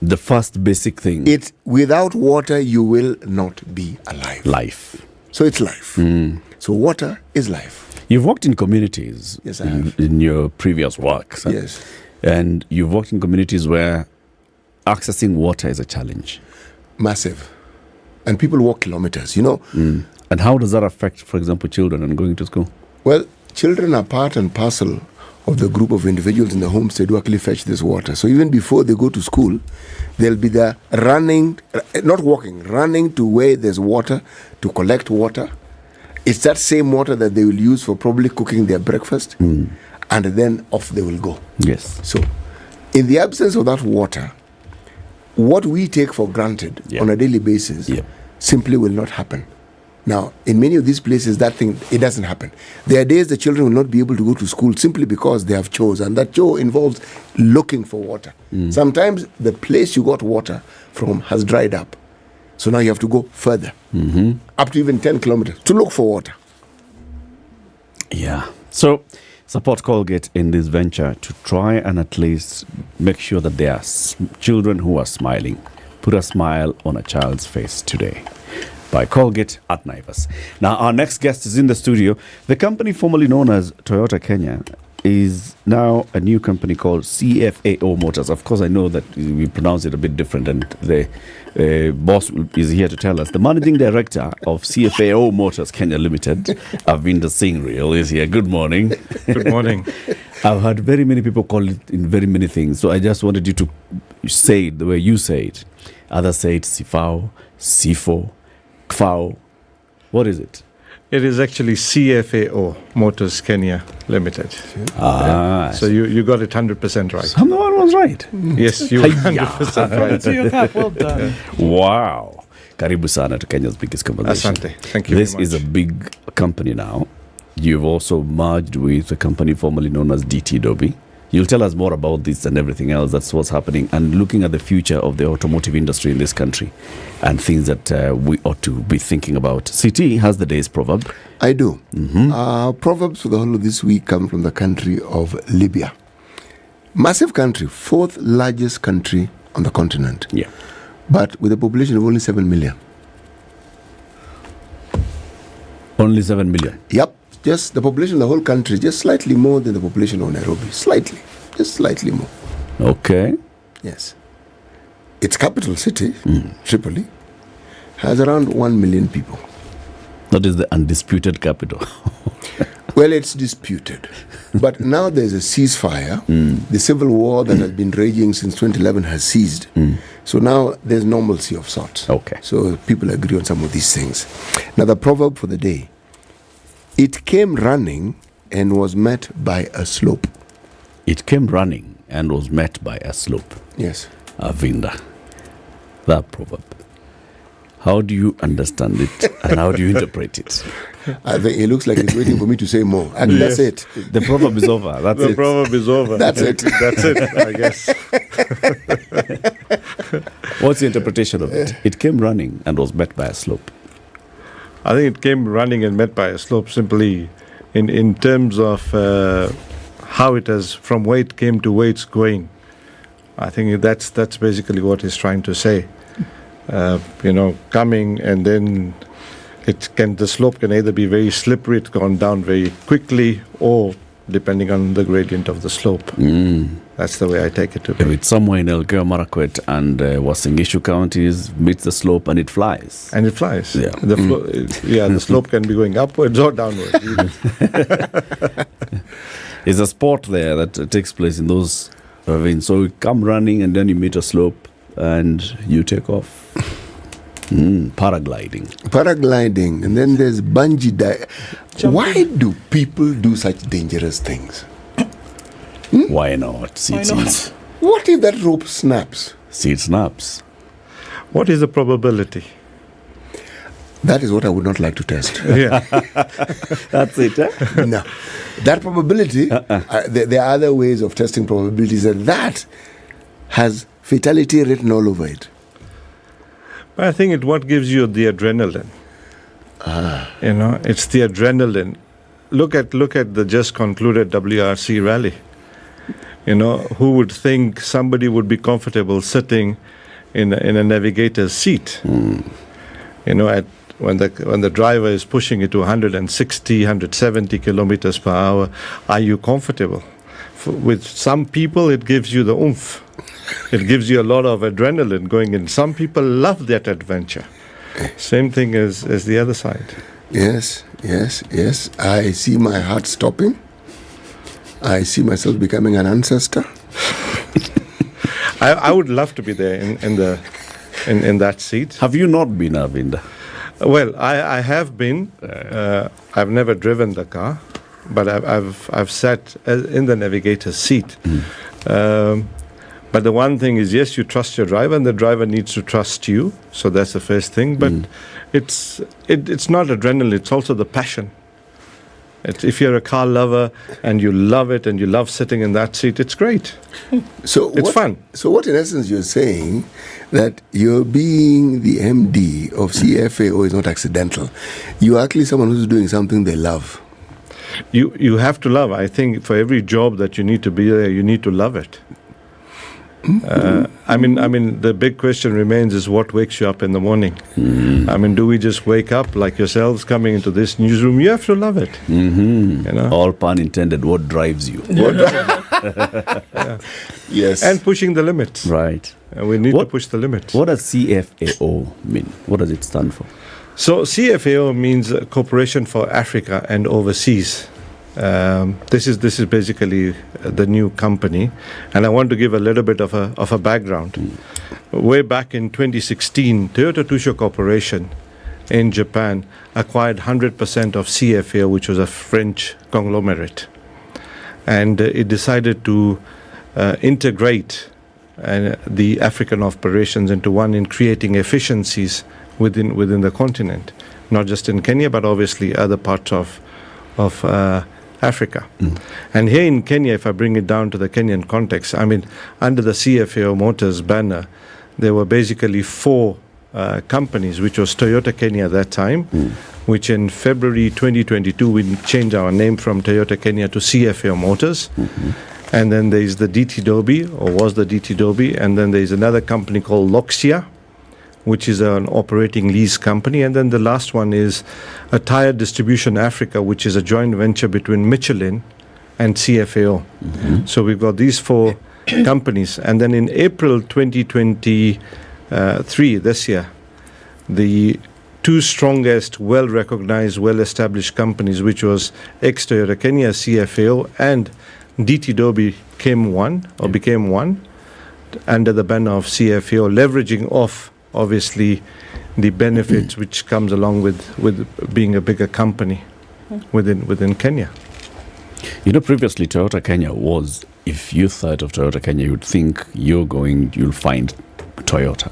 the first basic thing, without water you will not be alive. Life. So it's life. So water is life. You've worked in communities. Yes, I have. In your previous works. Yes. And you've worked in communities where accessing water is a challenge. Massive. And people walk kilometers, you know. And how does that affect, for example, children and going to school? Well, children are part and parcel of the group of individuals in the homestead who actually fetch this water. So even before they go to school, they'll be there running, not walking, running to where there's water to collect water. It's that same water that they will use for probably cooking their breakfast. And then off they will go. Yes. So in the absence of that water, what we take for granted on a daily basis simply will not happen. Now, in many of these places, that thing, it doesn't happen. There are days the children will not be able to go to school simply because they have chores, and that chore involves looking for water. Sometimes the place you got water from has dried up. So now you have to go further, up to even 10 kilometers to look for water. Yeah. So support Colgate in this venture to try and at least make sure that there are children who are smiling. Put a smile on a child's face today. By Colgate at Naivas. Now, our next guest is in the studio. The company formerly known as Toyota Kenya is now a new company called CFAO Motors. Of course, I know that we pronounce it a bit different, and the boss is here to tell us. The managing director of CFAO Motors Kenya Limited, Avinda Singreel, is here. Good morning. Good morning. I've heard very many people call it in very many things, so I just wanted you to say it the way you say it. Others say it CFAO, CFO, CFAO. What is it? It is actually CFAO Motors Kenya Limited. So you got it 100% right. Someone was right. Yes, you were 100% right. To your cap, well done. Wow. Karibu sana to Kenya's biggest conversation. Asante. Thank you This very much. is a big company now. You've also merged with a company formerly known as DT Dobby. You'll tell us more about this and everything else. That's what's happening. And looking at the future of the automotive industry in this country and things that we ought to be thinking about. CT has the day's proverb. I do. Proverbs for the whole of this week come from the country of Libya. Massive country, 4th largest country on the continent. Yeah. But with a population of only 7 million. Only 7 million? Yep. Just the population of the whole country, just slightly more than the population of Nairobi. Slightly. Just slightly more. Okay. Yes. Its capital city, Tripoli, has around 1 million people. That is the undisputed capital. Well, it's disputed. But now there's a ceasefire. The civil war that has been raging since 2011 has ceased. So now there's normalcy of sorts. Okay. So people agree on some of these things. Now the proverb for the day. It came running and was met by a slope. It came running and was met by a slope. Yes. Avinda. That proverb. How do you understand it and how do you interpret it? I think it looks like it's waiting for me to say more. And that's it. The proverb is over. That's it. The proverb is over. That's it. That's it, I guess. What's the interpretation of it? It came running and was met by a slope. I think it came running and met by a slope simply in terms of how it has, from where it came to where it's going. I think that's basically what he's trying to say. Coming and then the slope can either be very slippery, it's gone down very quickly, or depending on the gradient of the slope. That's the way I take it to be. If it's somewhere in Elgeyo Marakwet and Wasingishu counties, meets the slope and it flies. And it flies. Yeah. The slope can be going upwards or downwards. There's a sport there that takes place in those ravines. So you come running and then you meet a slope and you take off. Paragliding. And then there's bungee diving. Why do people do such dangerous things? Why not? Why not? What if that rope snaps? See, it snaps. What is the probability? That is what I would not like to test. Yeah. That's it, eh? No. That probability, there are other ways of testing probabilities, and that has fatality written all over it. But I think it's what gives you the adrenaline. It's the adrenaline. Look at the just concluded WRC rally. Who would think somebody would be comfortable sitting in a navigator's seat? When the driver is pushing it to 160, 170 kilometers per hour, are you comfortable? With some people, it gives you the oomph. It gives you a lot of adrenaline going in. Some people love that adventure. Same thing as the other side. Yes. I see my heart stopping. I see myself becoming an ancestor. I would love to be there in that seat. Have you not been, Avinda? Well, I have been. I've never driven the car, but I've sat in the navigator's seat. But the one thing is, yes, you trust your driver, and the driver needs to trust you. So that's the first thing. But it's not adrenaline; it's also the passion. If you're a car lover and you love it and you love sitting in that seat, it's great. It's fun. So what in essence you're saying, that you're being the MD of CFAO is not accidental. You're actually someone who's doing something they love. You have to love. I think for every job that you need to be there, you need to love it. I mean, the big question remains is what wakes you up in the morning. I mean, do we just wake up like yourselves coming into this newsroom? You have to love it. Mm-hmm. You know? All pun intended. What drives you? Yeah. Yes. And pushing the limits. Right. We need to push the limits. What does CFAO mean? What does it stand for? So CFAO means Cooperation for Africa and Overseas. This is basically the new company, and I want to give a little bit of a background. Way back in 2016, Toyota Tsusho Corporation in Japan acquired 100% of CFAO, which was a French conglomerate, and it decided to integrate the African operations into one, in creating efficiencies within the continent, not just in Kenya, but obviously other parts of Africa. And here in Kenya, if I bring it down to the Kenyan context, I mean, under the CFAO Motors banner, there were basically 4 companies, which was Toyota Kenya at that time, which in February 2022, we changed our name from Toyota Kenya to CFAO Motors. And then there's the DT Dobi, or was the DT Dobi, and then there's another company called Loxia, which is an operating lease company. And then the last one is a Tire Distribution Africa, which is a joint venture between Michelin and CFAO. So we've got these 4 companies. And then in April 2023, this year, the 2 strongest, well-recognized, well-established companies, which was ex-Toyota Kenya, CFAO, and DT Dobi became one under the banner of CFAO, leveraging off obviously the benefits which comes along with being a bigger company within Kenya. You know, previously Toyota Kenya was, if you thought of Toyota Kenya, you'd think you'll find Toyota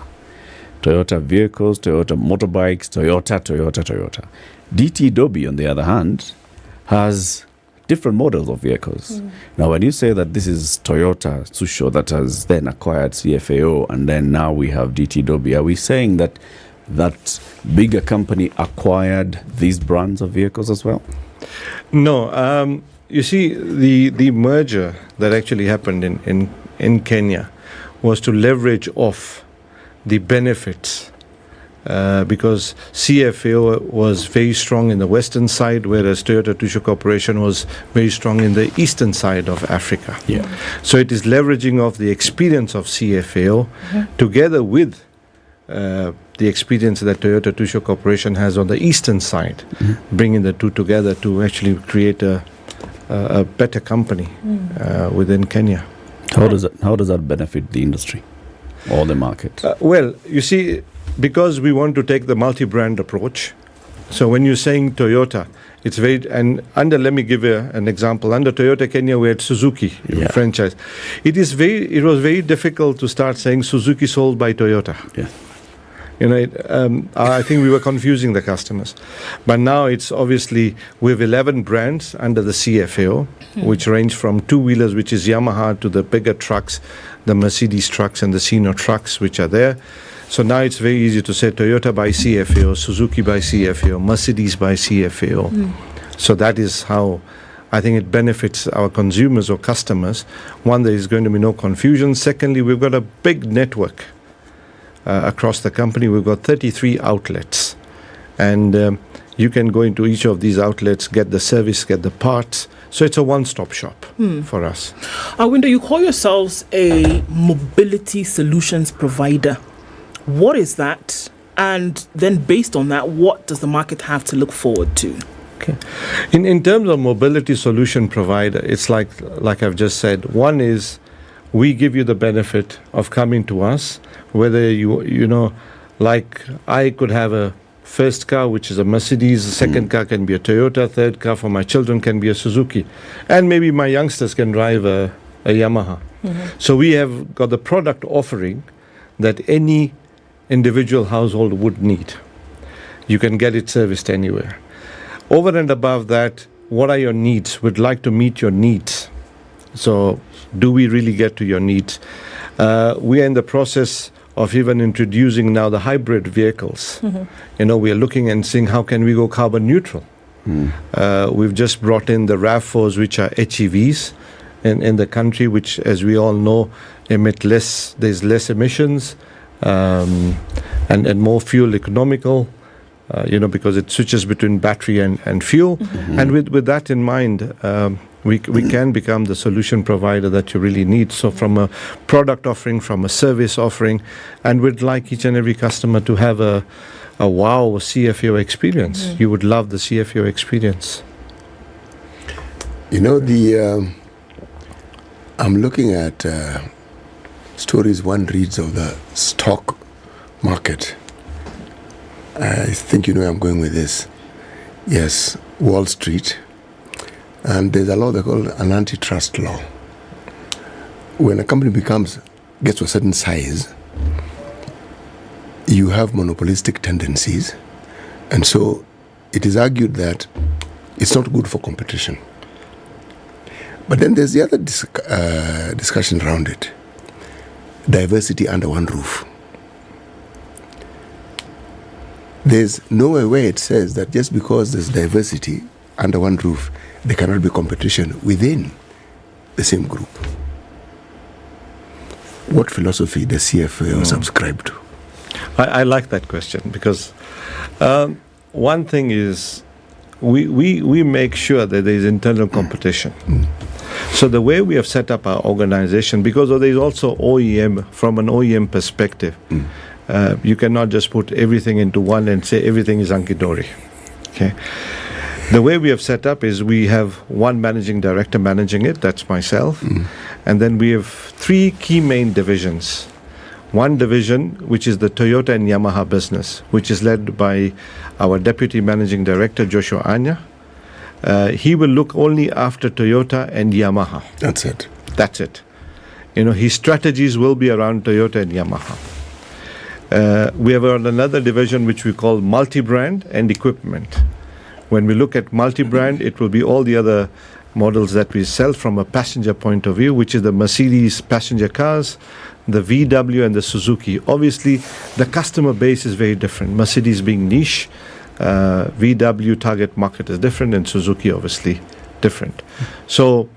vehicles, Toyota motorbikes, Toyota. DT Dobi, on the other hand, has different models of vehicles. Now, when you say that this is Toyota Tsusho that has then acquired CFAO, and then now we have DT Dobi, are we saying that that bigger company acquired these brands of vehicles as well? No. You see, the merger that actually happened in Kenya was to leverage off the benefits, because CFAO was very strong in the western side, whereas Toyota Tsusho Corporation was very strong in the eastern side of Africa. So it is leveraging off the experience of CFAO together with the experience that Toyota Tsusho Corporation has on the eastern side, bringing the two together to actually create a better company within Kenya. How does that benefit the industry or the market? Well, you see, because we want to take the multi-brand approach. So when you're saying Toyota, it's very, and let me give you an example. Under Toyota Kenya, we had Suzuki franchise. It was very difficult to start saying Suzuki sold by Toyota. You know, I think we were confusing the customers. But now it's obviously, we have 11 brands under the CFAO, which range from two-wheelers, which is Yamaha, to the bigger trucks, the Mercedes trucks and the Sino trucks, which are there. So now it's very easy to say Toyota by CFAO, Suzuki by CFAO, Mercedes by CFAO. So that is how I think it benefits our consumers or customers. One, there is going to be no confusion. Secondly, we've got a big network across the company. We've got 33 outlets. And you can go into each of these outlets, get the service, get the parts. So it's a one-stop shop for us. Windo, you call yourselves a mobility solutions provider. What is that? And then based on that, what does the market have to look forward to? Okay. In terms of mobility solution provider, it's like I've just said. One is we give you the benefit of coming to us, whether you know, like I could have a first car, which is a Mercedes, the second car can be a Toyota, third car for my children can be a Suzuki, and maybe my youngsters can drive a Yamaha. So we have got the product offering that any individual household would need. You can get it serviced anywhere. Over and above that, what are your needs? We'd like to meet your needs. So do we really get to your needs? We are in the process of even introducing now the hybrid vehicles. You know, we are looking and seeing how can we go carbon neutral. We've just brought in the RAV4s, which are HEVs, in the country, which, as we all know, there's less emissions, and more fuel economical, because it switches between battery and fuel. And with that in mind, we can become the solution provider that you really need. So from a product offering, from a service offering, and we'd like each and every customer to have a wow CFAO experience. You would love the CFAO experience. I'm looking at stories one reads of the stock market. I think you know where I'm going with this. Yes, Wall Street. And there's a law they call an antitrust law. When a company gets to a certain size, you have monopolistic tendencies. And so it is argued that it's not good for competition. But then there's the other discussion around it. Diversity under one roof. There's nowhere where it says that just because there's diversity under one roof, there cannot be competition within the same group. What philosophy does CFAO subscribe to? I like that question because one thing is we make sure that there is internal competition. So the way we have set up our organization, because there is also OEM, from an OEM perspective, you cannot just put everything into one and say everything is Ankidori. Okay. The way we have set up is we have one managing director managing it, that's myself, and then we have three key main divisions. One division, which is the Toyota and Yamaha business, which is led by our deputy managing director, Joshua Anya. He will look only after Toyota and Yamaha. That's it. That's it. His strategies will be around Toyota and Yamaha. We have another division which we call multi-brand and equipment. When we look at multi-brand, it will be all the other models that we sell from a passenger point of view, which is the Mercedes passenger cars, the VW and the Suzuki. Obviously, the customer base is very different. Mercedes being niche, VW target market is different, and Suzuki obviously different. So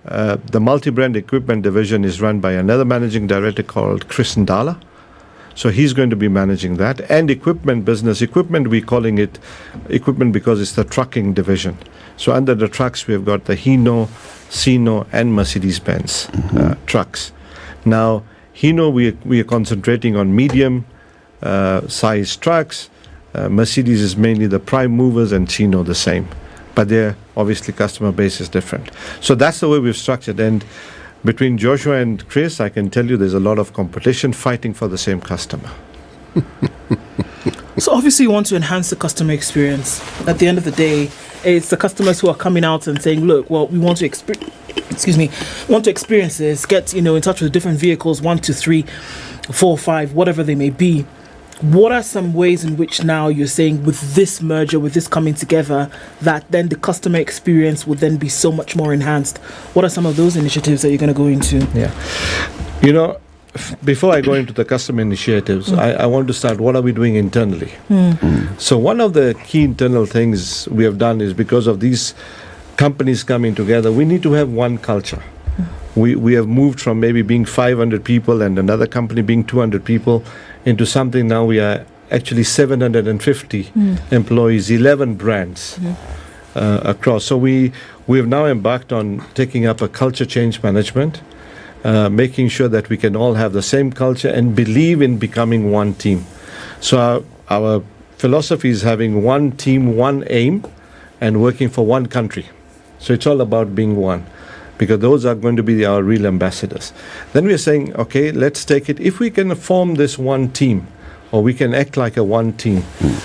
the multi-brand equipment division is run by another managing director called Chris Ndala. So he's going to be managing that. And equipment business, we're calling it equipment because it's the trucking division. So under the trucks, we've got the Hino, Sino, and Mercedes-Benz trucks. Now, Hino, we are concentrating on medium size trucks. Mercedes is mainly the prime movers, and Sino the same. But their obviously customer base is different. So that's the way we've structured. And between Joshua and Chris, I can tell you there's a lot of competition fighting for the same customer. So obviously you want to enhance the customer experience. At the end of the day, it's the customers who are coming out and saying, look, well, we want to experience this, get in touch with different vehicles, 1, 2, 3, 4, 5, whatever they may be. What are some ways in which now you're saying with this merger, with this coming together, that then the customer experience would then be so much more enhanced? What are some of those initiatives that you're going to go into? Yeah. Before I go into the customer initiatives, I want to start, what are we doing internally? So one of the key internal things we have done is because of these companies coming together, we need to have one culture. We have moved from maybe being 500 people and another company being 200 people into something now we are actually 750 employees, 11 brands across. So we have now embarked on taking up a culture change management, making sure that we can all have the same culture and believe in becoming one team. So our philosophy is having one team, one aim, and working for one country. So it's all about being one, because those are going to be our real ambassadors. Then we're saying, okay, let's take it. If we can form this one team, or we can act like a one team,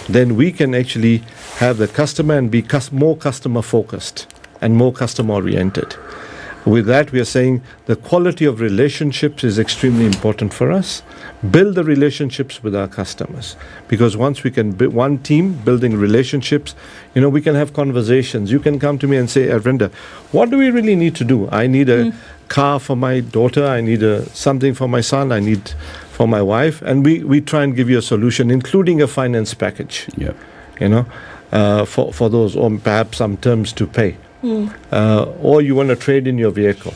then we can actually have the customer and be more customer focused and more customer oriented. With that, we are saying the quality of relationships is extremely important for us. Build the relationships with our customers, because once we can build one team building relationships, we can have conversations. You can come to me and say, Arvinda, what do we really need to do? I need a car for my daughter. I need something for my son. I need for my wife. And we try and give you a solution, including a finance package, for those, or perhaps some terms to pay. Or you want to trade in your vehicle.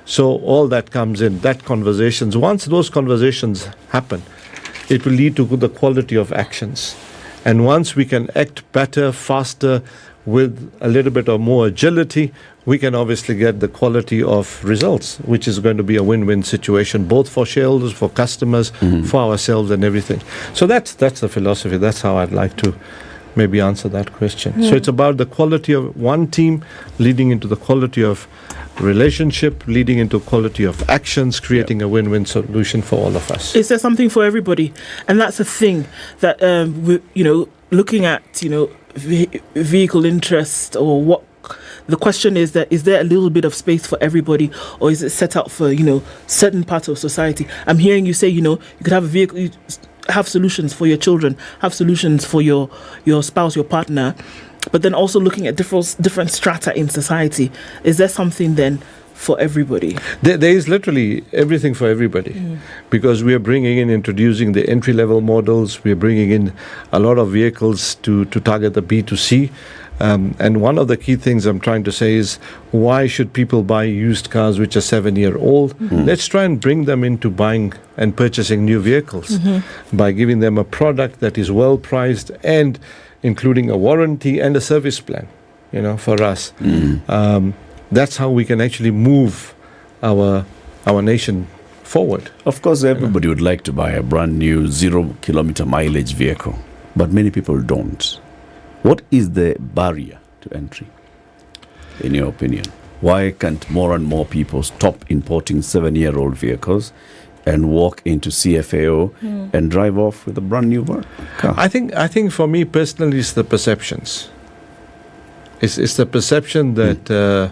So all that comes in, that conversations. Once those conversations happen, it will lead to the quality of actions. And once we can act better, faster, with a little bit of more agility, we can obviously get the quality of results, which is going to be a win-win situation, both for shareholders, for customers, for ourselves and everything. So that's the philosophy. That's how I'd like to maybe answer that question. So it's about the quality of one team leading into the quality of relationship, leading into quality of actions, creating a win-win solution for all of us. Is there something for everybody? And that's a thing that, looking at, vehicle interest or what, the question is that, is there a little bit of space for everybody, or is it set out for, certain parts of society? I'm hearing you say, you could have a vehicle, you have solutions for your children, have solutions for your spouse, your partner, but then also looking at different strata in society. Is there something then for everybody? There is literally everything for everybody, because we are introducing the entry-level models. We are bringing in a lot of vehicles to target the B2C. And one of the key things I'm trying to say is, why should people buy used cars which are 7-year-old? Let's try and bring them into buying and purchasing new vehicles by giving them a product that is well priced and including a warranty and a service plan, for us. That's how we can actually move our nation forward. Of course, everybody would like to buy a brand new 0-kilometer mileage vehicle, but many people don't. What is the barrier to entry, in your opinion? Why can't more and more people stop importing 7-year-old vehicles and walk into CFAO and drive off with a brand new car? I think for me personally, it's the perceptions. It's the perception that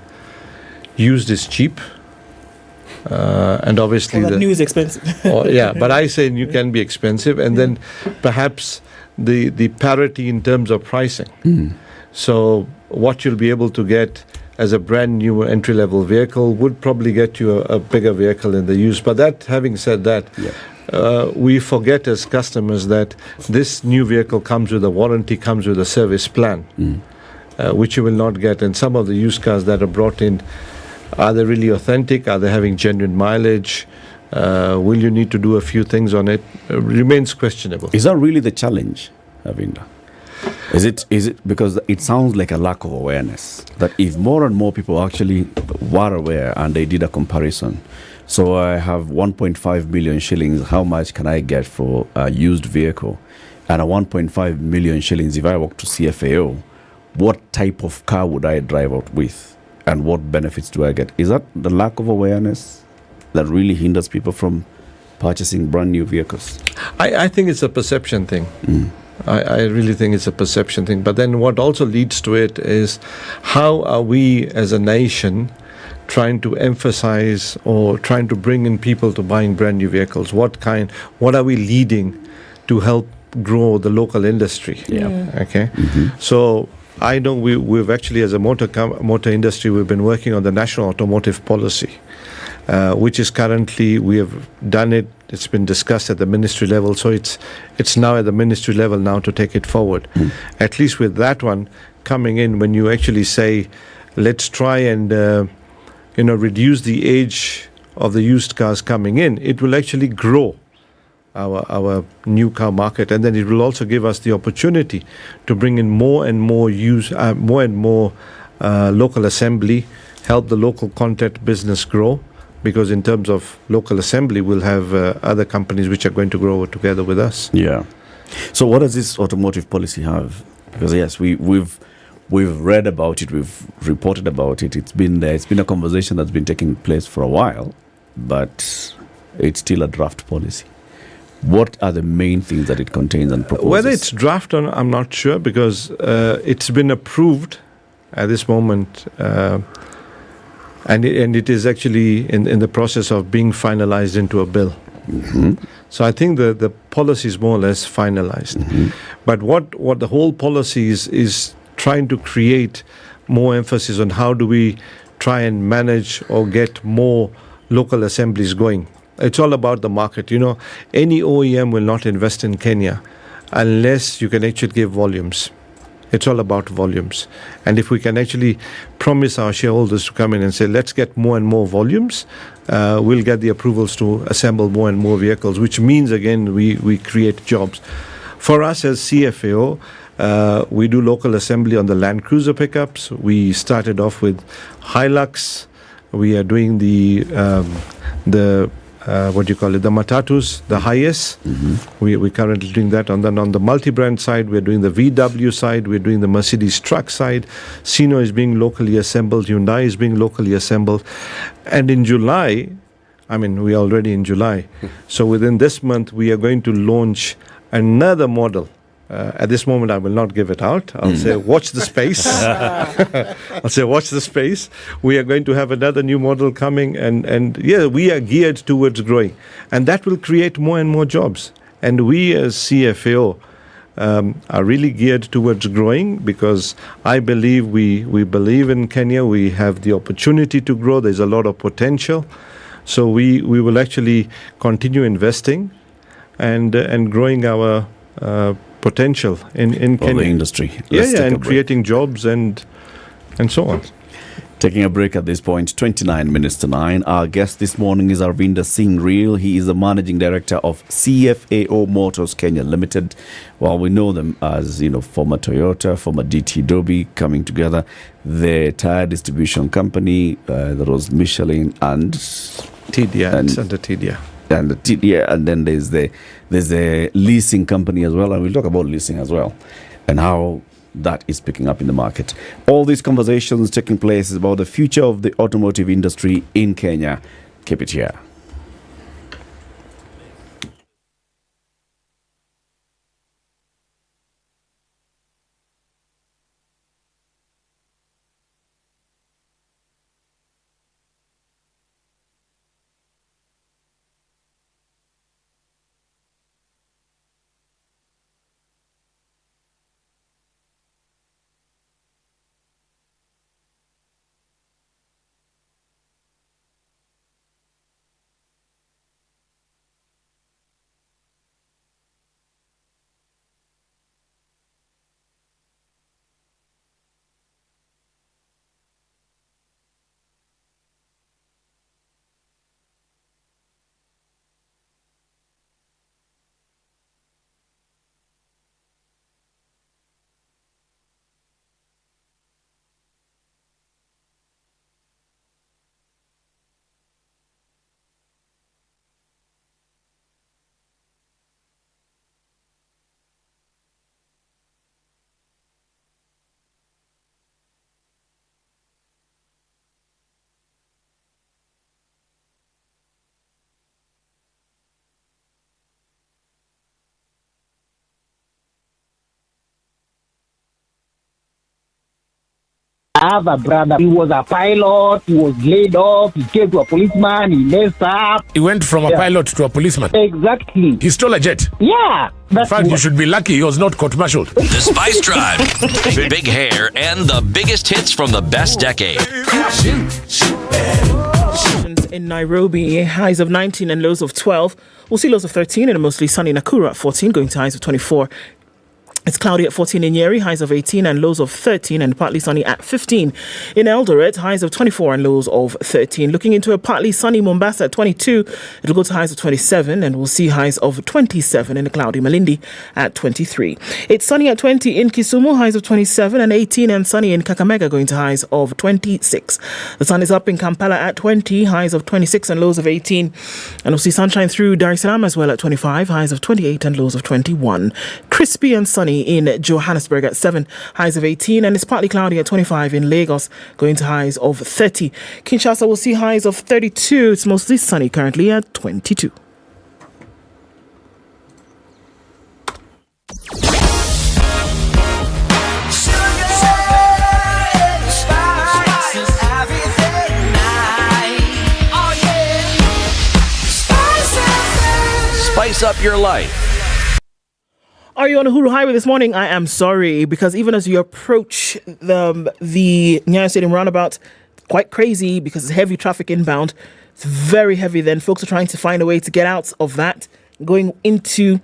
used is cheap, and obviously new is expensive. But I say new can be expensive, and then perhaps the parity in terms of pricing. So what you'll be able to get as a brand new entry-level vehicle would probably get you a bigger vehicle in the use. But having said that, we forget as customers that this new vehicle comes with a warranty, comes with a service plan, which you will not get. And some of the used cars that are brought in, are they really authentic? Are they having genuine mileage? Will you need to do a few things on it? Remains questionable. Is that really the challenge, Avinda? Is it because it sounds like a lack of awareness, that if more and more people actually were aware and they did a comparison, so I have 1.5 million shillings, how much can I get for a used vehicle? And a 1.5 million shillings, if I walk to CFAO, what type of car would I drive out with? And what benefits do I get? Is that the lack of awareness that really hinders people from purchasing brand new vehicles? I think it's a perception thing. I really think it's a perception thing. But then what also leads to it is, how are we as a nation trying to emphasize or trying to bring in people to buying brand new vehicles? What are we leading to help grow the local industry? Okay. So I know we've actually, as a motor industry, we've been working on the National Automotive Policy, which is currently, we have done it. It's been discussed at the ministry level, so it's now at the ministry level now to take it forward. At least with that one coming in, when you actually say, let's try and reduce the age of the used cars coming in, it will actually grow our new car market, and then it will also give us the opportunity to bring in more and more local assembly, help the local content business grow, because in terms of local assembly, we'll have other companies which are going to grow together with us. Yeah. So what does this automotive policy have? Because yes, we've read about it, we've reported about it. It's been there. It's been a conversation that's been taking place for a while, but it's still a draft policy. What are the main things that it contains and proposes? Whether it's draft or not, I'm not sure, because it's been approved at this moment, and it is actually in the process of being finalized into a bill. So I think the policy is more or less finalized. But what the whole policy is trying to create more emphasis on how do we try and manage or get more local assemblies going. It's all about the market. Any OEM will not invest in Kenya unless you can actually give volumes. It's all about volumes. And if we can actually promise our shareholders to come in and say, let's get more and more volumes, we'll get the approvals to assemble more and more vehicles, which means, again, we create jobs. For us as CFAO, we do local assembly on the Land Cruiser pickups. We started off with Hilux. We are doing the matatus, the highest. We're currently doing that. On the multi-brand side, we're doing the VW side, we're doing the Mercedes truck side. Sino is being locally assembled, Hyundai is being locally assembled. And in July, we're already in July. So within this month, we are going to launch another model. At this moment, I will not give it out. I'll say, watch the space. Watch the space. We are going to have another new model coming. And we are geared towards growing. And that will create more and more jobs. And we as CFAO are really geared towards growing, because I believe we believe in Kenya. We have the opportunity to grow. There's a lot of potential. So we will actually continue investing and growing our potential in Kenya. The industry. And creating jobs and so on. Taking a break at this point, 29 minutes to 9. Our guest this morning is Arvinder Singh Reel. He is the Managing Director of CFAO Motors Kenya Limited. Well, we know them as, former Toyota, former DT Dobi coming together. The tire distribution company, there was Michelin and TDI, and under TDI. And then there's the leasing company as well, and we'll talk about leasing as well and how that is picking up in the market. All these conversations taking place is about the future of the automotive industry in Kenya. Keep it here. I have a brother. He was a pilot. He was laid off. He came to a policeman. He messed up. He went from a pilot to a policeman. Exactly. He stole a jet. Yeah. In fact, you should be lucky he was not court-martialed. The Spice Drive. Big hair and the biggest hits from the best decade. In Nairobi, highs of 19 and lows of 12. We'll see lows of 13 and a mostly sunny Nakuru at 14, going to highs of 24. It's cloudy at 14 in Nyeri, highs of 18 and lows of 13, and partly sunny at 15. In Eldoret, highs of 24 and lows of 13. Looking into a partly sunny Mombasa at 22, it'll go to highs of 27, and we'll see highs of 27 in a cloudy Malindi at 23. It's sunny at 20 in Kisumu, highs of 27 and 18, and sunny in Kakamega, going to highs of 26. The sun is up in Kampala at 20, highs of 26 and lows of 18. And we'll see sunshine through Dar es Salaam as well at 25, highs of 28 and lows of 21. Crispy and sunny in Johannesburg at 7, highs of 18, and it's partly cloudy at 25 in Lagos, going to highs of 30. Kinshasa will see highs of 32. It's mostly sunny currently at 22. Spice up your life. Are you on Uhuru Highway this morning? I am sorry, because even as you approach the Nyayo Stadium roundabout, quite crazy because it's heavy traffic inbound. It's very heavy then. Folks are trying to find a way to get out of that, going into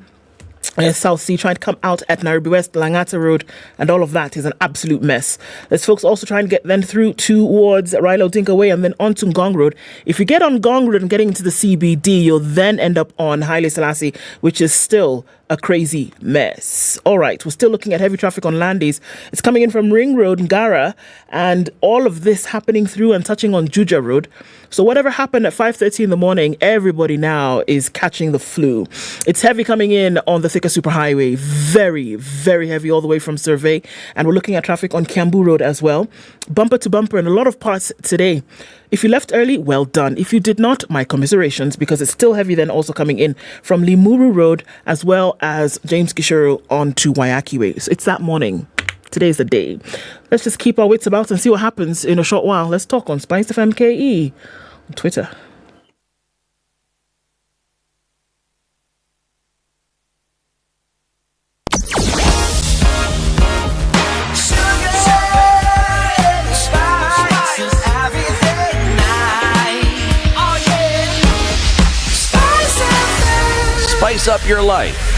South Sea trying to come out at Nairobi West, Langata Road, and all of that is an absolute mess. There's folks also trying to get then through towards Raila Odinga Way and then onto Ngong Road. If you get on Ngong Road and getting into the CBD, you'll then end up on Haile Selassie, which is still a crazy mess. All right, we're still looking at heavy traffic on Landis. It's coming in from Ring Road, Ngara, and all of this happening through and touching on Juja Road. So whatever happened at 5:30 in the morning, everybody now is catching the flu. It's heavy coming in on the Thika Superhighway. Very, very heavy all the way from Survey. And we're looking at traffic on Kiambu Road as well. Bumper to bumper in a lot of parts today. If you left early, well done. If you did not, my commiserations, because it's still heavy then also coming in from Limuru Road as well as James Gishuru on to Wayaki Way. So it's that morning. Today's the day. Let's just keep our wits about and see what happens in a short while. Let's talk on Spice FM KE on Twitter. Spice up your life.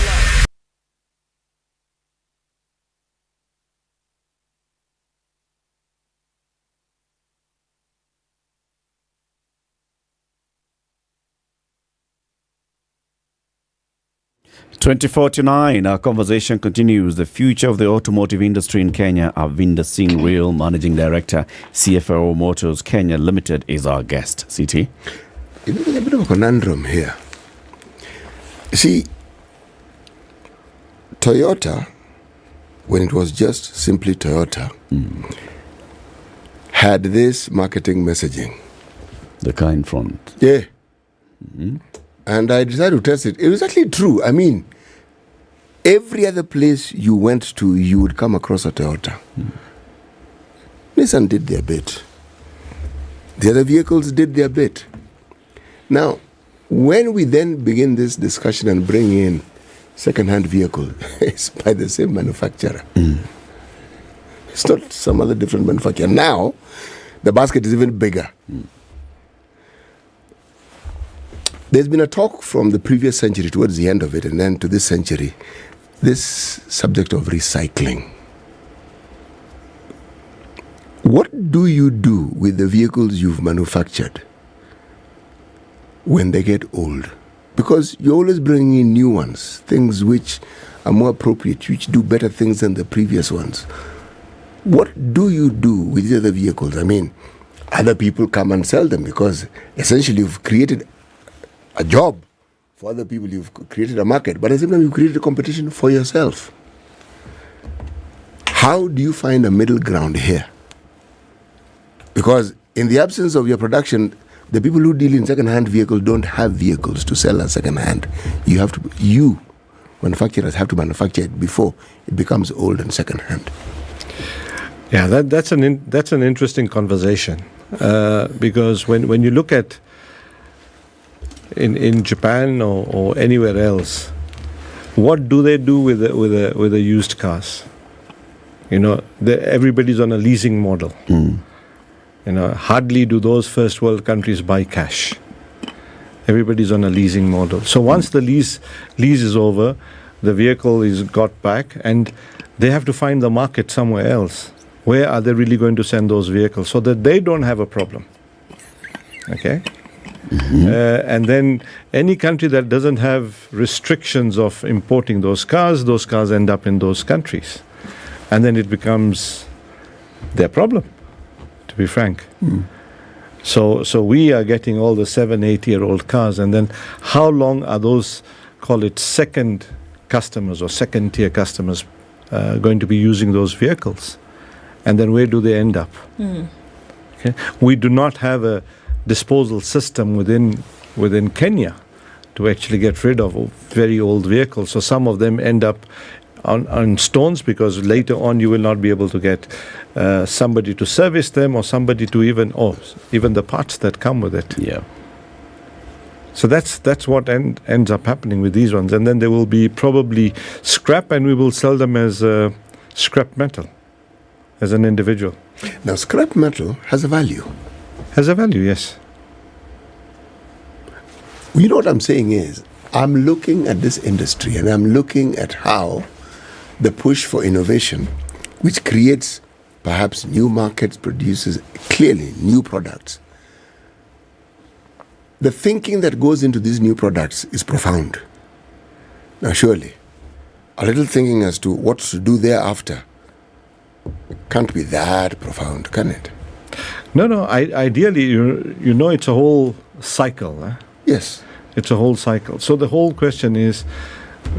(2049). Our conversation continues. The future of the automotive industry in Kenya. Arvinder Singh Real, Managing Director, CFAO Motors Kenya Limited, is our guest. CT. There's a bit of a conundrum here. See, Toyota, when it was just simply Toyota, had this marketing messaging. The car in front. Yeah. And I decided to test it. It was actually true. I mean, every other place you went to, you would come across a Toyota. Nissan did their bit. The other vehicles did their bit. Now, when we then begin this discussion and bring in second-hand vehicle, it's by the same manufacturer. It's not some other different manufacturer. Now, the basket is even bigger. There's been a talk from the previous century towards the end of it, and then to this century, this subject of recycling. What do you do with the vehicles you've manufactured when they get old? Because you're always bringing in new ones, things which are more appropriate, which do better things than the previous ones. What do you do with the other vehicles? I mean, other people come and sell them because essentially you've created a job for other people, you've created a market, but at the same time you've created a competition for yourself. How do you find a middle ground here? Because in the absence of your production, the people who deal in second-hand vehicles don't have vehicles to sell as second-hand. You manufacturers have to manufacture it before it becomes old and second-hand. Yeah, that's an interesting conversation because when you look at in Japan or anywhere else, what do they do with the used cars? You know, everybody's on a leasing model. You know, hardly do those first world countries buy cash. Everybody's on a leasing model. So once the lease is over, the vehicle is got back, and they have to find the market somewhere else. Where are they really going to send those vehicles so that they don't have a problem? Okay. And then any country that doesn't have restrictions of importing those cars end up in those countries. And then it becomes their problem, to be frank. So we are getting all the 7-8-year-old cars, and then how long are those, call it second customers or second tier customers, going to be using those vehicles? And then where do they end up? Okay. We do not have a disposal system within Kenya to actually get rid of very old vehicles. So some of them end up on stones because later on you will not be able to get somebody to service them or somebody to even the parts that come with it. Yeah. So that's what ends up happening with these ones. And then there will be probably scrap, and we will sell them as scrap metal as an individual. Now, scrap metal has a value. Has a value, yes. You know what I'm saying is, I'm looking at this industry and I'm looking at how the push for innovation, which creates perhaps new markets, produces clearly new products. The thinking that goes into these new products is profound. Now, surely, a little thinking as to what to do thereafter can't be that profound, can it? No. Ideally, you know, it's a whole cycle. Yes. It's a whole cycle. So the whole question is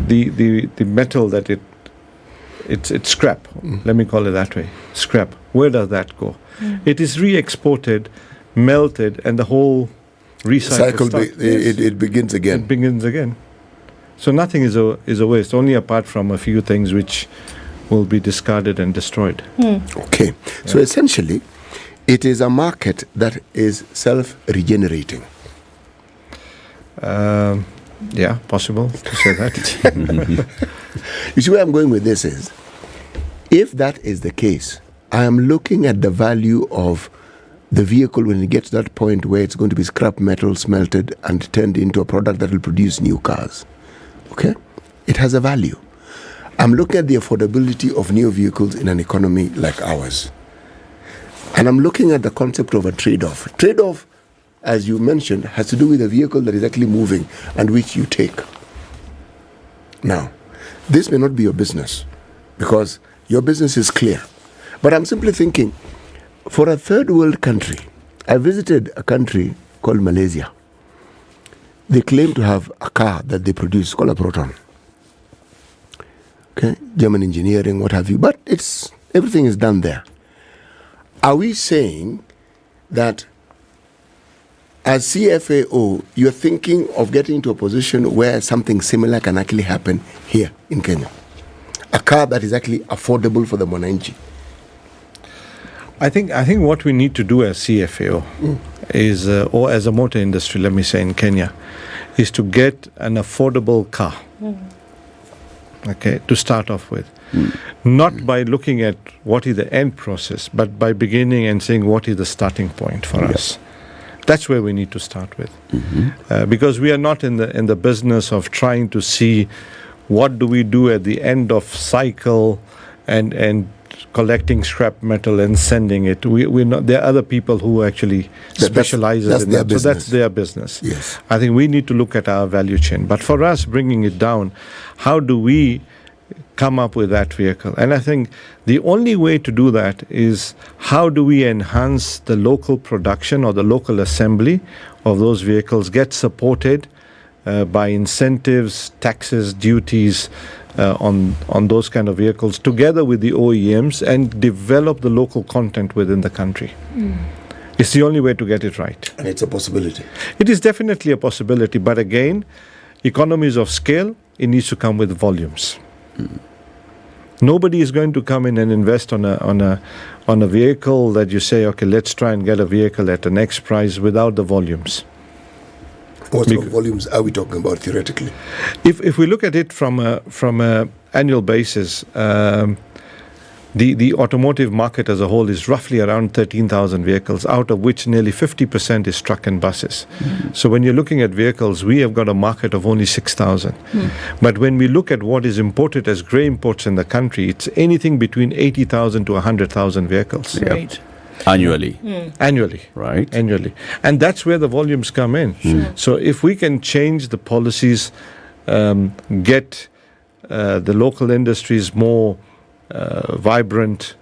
the metal that it's scrap. Let me call it that way. Scrap. Where does that go? It is re-exported, melted, and the whole recycle it begins again. It begins again. So nothing is a waste, only apart from a few things which will be discarded and destroyed. Okay. So essentially, it is a market that is self-regenerating. Yeah, possible to say that. You see where I'm going with this is, if that is the case, I am looking at the value of the vehicle when it gets to that point where it's going to be scrap metal smelted and turned into a product that will produce new cars. Okay? It has a value. I'm looking at the affordability of new vehicles in an economy like ours. And I'm looking at the concept of a trade-off. Trade-off, as you mentioned, has to do with a vehicle that is actually moving and which you take. Now, this may not be your business because your business is clear. But I'm simply thinking, for a third world country, I visited a country called Malaysia. They claim to have a car that they produce called a Proton. Okay, German engineering, what have you, but everything is done there. Are we saying that as CFAO, you're thinking of getting into a position where something similar can actually happen here in Kenya? A car that is actually affordable for the Mwananchi? I think what we need to do as CFAO is, or as a motor industry, let me say in Kenya, is to get an affordable car. Okay, to start off with. Not by looking at what is the end process, but by beginning and saying what is the starting point for us. That's where we need to start with. Because we are not in the business of trying to see what do we do at the end of cycle and collecting scrap metal and sending it. We're not. There are other people who actually specialize in that. So that's their business. Yes. I think we need to look at our value chain. But for us, bringing it down, how do we come up with that vehicle? And I think the only way to do that is how do we enhance the local production or the local assembly of those vehicles, get supported by incentives, taxes, duties, on those kind of vehicles together with the OEMs and develop the local content within the country. It's the only way to get it right. And it's a possibility. It is definitely a possibility, but again, economies of scale, it needs to come with volumes. Nobody is going to come in and invest on a vehicle that you say, okay, let's try and get a vehicle at an X price without the volumes. What sort of volumes are we talking about theoretically? If we look at it from a annual basis, the automotive market as a whole is roughly around 13,000 vehicles, out of which nearly 50% is truck and buses. So when you're looking at vehicles, we have got a market of only 6,000. But when we look at what is imported as grey imports in the country, it's anything between 80,000 to 100,000 vehicles. Right. Annually. Annually. Right. Annually. And that's where the volumes come in. So if we can change the policies, get the local industries more vibrant,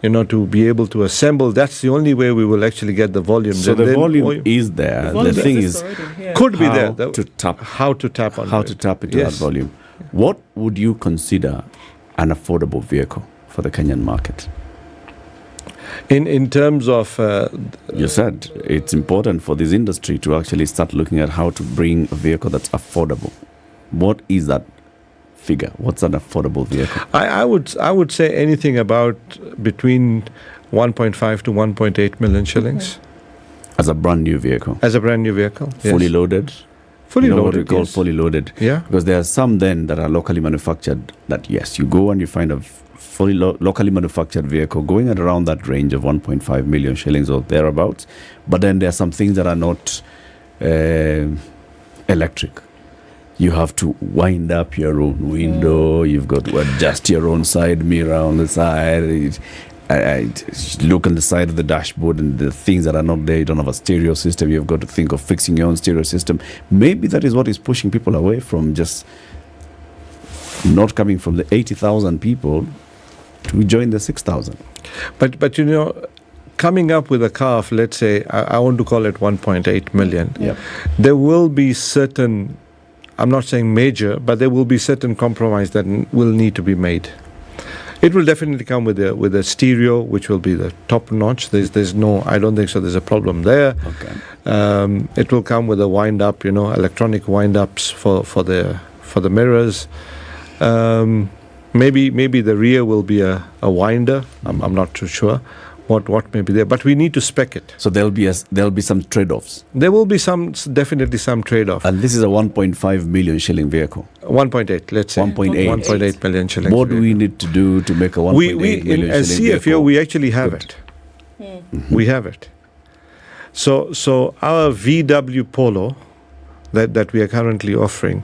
to be able to assemble, that's the only way we will actually get the volume. So the volume is there. The thing is, could be there. How to tap into that volume. What would you consider an affordable vehicle for the Kenyan market? In terms of... you said it's important for this industry to actually start looking at how to bring a vehicle that's affordable. What is that figure? What's an affordable vehicle? I would say anything about between 1.5 to 1.8 million shillings. As a brand new vehicle? As a brand new vehicle, yes. Fully loaded? Fully loaded, what we call yes. fully loaded? Yeah. Because there are some then that are locally manufactured that, yes, you go and you find a fully locally manufactured vehicle going at around that range of 1.5 million shillings or thereabouts. But then there are some things that are not electric. You have to wind up your own window. You've got to adjust your own side mirror on the side. I look on the side of the dashboard and the things that are not there. You don't have a stereo system. You've got to think of fixing your own stereo system. Maybe that is what is pushing people away from just not coming from the 80,000 people to join the 6,000. But you know, coming up with a car of, let's say, I want to call it 1.8 million, there will be certain, I'm not saying major, but there will be certain compromise that will need to be made. It will definitely come with a stereo, which will be the top notch. There's no, I don't think so. There's a problem there. Okay. It will come with a wind up, you know, electronic wind ups for the mirrors. Maybe the rear will be a winder. I'm not too sure what may be there, but we need to spec it. So there'll be some trade-offs. There will be definitely some trade-off. And this is a 1.5 million shilling vehicle. 1.8, let's say. 1.8 million shillings. What do we need to do to make a 1.8 million as shilling CFAO, vehicle? we actually have it. We have it. So our VW Polo that we are currently offering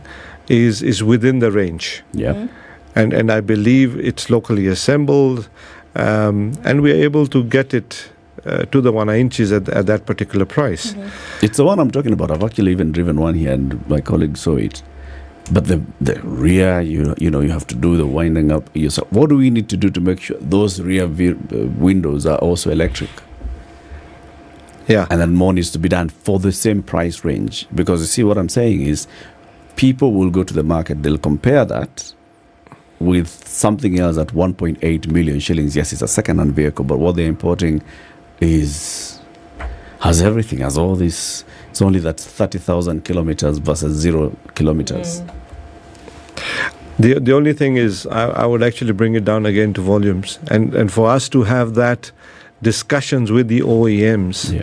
is within the range. Yeah. And I believe it's locally assembled. And we are able to get it to the 1 inches at that particular price. It's the one I'm talking about. I've actually even driven one here, and my colleague saw it. But the rear, you have to do the winding up yourself. What do we need to do to make sure those rear windows are also electric? Yeah. And then more needs to be done for the same price range. Because you see, what I'm saying is, people will go to the market, they'll compare that with something else at 1.8 million shillings. Yes, it's a second-hand vehicle, but what they're importing has everything, has all this. It's only that 30,000 kilometers versus 0 kilometers. The only thing is, I would actually bring it down again to volumes, and for us to have that discussions with the OEMs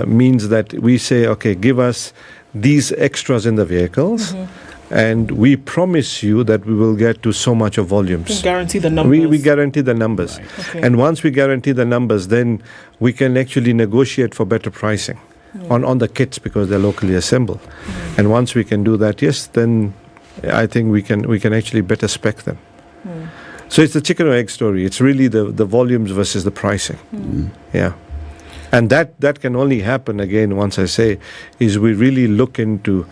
means that we say, okay, give us these extras in the vehicles. And we promise you that we will get to so much of volumes. You guarantee the numbers. We guarantee the numbers. Right. Okay. And once we guarantee the numbers, then we can actually negotiate for better pricing on the kits, because they're locally assembled. And once we can do that, yes, then I think we can actually better spec them. So it's the chicken or egg story. It's really the volumes versus the pricing. Yeah. And that can only happen, again, once I say, is we really look into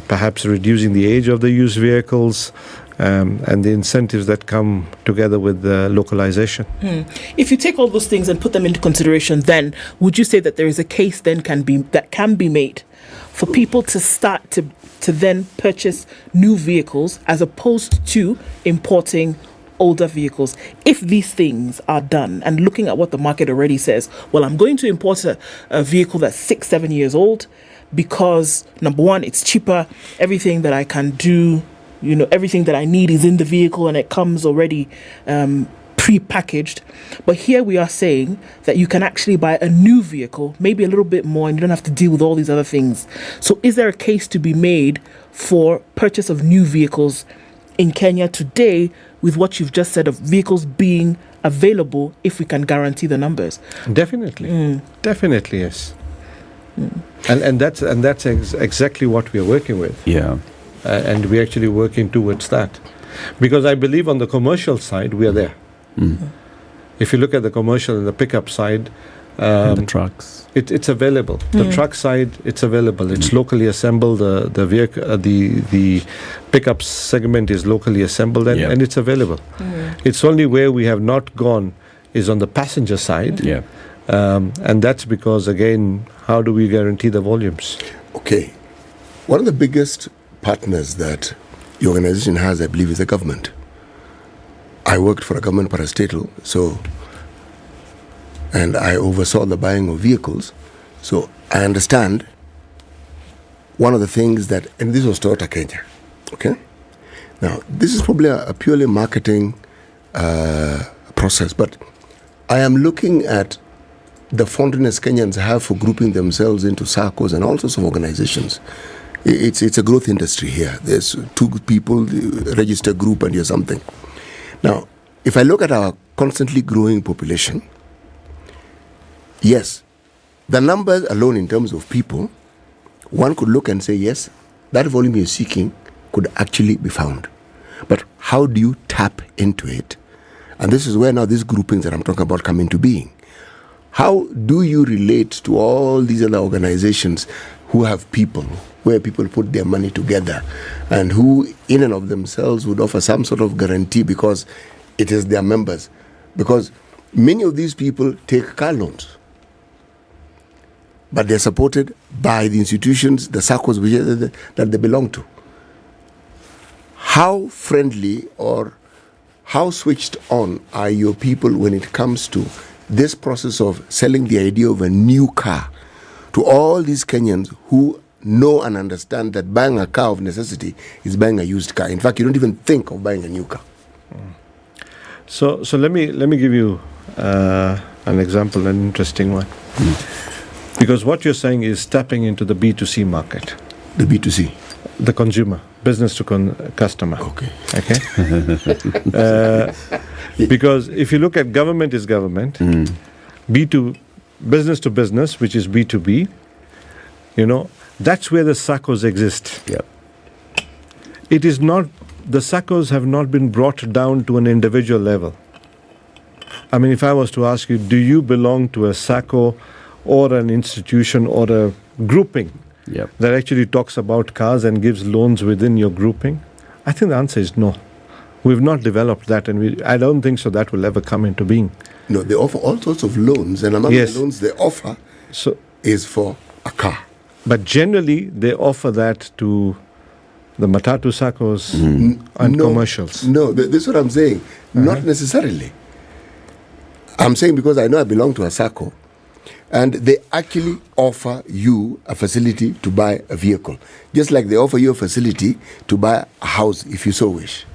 perhaps reducing the age of the used vehicles and the incentives that come together with localization. If you take all those things and put them into consideration, then would you say that there is a case then can be made for people to start to then purchase new vehicles as opposed to importing older vehicles, if these things are done, and looking at what the market already says? Well, I'm going to import a vehicle that's 6-7 years old, because number one, it's cheaper. Everything that I can do, everything that I need is in the vehicle, and it comes already pre-packaged. But here we are saying that you can actually buy a new vehicle, maybe a little bit more, and you don't have to deal with all these other things. So is there a case to be made for purchase of new vehicles in Kenya today, with what you've just said of vehicles being available if we can guarantee the numbers? Definitely. Definitely, yes. And that's exactly what we are working with. Yeah. And we're actually working towards that. Because I believe on the commercial side, we are there. If you look at the commercial and the pickup side, the trucks, it's available. The truck side, it's available. It's locally assembled. The vehicle, the pickup segment is locally assembled, and it's available. It's only where we have not gone is on the passenger side. And that's because, again, how do we guarantee the volumes? Okay. One of the biggest partners that the organization has, I believe, is the government. I worked for a government parastatal, and I oversaw the buying of vehicles. So I understand one of the things that, and this was Toyota Kenya, okay? Now, this is probably a purely marketing process, but I am looking at the fondness Kenyans have for grouping themselves into SACCOs and all sorts of organizations. It's a growth industry here. There's 2 people, register group, and you're something. Now, if I look at our constantly growing population, yes, the numbers alone in terms of people, one could look and say, yes, that volume you're seeking could actually be found. But how do you tap into it? And this is where now these groupings that I'm talking about come into being. How do you relate to all these other organizations who have people, where people put their money together, and who in and of themselves would offer some sort of guarantee because it is their members? Because many of these people take car loans, but they're supported by the institutions, the SACCOs that they belong to. How friendly or how switched on are your people when it comes to this process of selling the idea of a new car to all these Kenyans who know and understand that buying a car of necessity is buying a used car? In fact, you don't even think of buying a new car. So let me give you an example, an interesting one. Because what you're saying is tapping into the B2C market. The B2C? The consumer, business to customer. Okay. Because if you look at government is government, business to business, which is B2B, that's where the SACCOs exist. Yep. It is not, the SACCOs have not been brought down to an individual level. I mean, if I was to ask you, do you belong to a SACCO or an institution or a grouping that actually talks about cars and gives loans within your grouping? I think the answer is no. We've not developed that, and I don't think so that will ever come into being. No, they offer all sorts of loans, and among the loans they offer is for a car. But generally, they offer that to the Matatu SACCOs and commercials. No, this is what I'm saying. Not necessarily. I'm saying because I know I belong to a SACCO, and they actually offer you a facility to buy a vehicle, just like they offer you a facility to buy a house if you so wish.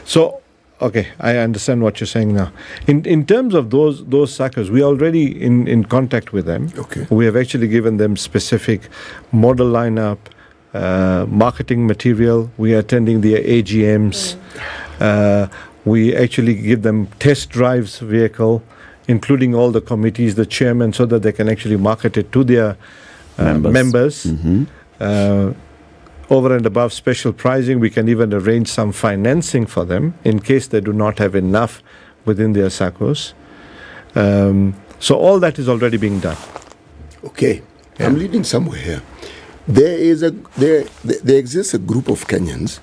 So, okay, I understand what you're saying now. In terms of those SACCOs, we are already in contact with them. Okay. We have actually given them specific model lineup, marketing material. We are attending their AGMs. We actually give them test drives vehicle, including all the committees, the chairman, so that they can actually market it to their members. Over and above special pricing, we can even arrange some financing for them in case they do not have enough within their SACCOs. So all that is already being done. Okay, I'm leading somewhere here. There exists a group of Kenyans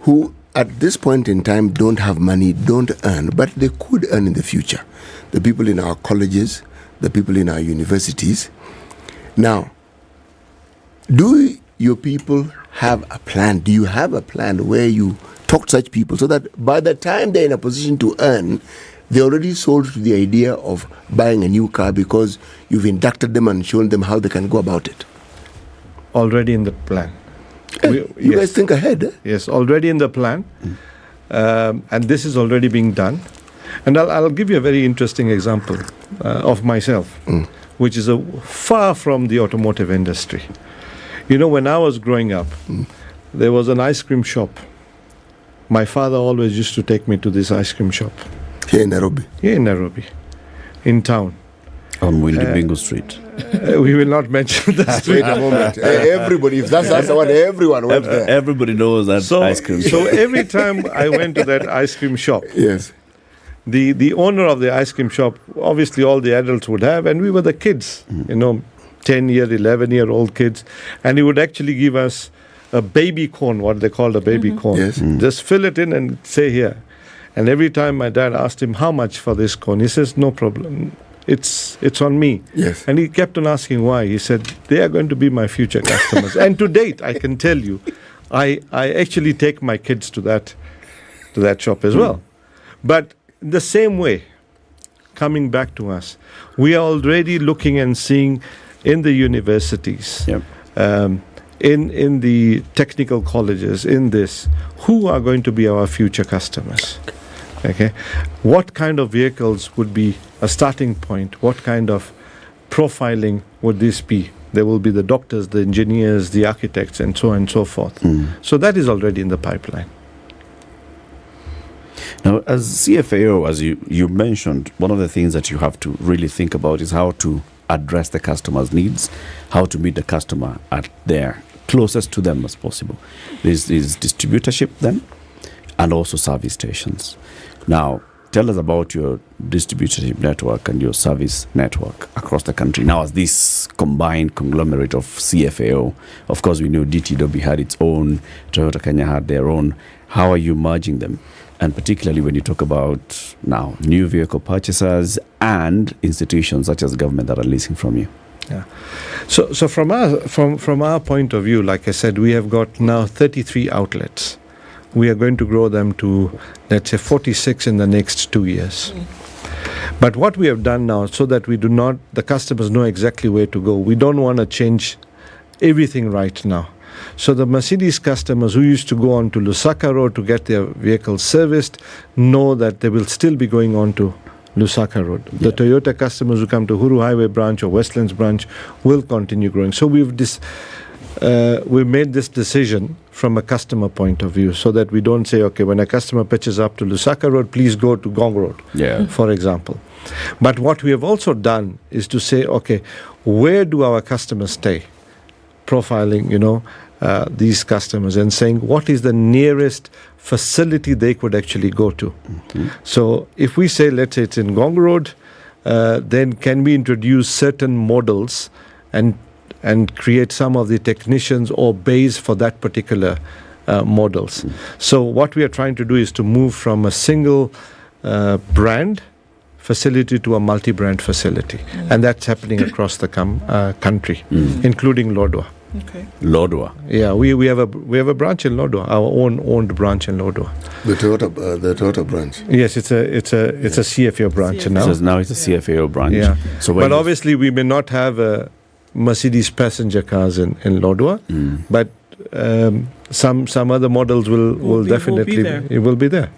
who at this point in time don't have money, don't earn, but they could earn in the future. The people in our colleges, the people in our universities. Now, do your people have a plan? Do you have a plan where you talk to such people so that by the time they're in a position to earn, they're already sold to the idea of buying a new car because you've inducted them and shown them how they can go about it? Already in the plan. You guys think ahead, eh? Yes, already in the plan. And this is already being done. And I'll give you a very interesting example of myself, which is far from the automotive industry. When I was growing up, there was an ice cream shop. My father always used to take me to this ice cream shop. Here in Nairobi? Here in Nairobi, in town. On Bingo Street. We will not mention the street. Wait a moment. Everybody, if that's the one, everyone went there. Everybody knows that ice cream shop. So every time I went to that ice cream shop, yes, the owner of the ice cream shop, obviously all the adults would have, and we were the kids, 10-year, 11-year-old kids, and he would actually give us a baby corn, what they called a baby corn. Yes. Just fill it in and say here. And every time my dad asked him how much for this corn, he says, no problem. It's on me. Yes. And he kept on asking why. He said, they are going to be my future customers. And to date, I can tell you, I actually take my kids to that shop as well. But the same way, coming back to us, we are already looking and seeing in the universities, in the technical colleges, in this, who are going to be our future customers? Okay, what kind of vehicles would be a starting point? What kind of profiling would this be? There will be the doctors, the engineers, the architects, and so on and so forth. So that is already in the pipeline. Now, as CFAO, as you mentioned, one of the things that you have to really think about is how to address the customer's needs, how to meet the customer at their closest to them as possible. There's distributorship then, and also service stations. Now, tell us about your distributorship network and your service network across the country. Now, as this combined conglomerate of CFAO, of course, we know DTW had its own, Toyota Kenya had their own. How are you merging them? And particularly when you talk about now new vehicle purchasers and institutions such as government that are leasing from you. Yeah. So from our point of view, like I said, we have got now 33 outlets. We are going to grow them to, let's say, 46 in the next 2 years. But what we have done now, so that the customers know exactly where to go. We don't want to change everything right now. So the Mercedes customers who used to go on to Lusaka Road to get their vehicles serviced know that they will still be going on to Lusaka Road. The Toyota customers who come to Huru Highway branch or Westlands branch will continue growing. So we've made this decision from a customer point of view, so that we don't say, okay, when a customer pitches up to Lusaka Road, please go to Gong Road, for example. But what we have also done is to say, okay, where do our customers stay? Profiling, these customers and saying what is the nearest facility they could actually go to. So if we say, let's say it's in Gong Road, then can we introduce certain models and create some of the technicians or bays for that particular models. So what we are trying to do is to move from a single brand facility to a multi-brand facility. And that's happening across the country, including Lodwar. Okay. Lodwar. Yeah, we have a branch in Lodwar, our owned branch in Lodwar. The Toyota branch. Yes, it's a CFAO branch now. So now it's a CFAO branch. Yeah. So but obviously we may not have Mercedes passenger cars in Lodwar, but some other models will definitely be there.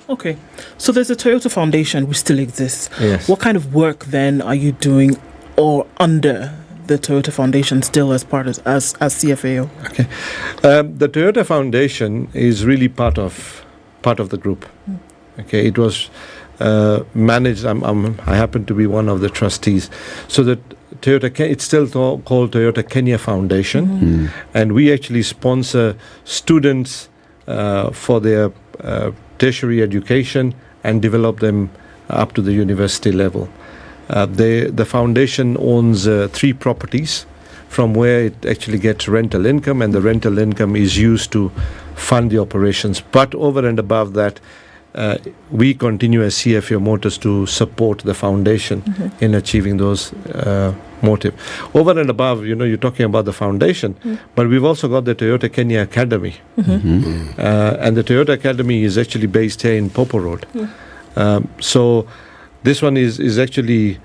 Okay, so there's a Toyota Foundation which still exists. Yes. What kind of work then are you doing or under the Toyota Foundation still as part of as CFAO? Okay, the Toyota Foundation is really part of the group. Okay, it was managed. I happen to be one of the trustees. So that it's still called Toyota Kenya Foundation, and we actually sponsor students for their tertiary education and develop them up to the university level. The foundation owns 3 properties from where it actually gets rental income, and the rental income is used to fund the operations. But over and above that, we continue as CFAO Motors to support the foundation in achieving those motive. Over and above, you're talking about the foundation, but we've also got the Toyota Kenya Academy. And the Toyota Academy is actually based here in Popo Road. So this one is actually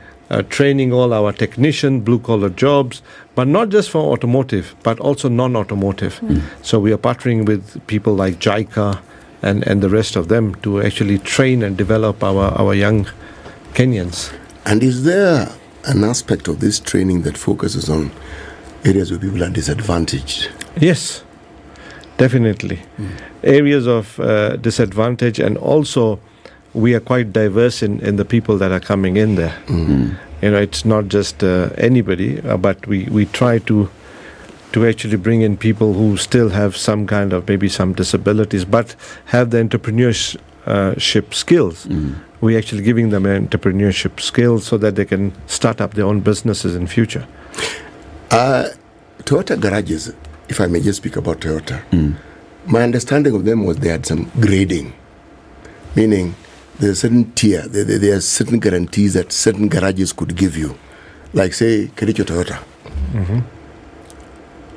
training all our technician, blue-collar jobs, but not just for automotive, but also non-automotive. So we are partnering with people like JICA and the rest of them to actually train and develop our young Kenyans. And is there an aspect of this training that focuses on areas where people are disadvantaged? Yes, definitely. Areas of disadvantage, and also we are quite diverse in the people that are coming in there. It's not just anybody, but we try to actually bring in people who still have some kind of maybe some disabilities, but have the entrepreneurship skills. We're actually giving them entrepreneurship skills so that they can start up their own businesses in future. Toyota garages, if I may just speak about Toyota, my understanding of them was they had some grading, meaning there's a certain tier, there are certain guarantees that certain garages could give you. Like say, Kericho Toyota.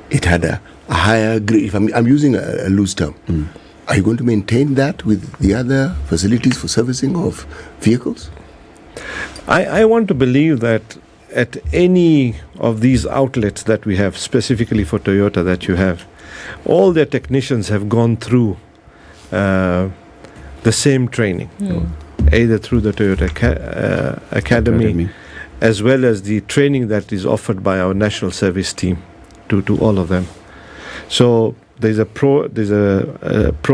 It had a higher grade. If I'm using a loose term, are you going to maintain that with the other facilities for servicing of vehicles? I want to believe that at any of these outlets that we have, specifically for Toyota that you have, all their technicians have gone through the same training, either through the Toyota Academy, as well as the training that is offered by our national service team to all of them. So there's a pro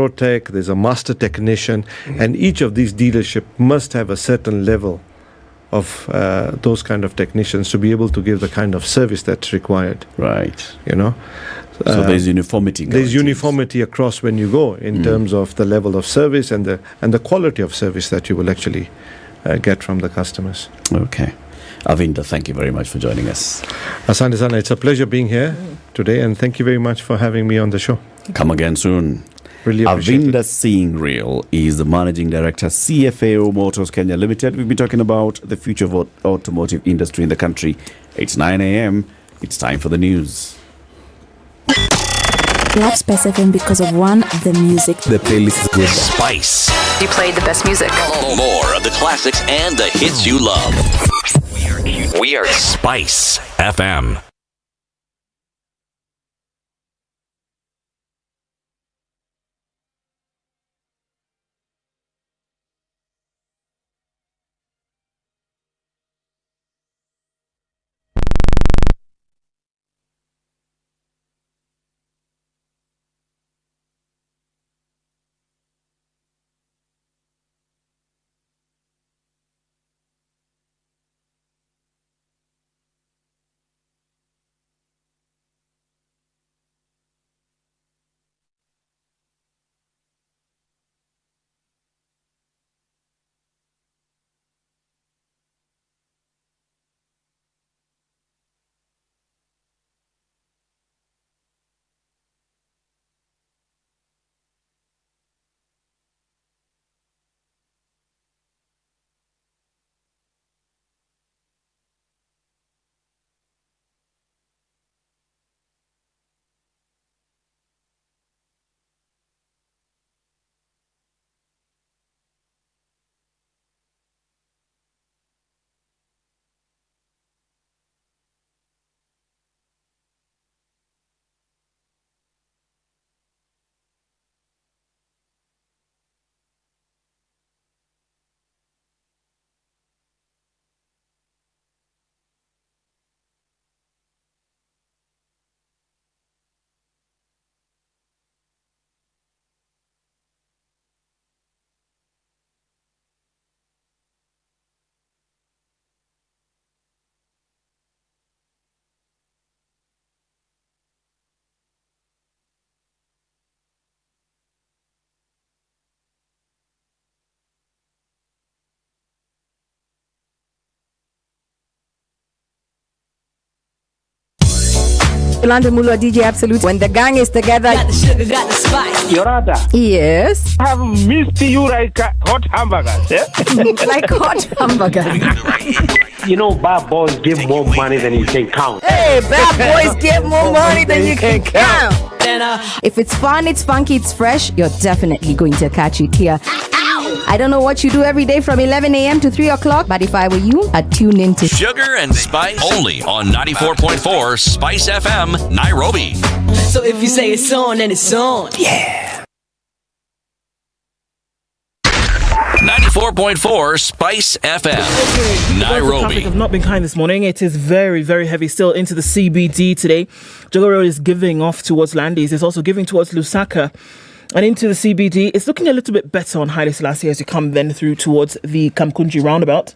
tech, there's a master technician, and each of these dealerships must have a certain level of those kind of technicians to be able to give the kind of service that's required. Right. So there's uniformity. There's uniformity across when you go in terms of the level of service and the quality of service that you will actually get from the customers. Okay. Avinda, thank you very much for joining us. Asante sana, it's a pleasure being here today, and thank you very much for having me on the show. Come again soon. Really appreciate Avinda Seeing Real is the Managing Director, CFAO Motors Kenya Limited. We've been talking about the future of automotive industry in the country. It's 9 a.m. It's time for the news. Love Spice FM because of the music. The playlist is good. Spice. You played the best music. More of the classics and the hits you love. We are Spice FM. Yolanda Mulwa, DJ Absolute. When the gang is together. Got the sugar, got the spice. Yorada. Yes. I have missed you like hot hamburgers. Eh? Like hot hamburgers. You know, bad boys give more money than you can count. Hey, bad boys give more money than you can count. If it's fun, it's funky, it's fresh, you're definitely going to catch it here. I don't know what you do every day from 11 a.m. to 3 o'clock, but if I were you, I'd tune in to Sugar and Spice only on 94.4 Spice FM, Nairobi. So if you say it's on, then it's on. Yeah. 94.4 Spice FM, Nairobi. Traffic have not been kind this morning. It is very, very heavy still into the CBD today. Jogo Road is giving off towards Landis. It's also giving towards Lusaka. And into the CBD, it's looking a little bit better on Haile Selassie as you come then through towards the Kamkunji roundabout.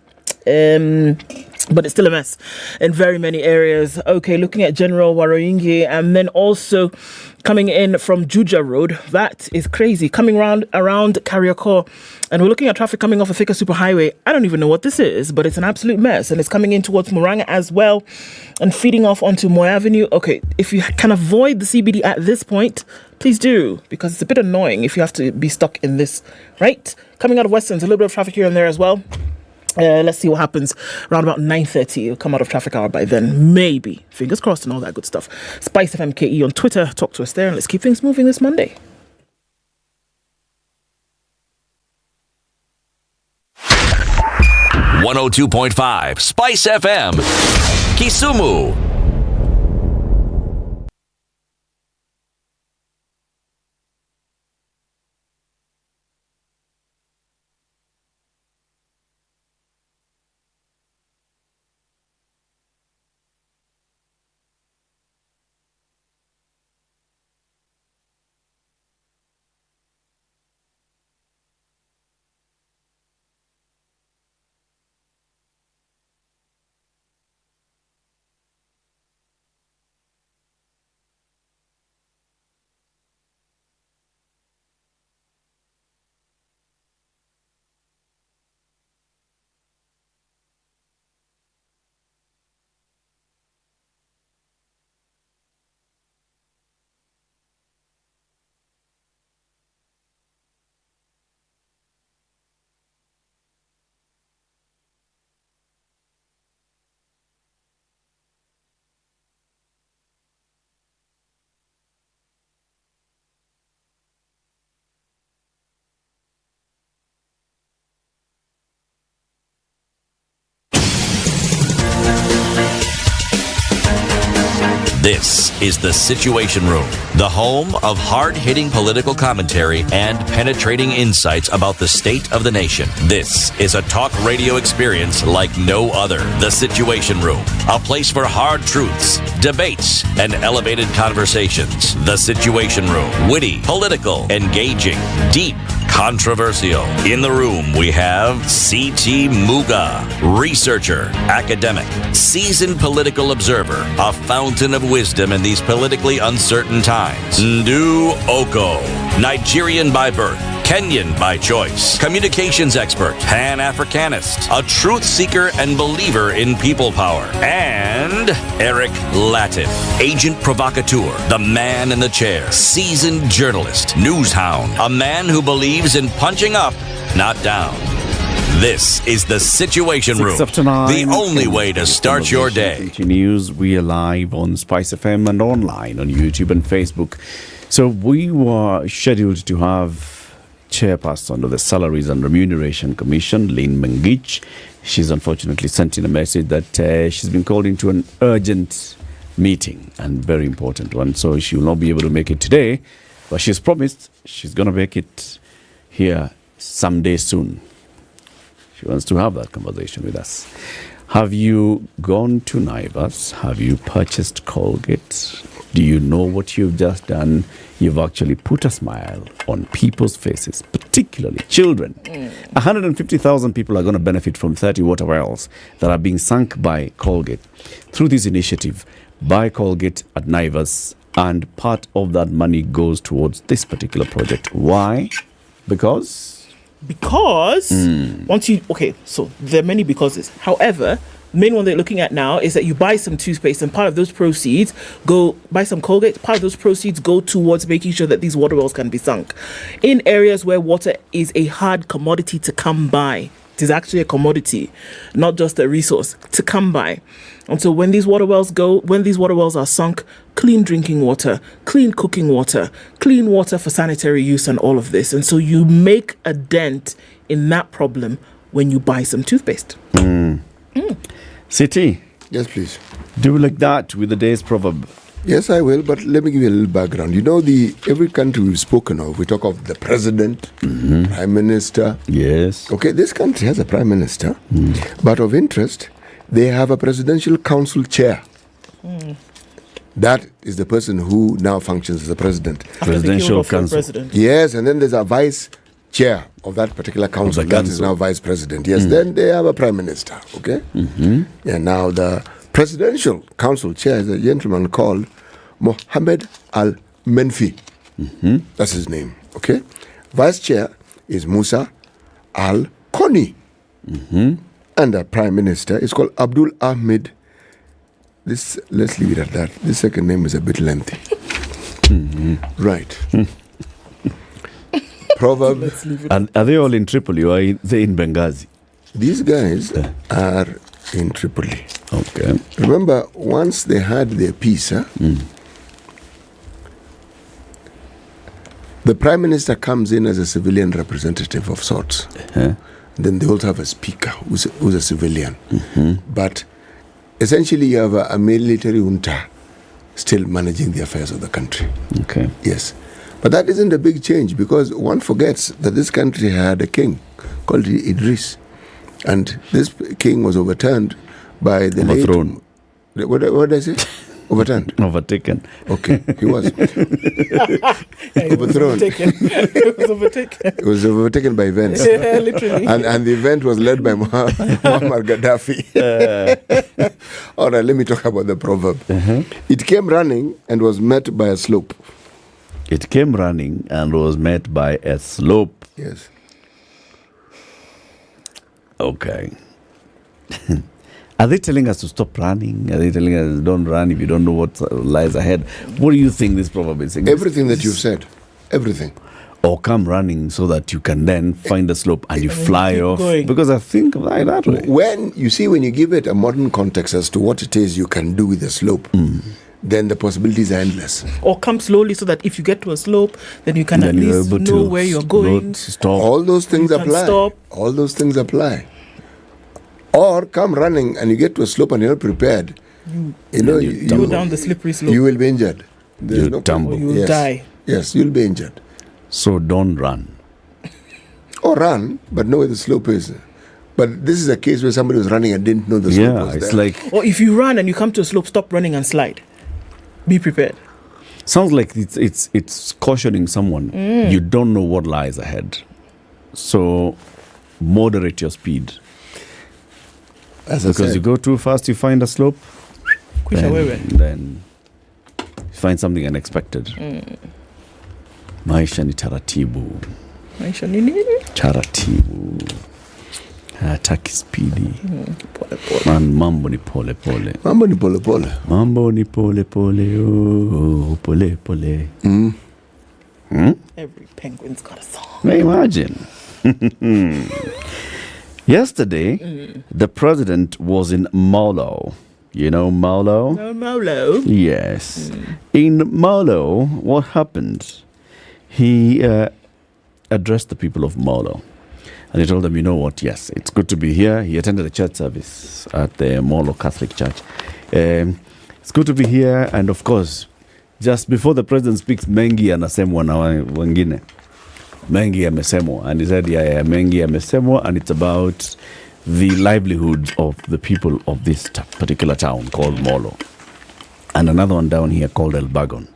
But it's still a mess in very many areas. Okay, looking at General Waroingi and then also coming in from Juja Road. That is crazy. Coming around Kariakor. And we're looking at traffic coming off of Thika Superhighway. I don't even know what this is, but it's an absolute mess. And it's coming in towards Muranga as well and feeding off onto Moy Avenue. Okay, if you can avoid the CBD at this point, please do, because it's a bit annoying if you have to be stuck in this, right? Coming out of Westlands, a little bit of traffic here and there as well. Let's see what happens around about 9:30. You'll come out of traffic hour by then. Maybe. Fingers crossed and all that good stuff. Spice FMKE on Twitter. Talk to us there and let's keep things moving this Monday. .5 Spice FM, Kisumu. This is The Situation Room, the home of hard-hitting political commentary and penetrating insights about the state of the nation. This is a talk radio experience like no other. The Situation Room, a place for hard truths, debates, and elevated conversations. The Situation Room, witty, political, engaging, deep, controversial. In the room, we have C.T. Muga, researcher, academic, seasoned political observer, a fountain of wisdom in these politically uncertain times. Ndu Okoh, Nigerian by birth, Kenyan by choice, communications expert, Pan-Africanist, a truth seeker and believer in people power, and Eric Latiff, agent provocateur, the man in the chair, seasoned journalist, news hound, a man who believes in punching up, not down. This is The Situation Room, the only way to start your day. Continues. We are live on Spice FM and online on YouTube and Facebook. So we were scheduled to have chairperson of the Salaries and Remuneration Commission, Lynn Mengich. She's unfortunately sent in a message that she's been called into an urgent meeting and very important one, so she will not be able to make it today, but she's promised she's going to make it here someday soon. She wants to have that conversation with us. Have you gone to Naivas? Have you purchased Colgate? Do you know what you've just done? You've actually put a smile on people's faces, particularly children. 150,000 people are going to benefit from 30 water wells that are being sunk by Colgate through this initiative by Colgate at Naivas, and part of that money goes towards this particular project. Why? Because once you so there are many becauses. However, the main one they're looking at now is that you buy some toothpaste and part of those proceeds buy some Colgate, part of those proceeds go towards making sure that these water wells can be sunk in areas where water is a hard commodity to come by. It is actually a commodity, not just a resource to come by. And so when these water wells are sunk, clean drinking water, clean cooking water, clean water for sanitary use and all of this. And so you make a dent in that problem when you buy some toothpaste. City. Yes, please. Do like that with the day's proverb. Yes, I will, but let me give you a little background. You know, every country we've spoken of, we talk of the president, prime minister. Yes. Okay, this country has a prime minister, but of interest, they have a presidential council chair. That is the person who now functions as the president. Presidential council. Yes, and then there's a vice chair of that particular council. That is now vice president. Yes, then they have a prime minister. Okay? And now the presidential council chair is a gentleman called Mohammed Al-Menfi. That's his name. Okay? Vice chair is Musa Al-Koni. And the prime minister is called Abdul Ahmed. Let's leave it at that. This second name is a bit lengthy. Right. Proverb. And are they all in Tripoli or are they in Benghazi? These guys are in Tripoli. Okay. Remember, once they had their peace, the prime minister comes in as a civilian representative of sorts. Then they also have a speaker who's a civilian. But essentially you have a military junta still managing the affairs of the country. Okay. Yes. But that isn't a big change, because one forgets that this country had a king called Idris. And this king was overturned by the Overthrown. What did I say? Overturned? Overtaken. Okay, he was. Overthrown. It was overtaken. It was overtaken by events. Yeah, literally. And the event was led by Muammar Gaddafi. All right, let me talk about the proverb. It came running and was met by a slope. It came running and was met by a slope. Yes. Okay. Are they telling us to stop running? Are they telling us don't run if you don't know what lies ahead? What do you think this proverb is saying? Everything that you've said. Everything. Or come running so that you can then find the slope and you fly off. Going. Because I think like that way. When you give it a modern context as to what it is you can do with the slope, then the possibilities are endless. Or come slowly so that if you get to a slope, then you can at least know where you're going. Stop. All those things You can apply. stop. All those things apply. Or come running and you get to a slope and you're not prepared. You know, you go down the slippery slope. You will be injured. There's You tumble. Or you will die. Yes, you'll be injured. So don't run. Or run, but know where the slope is. But this is a case where somebody was running and didn't know the slope was Yeah, it's there. like Or if you run and you come to a slope, stop running and slide. Be prepared. sounds like it's cautioning someone. You don't know what lies ahead, so moderate your speed. As I Because said. you go too fast, you find a slope. Kwisha wewe. Then you find something unexpected. Maisha ni taratibu. Maisha ni nini? Taratibu. Hataki spidi. Man, mambo ni pole pole. Mambo ni pole pole. Mambo ni pole pole. Oh, pole pole. Every penguin's got a song. Now imagine. Yesterday, the president was in Molo. You know Molo? No, Molo. Yes. In Molo, what happened? He addressed the people of Molo. And he told them, you know what, yes, it's good to be here. He attended a church service at the Molo Catholic Church. It's good to be here. And of course, just before the president speaks, Mengi anasemwa na wengine. Mengi amesemwa. And he said, yeah, Mengi amesemwa. And it's about the livelihood of the people of this particular town called Molo. And another one down here called Elbagon.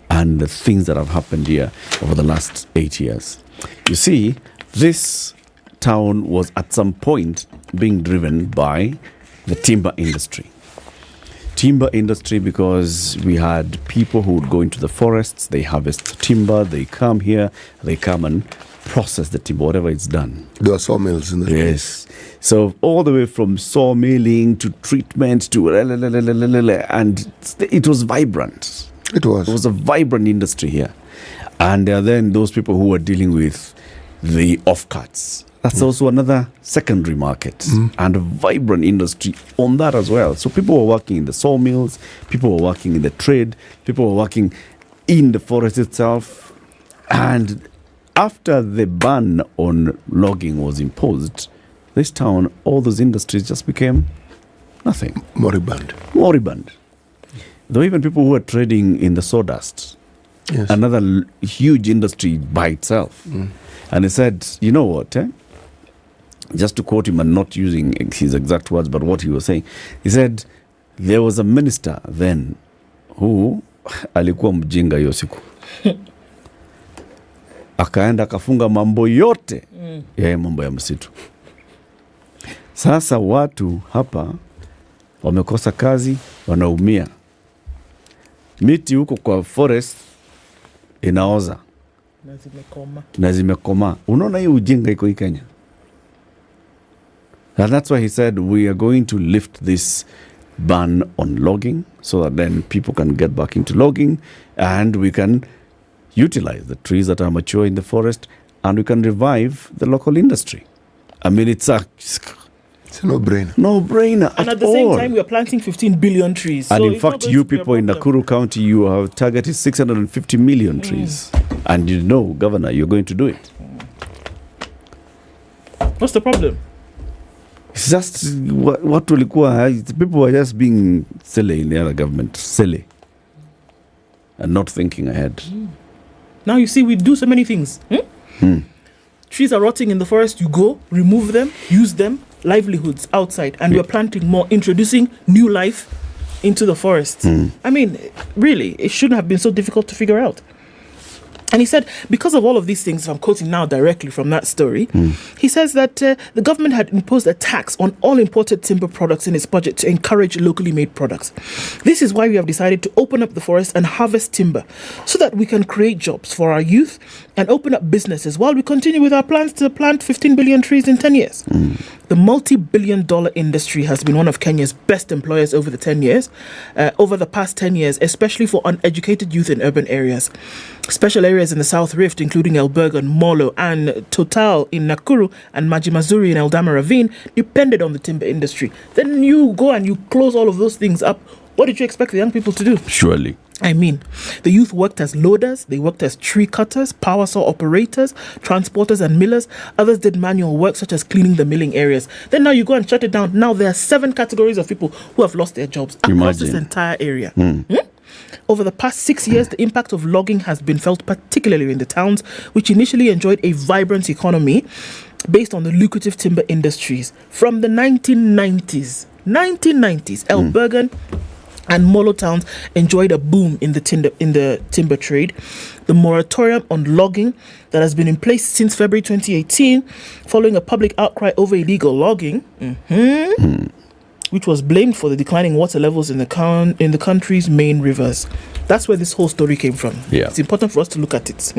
And the things that have happened here over the last 8 years. You see, this town was at some point being driven by the timber industry. Timber industry, because we had people who would go into the forests, they harvest timber, they come here, they come and process the timber, whatever it's done. There are sawmills in the Yes. So all the way from sawmilling to treatment to and it was vibrant. It was. It was a vibrant industry here. And then those people who were dealing with the offcuts. That's also another secondary market and a vibrant industry on that as well. So people were working in the sawmills, people were working in the trade, people were working in the forest itself. And after the ban on logging was imposed, this town, all those industries just became nothing. Moribund. Moribund. Though even people who were trading in the sawdust, Yes. another huge industry by itself. And he said, you know what, just to quote him and not using his exact words, but what he was saying, he said, there was a minister then who alikuwa mjinga hiyo siku. Akaenda akafunga mambo yote ya mambo ya msitu. Sasa watu hapa wamekosa kazi, wanaumia. Miti huko kwa forest inaoza na zimekoma. Unaona hii ujinga iko hii Kenya. And that's why he said we are going to lift this ban on logging so that then people can get back into logging and we can utilize the trees that are mature in the forest and we can revive the local industry. I mean, it's a no-brainer. No-brainer And at the same time, we are planting 15 billion trees. And So in it's not fact, going you to be a people in problem. Nakuru County, you have targeted 650 million trees. And you know, Governor, you're going to do it. What's the problem? It's just what tulikuwa, people were just being silly in the other government, silly. And not thinking ahead. Now you see, we do so many things. Trees are rotting in the forest. You go, remove them, use them, livelihoods outside. And we're planting more, introducing new life into the forest. I mean, really, it shouldn't have been so difficult to figure out. And he said, because of all of these things, I'm quoting now directly from that story, he says that the government had imposed a tax on all imported timber products in its budget to encourage locally made products. This is why we have decided to open up the forest and harvest timber so that we can create jobs for our youth and open up businesses while we continue with our plans to plant 15 billion trees in 10 years. The multi-billion-dollar industry has been one of Kenya's best employers over the past 10 years, especially for uneducated youth in urban areas. Special areas areas in the South Rift, including Elberg and Molo, and Total in Nakuru and Majimazuri in Eldama Ravine, depended on the timber industry. Then you go and you close all of those things up. What did you expect the young people to do? Surely. I mean, the youth worked as loaders, they worked as tree cutters, power saw operators, transporters and millers. Others did manual work such as cleaning the milling areas. Then now you go and shut it down. Now there are 7 categories of people who have lost their jobs across this entire area. Over the past 6 years, the impact of logging has been felt particularly in the towns, which initially enjoyed a vibrant economy based on the lucrative timber industries. From the 1990s, Elbergen and Molo towns enjoyed a boom in the timber trade. The moratorium on logging that has been in place since February 2018, following a public outcry over illegal logging, which was blamed for the declining water levels in the country's main rivers. That's where this whole story came from. Yeah. It's important for us to look at it.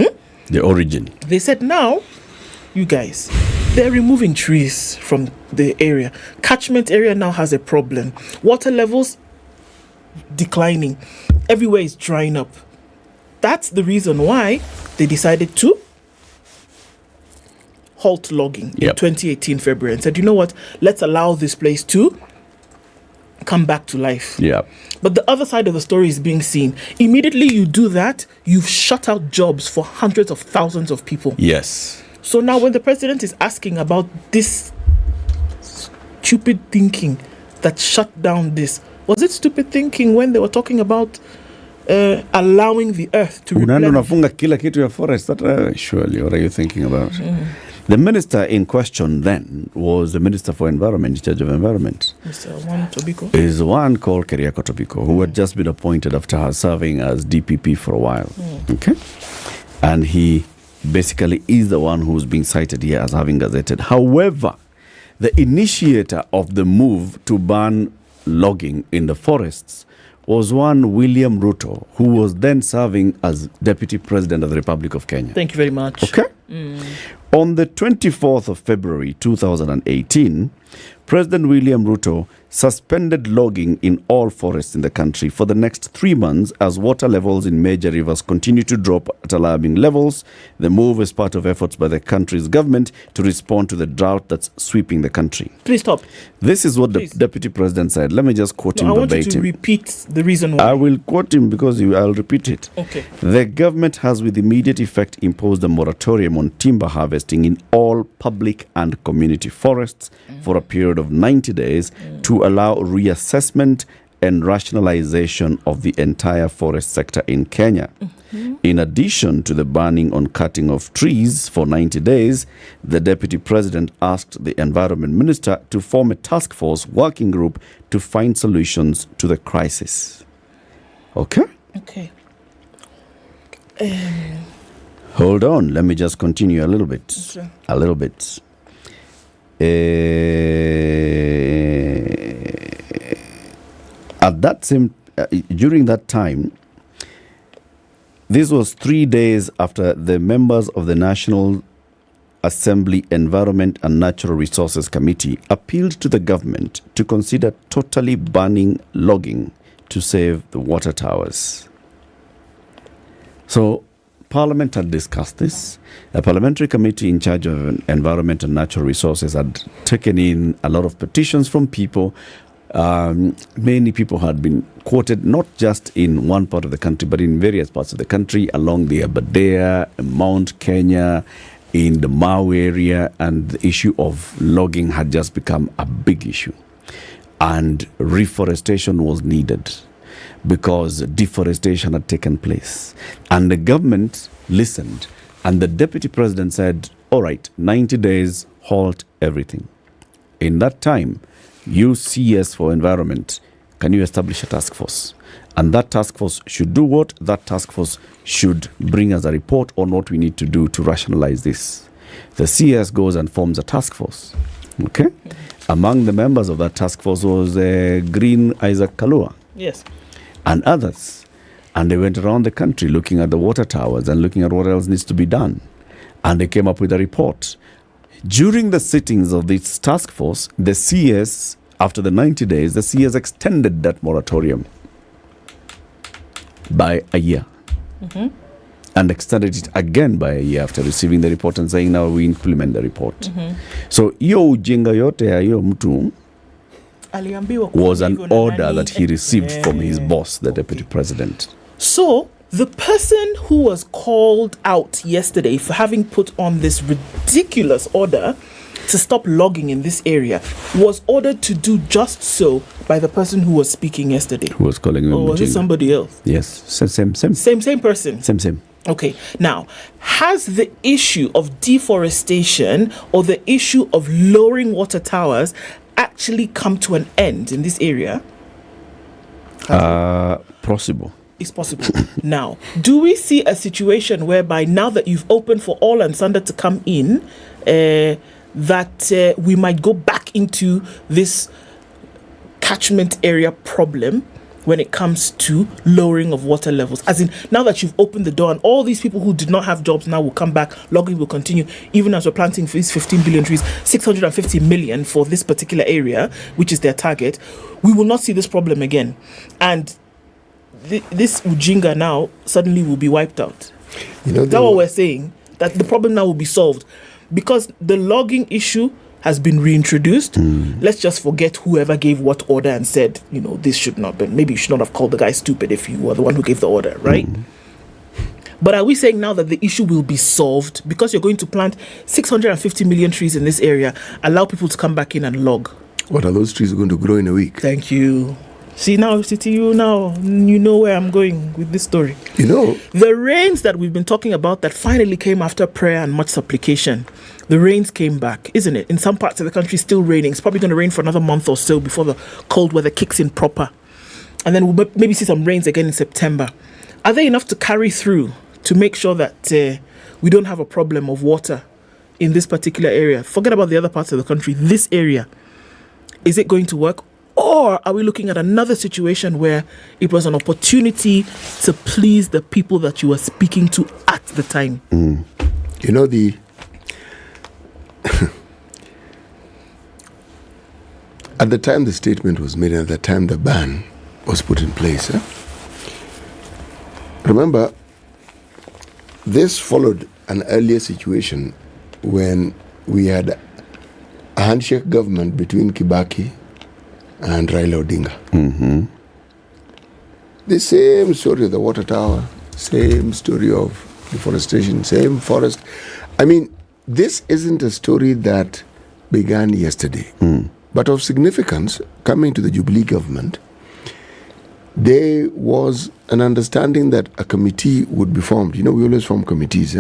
The origin. They said, now, you guys, they're removing trees from the area. Catchment area now has a problem. Water levels declining. Everywhere is drying up. That's the reason why they decided to halt logging in 2018 February and said, you know what, let's allow this place to come back to life. Yeah. But the other side of the story is being seen. Immediately you do that, you've shut out jobs for hundreds of thousands of people. Yes. So now when the president is asking about this stupid thinking that shut down this, was it stupid thinking when they were talking about allowing the earth to unafunga kila kitu ya forest? That surely, what are you thinking about? The minister in question then was the Minister for Environment, in charge of environment. Mr. One Tobiko. Is one called Keriako Tobiko, who had just been appointed after her serving as DPP for a while. Okay? And he basically is the one who's being cited here as having gazetted. However, the initiator of the move to ban logging in the forests was one William Ruto, who was then serving as Deputy President of the Republic of Kenya. Thank you very much. Okay? On the 24th of February 2018, President William Ruto suspended logging in all forests in the country for the next 3 months as water levels in major rivers continue to drop at alarming levels. The move is part of efforts by the country's government to respond to the drought that's sweeping the country. Please stop. This is what the Deputy President said. Let me just quote him I want verbatim. you to repeat the reason why. I will quote him because I'll repeat it. Okay. The government has with immediate effect imposed a moratorium on timber harvesting in all public and community forests for a period of 90 days to allow reassessment and rationalization of the entire forest sector in Kenya. In addition to the banning on cutting of trees for 90 days, the Deputy President asked the Environment Minister to form a task force working group to find solutions to the crisis. Okay? Okay. Hold on, let me just continue a little bit. Okay. A little bit. At that same, during that time, this was 3 days after the members of the National Assembly Environment and Natural Resources Committee appealed to the government to consider totally banning logging to save the water towers. So, Parliament had discussed this. A parliamentary committee in charge of environment and natural resources had taken in a lot of petitions from people. Many people had been quoted, not just in one part of the country, but in various parts of the country, along the Aberdare, Mount Kenya, in the Mau area, and the issue of logging had just become a big issue. And reforestation was needed, because deforestation had taken place. And the government listened. And the Deputy President said, all right, 90 days, halt everything. In that time, you CS for Environment, can you establish a task force? And that task force should do what? That task force should bring us a report on what we need to do to rationalize this. The CS goes and forms a task force. Okay? Among the members of that task force was Green Isaac Kalua. Yes. And others. And they went around the country looking at the water towers and looking at what else needs to be done. And they came up with a report. During the sittings of this task force, the CS, after the 90 days, the CS extended that moratorium by a year. and extended it again by a year after receiving the report and saying now we implement the report. So hiyo ujinga yote ya hiyo mtu was an order that he received from his boss, the deputy president. So the person who was called out yesterday for having put on this ridiculous order to stop logging in this area was ordered to do just so by the person who was speaking yesterday. Who was calling him? Or was it somebody else? Yes, same person. Same. Okay, now, has the issue of deforestation or the issue of lowering water towers actually come to an end in this area? Possible. It's possible. Now, do we see a situation whereby now that you've opened for all and sundry to come in, that we might go back into this catchment area problem when it comes to lowering of water levels? As in, now that you've opened the door and all these people who did not have jobs now will come back, logging will continue, even as we're planting for these 15 billion trees, 650 million for this particular area, which is their target, we will not see this problem again. And this Ujinga now suddenly will be wiped out. That's what we're saying, that the problem now will be solved. Because the logging issue has been reintroduced, let's just forget whoever gave what order and said, this should not be. Maybe you should not have called the guy stupid if you were the one who gave the order, right? But are we saying now that the issue will be solved because you're going to plant 650 million trees in this area, allow people to come back in and log? What are those trees going to grow in a week? Thank you. See now, you know where I'm going with this story. The rains that we've been talking about that finally came after prayer and much supplication. The rains came back, isn't it? In some parts of the country, still raining. It's probably going to rain for another month or so before the cold weather kicks in proper. And then we'll maybe see some rains again in September. Are they enough to carry through to make sure that we don't have a problem of water in this particular area? Forget about the other parts of the country. This area, is it going to work? Or are we looking at another situation where it was an opportunity to please the people that you were speaking to at the time? At the time the statement was made, at the time the ban was put in place, remember, this followed an earlier situation when we had a handshake government between Kibaki and Raila Odinga. The same story of the water tower, same story of deforestation, same forest. I mean, this isn't a story that began yesterday, but of significance. Coming to the Jubilee government, there was an understanding that a committee would be formed. We always form committees,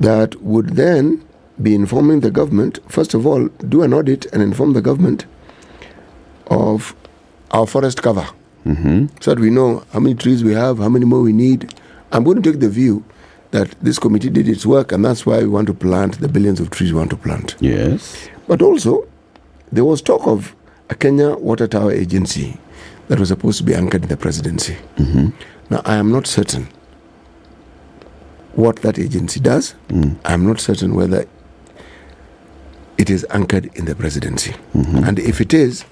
that would then be informing the government, first of all, do an audit and inform the government of our forest cover, so that we know how many trees we have, how many more we need. I'm going to take the view that this committee did its work, and that's why we want to plant the billions of trees we want to plant. Yes. But also, there was talk of a Kenya Water Tower Agency that was supposed to be anchored in the presidency. Now, I am not certain what that agency does. I'm not certain whether it is anchored in the presidency. And if it is,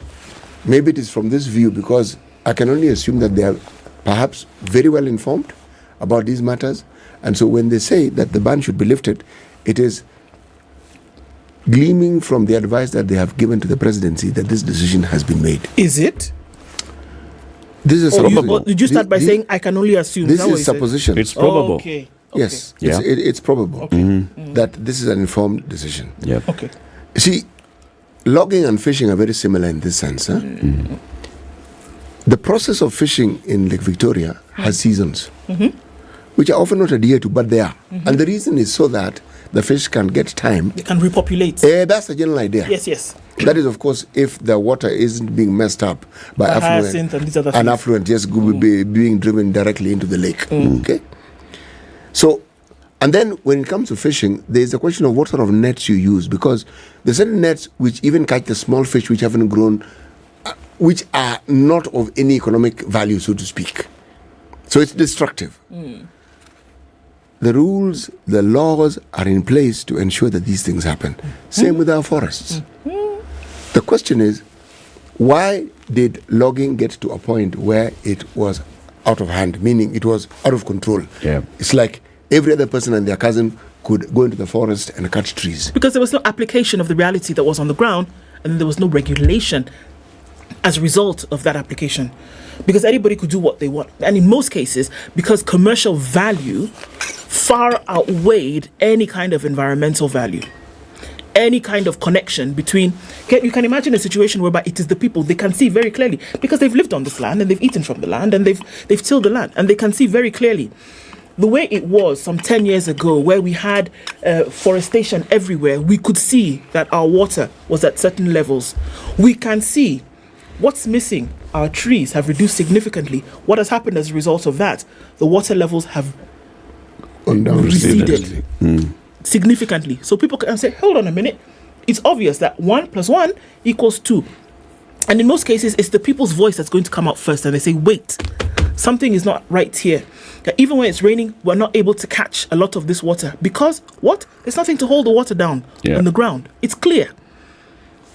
maybe it is from this view, because I can only assume that they are perhaps very well informed about these matters. And so when they say that the ban should be lifted, it is gleaming from the advice that they have given to the presidency that this decision has been made. Is it? This is did you start by saying, I can only assume? This is supposition. It's probable. Okay. Yes, it's probable that this is an informed decision. Okay. See, logging and fishing are very similar in this sense. The process of fishing in Lake Victoria has seasons, which are often not adhered to, but they are. And the reason is so that the fish can get time. They can repopulate. That's the general idea. Yes. That is, of course, if the water isn't being messed up by affluent and these other things. affluent, being driven directly into the lake. Okay. So, and then when it comes to fishing, there is a question of what sort of nets you use, because there's certain nets which even catch the small fish which haven't grown, which are not of any economic value, so to speak. So it's destructive. The rules, the laws are in place to ensure that these things happen. Same with our forests. The question is, why did logging get to a point where it was out of hand, meaning it was out of control. Yeah. It's like every other person and their cousin could go into the forest and cut trees. Because there was no application of the reality that was on the ground, and there was no regulation as a result of that application. Because anybody could do what they want. And in most cases, because commercial value far outweighed any kind of environmental value, any kind of connection between... You can imagine a situation whereby it is the people, they can see very clearly, because they've lived on this land and they've eaten from the land and they've tilled the land, and they can see very clearly. The way it was some 10 years ago, where we had forestation everywhere, we could see that our water was at certain levels. We can see what's missing. Our trees have reduced significantly. What has happened as a result of that? The water levels have receded significantly. So people can say, hold on a minute. It's obvious that 1 + 1 = 2. And in most cases, it's the people's voice that's going to come out first. And they say, wait, something is not right here. That even when it's raining, we're not able to catch a lot of this water. Because what? There's nothing to hold the water down on the ground. It's clear.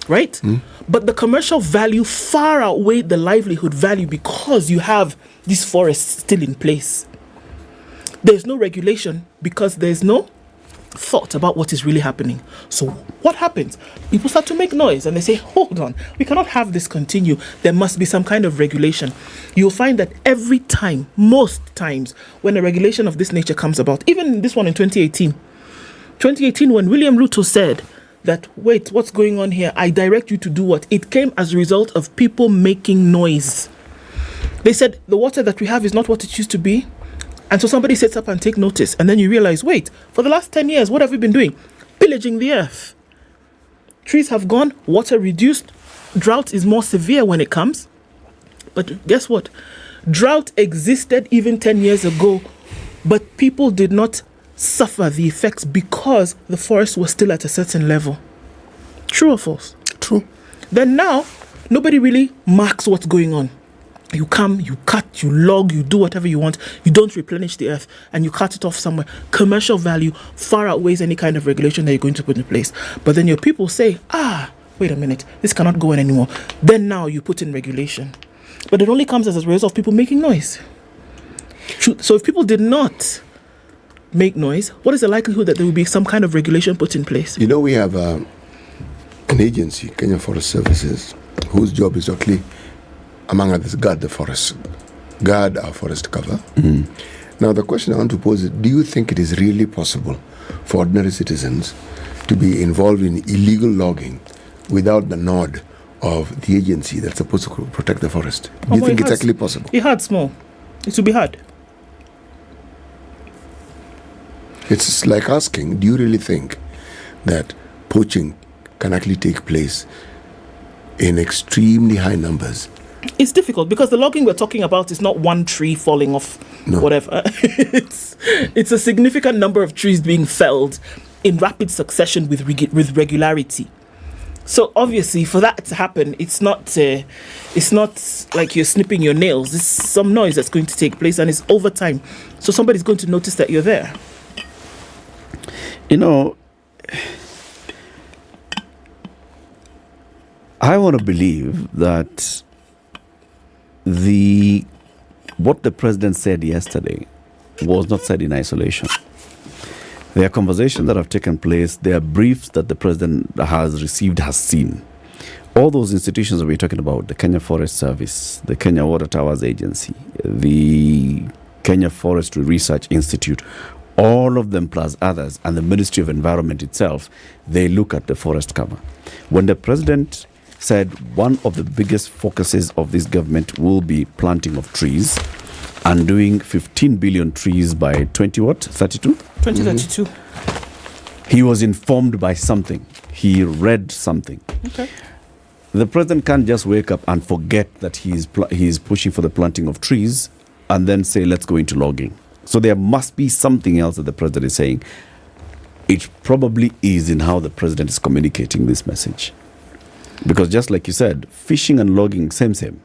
Right? But the commercial value far outweighed the livelihood value because you have these forests still in place. There's no regulation because there's no thought about what is really happening. So what happens? People start to make noise and they say, hold on, we cannot have this continue. There must be some kind of regulation. You'll find that every time, most times, when a regulation of this nature comes about, even this one in 2018, when William Ruto said that, wait, what's going on here? I direct you to do what? It came as a result of people making noise. They said, the water that we have is not what it used to be. And so somebody sets up and take notice. And then you realize, wait, for the last 10 years, what have we been doing? Pillaging the earth. Trees have gone, water reduced. Drought is more severe when it comes. But guess what? Drought existed even 10 years ago, but people did not suffer the effects because the forest was still at a certain level. True or false? True. Then now, nobody really marks what's going on. You come, you cut, you log, you do whatever you want. You don't replenish the earth and you cut it off somewhere. Commercial value far outweighs any kind of regulation that you're going to put in place. But then your people say, wait a minute, this cannot go on anymore. Then now you put in regulation. But it only comes as a result of people making noise. So if people did not make noise, what is the likelihood that there will be some kind of regulation put in place? You know, we have an agency, Kenya Forest Services, whose job is actually, among others, guard the forest, guard our forest cover. Now, the question I want to pose is, do you think it is really possible for ordinary citizens to be involved in illegal logging without the nod of the agency that's supposed to protect the forest? Do you think it's actually possible? It hard small. It will be hard. It's like asking, do you really think that poaching can actually take place in extremely high numbers? It's difficult because the logging we're talking about is not one tree falling off, whatever. It's a significant number of trees being felled in rapid succession with regularity. So obviously, for that to happen, it's not like you're snipping your nails. There's some noise that's going to take place, and it's over time. So somebody's going to notice that you're there. You know, I want to believe that what the president said yesterday was not said in isolation. There are conversations that have taken place. There are briefs that the president has received, has seen. All those institutions that we're talking about, the Kenya Forest Service, the Kenya Water Towers Agency, the Kenya Forestry Research Institute, all of them plus others, and the Ministry of Environment itself, they look at the forest cover. When the president said one of the biggest focuses of this government will be planting of trees and doing 15 billion trees by 2032? 2032. He was informed by something. He read something. Okay. The president can't just wake up and forget that he is pushing for the planting of trees and then say, let's go into logging. So there must be something else that the president is saying. It probably is in how the president is communicating this message. Because just like you said, fishing and logging, same,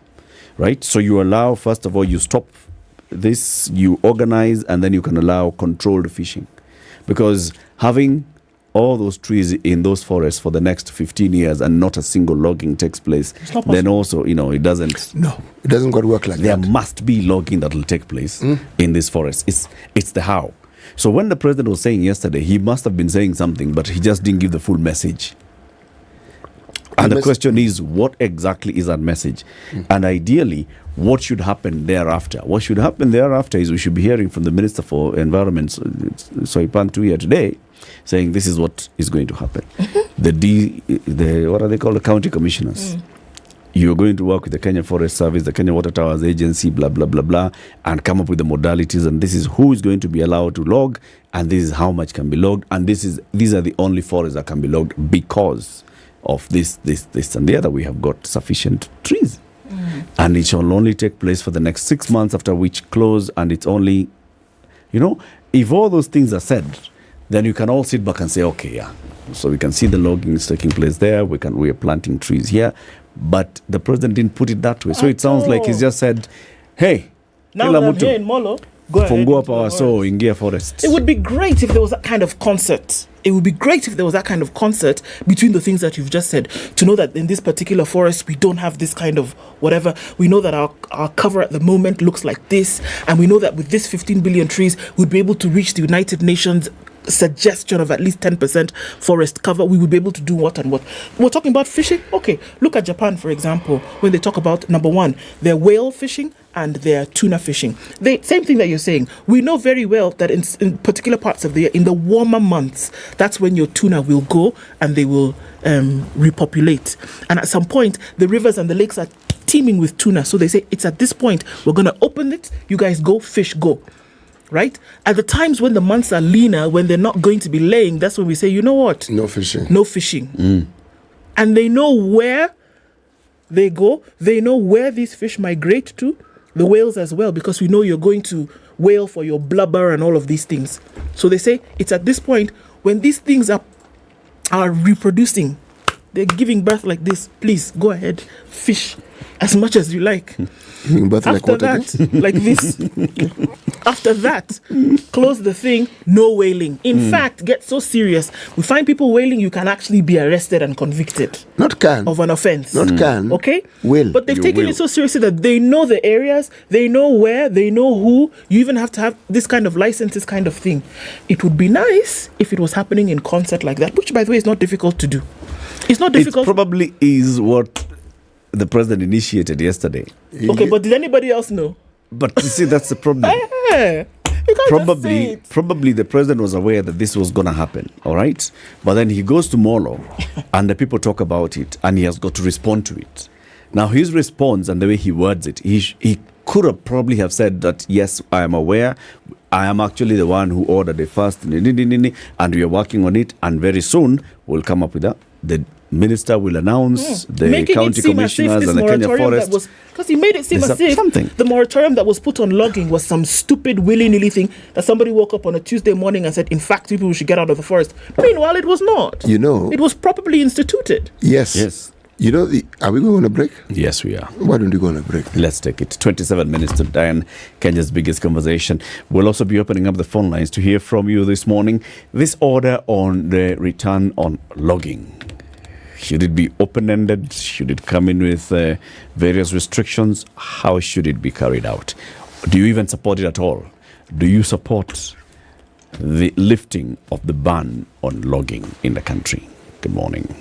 right? So you allow, first of all, you stop this, you organize, and then you can allow controlled fishing. Because having all those trees in those forests for the next 15 years and not a single logging takes place, then also, it doesn't. No, it doesn't quite work like there that. There must be logging that will take place in this forest. It's the how. So when the president was saying yesterday, he must have been saying something, but he just didn't give the full message. And the question is, what exactly is that message? And ideally, what should happen thereafter? What should happen thereafter is we should be hearing from the Minister for Environment, Soipan Tuya today, saying this is what is going to happen. The what are they called? The county commissioners. You're going to work with the Kenya Forest Service, the Kenya Water Towers Agency, blah, blah, blah, blah, and come up with the modalities. And this is who is going to be allowed to log, and this is how much can be logged. And these are the only forests that can be logged because of this, and the other. We have got sufficient trees. And it shall only take place for the next 6 months, after which close. And it's only, if all those things are said, then you can all sit back and say, okay, yeah. So we can see the logging is taking place there. We are planting trees here. But the president didn't put it that way. So it sounds like he's just said, hey, now that I'm here in Molo, go ahead. Ingia forest. It would be great if there was that kind of concert. It would be great if there was that kind of concert between the things that you've just said, to know that in this particular forest, we don't have this kind of whatever. We know that our cover at the moment looks like this. And we know that with this 15 billion trees, we'd be able to reach the United Nations suggestion of at least 10% forest cover. We would be able to do what and what. We're talking about fishing. Okay, look at Japan, for example, when they talk about, number one, their whale fishing and their tuna fishing. Same thing that you're saying. We know very well that in particular parts of the year, in the warmer months, that's when your tuna will go and they will repopulate. And at some point, the rivers and the lakes are teeming with tuna. So they say, it's at this point, we're going to open it. You guys go, fish, go. Right? At the times when the months are leaner, when they're not going to be laying, that's when we say, you know what? No fishing. No fishing. And they know where they go. They know where these fish migrate to. The whales as well, because we know you're going to whale for your blubber and all of these things. So they say it's at this point when these things are reproducing, they're giving birth like this. Please go ahead, fish as much as you like. After that, like this. After that, close the thing, no whaling. In fact, get so serious. We find people whaling, you can actually be arrested and convicted. Not can. Of an offense. Not can. Okay? Will. But they've taken it so seriously that they know the areas, they know where, they know who. You even have to have this kind of licenses kind of thing. It would be nice if it was happening in concert like that, which, by the way, is not difficult to do. It's not difficult. It probably is what the president initiated yesterday. Okay, but did anybody else know? But you see, that's the problem. Probably the president was aware that this was going to happen, all right? But then he goes to Molo and the people talk about it and he has got to respond to it. Now, his response and the way he words it, he could have probably have said that, yes, I am aware. I am actually the one who ordered it first, and we are working on it. And very soon, we'll come up with that. The minister will announce the county commissioners and the Kenya Forest. Because he made it seem as if the moratorium that was put on logging was some stupid willy-nilly thing that somebody woke up on a Tuesday morning and said, in fact, people should get out of the forest. Meanwhile, it was not. It was properly instituted. Yes. Are we going on a break? Yes, we are. Why don't we go on a break? Let's take it. 27 minutes to Diane, Kenya's biggest conversation. We'll also be opening up the phone lines to hear from you this morning. This order on the return on logging. Should it be open-ended? Should it come in with various restrictions? How should it be carried out? Do you even support it at all? Do you support the lifting of the ban on logging in the country? Good morning.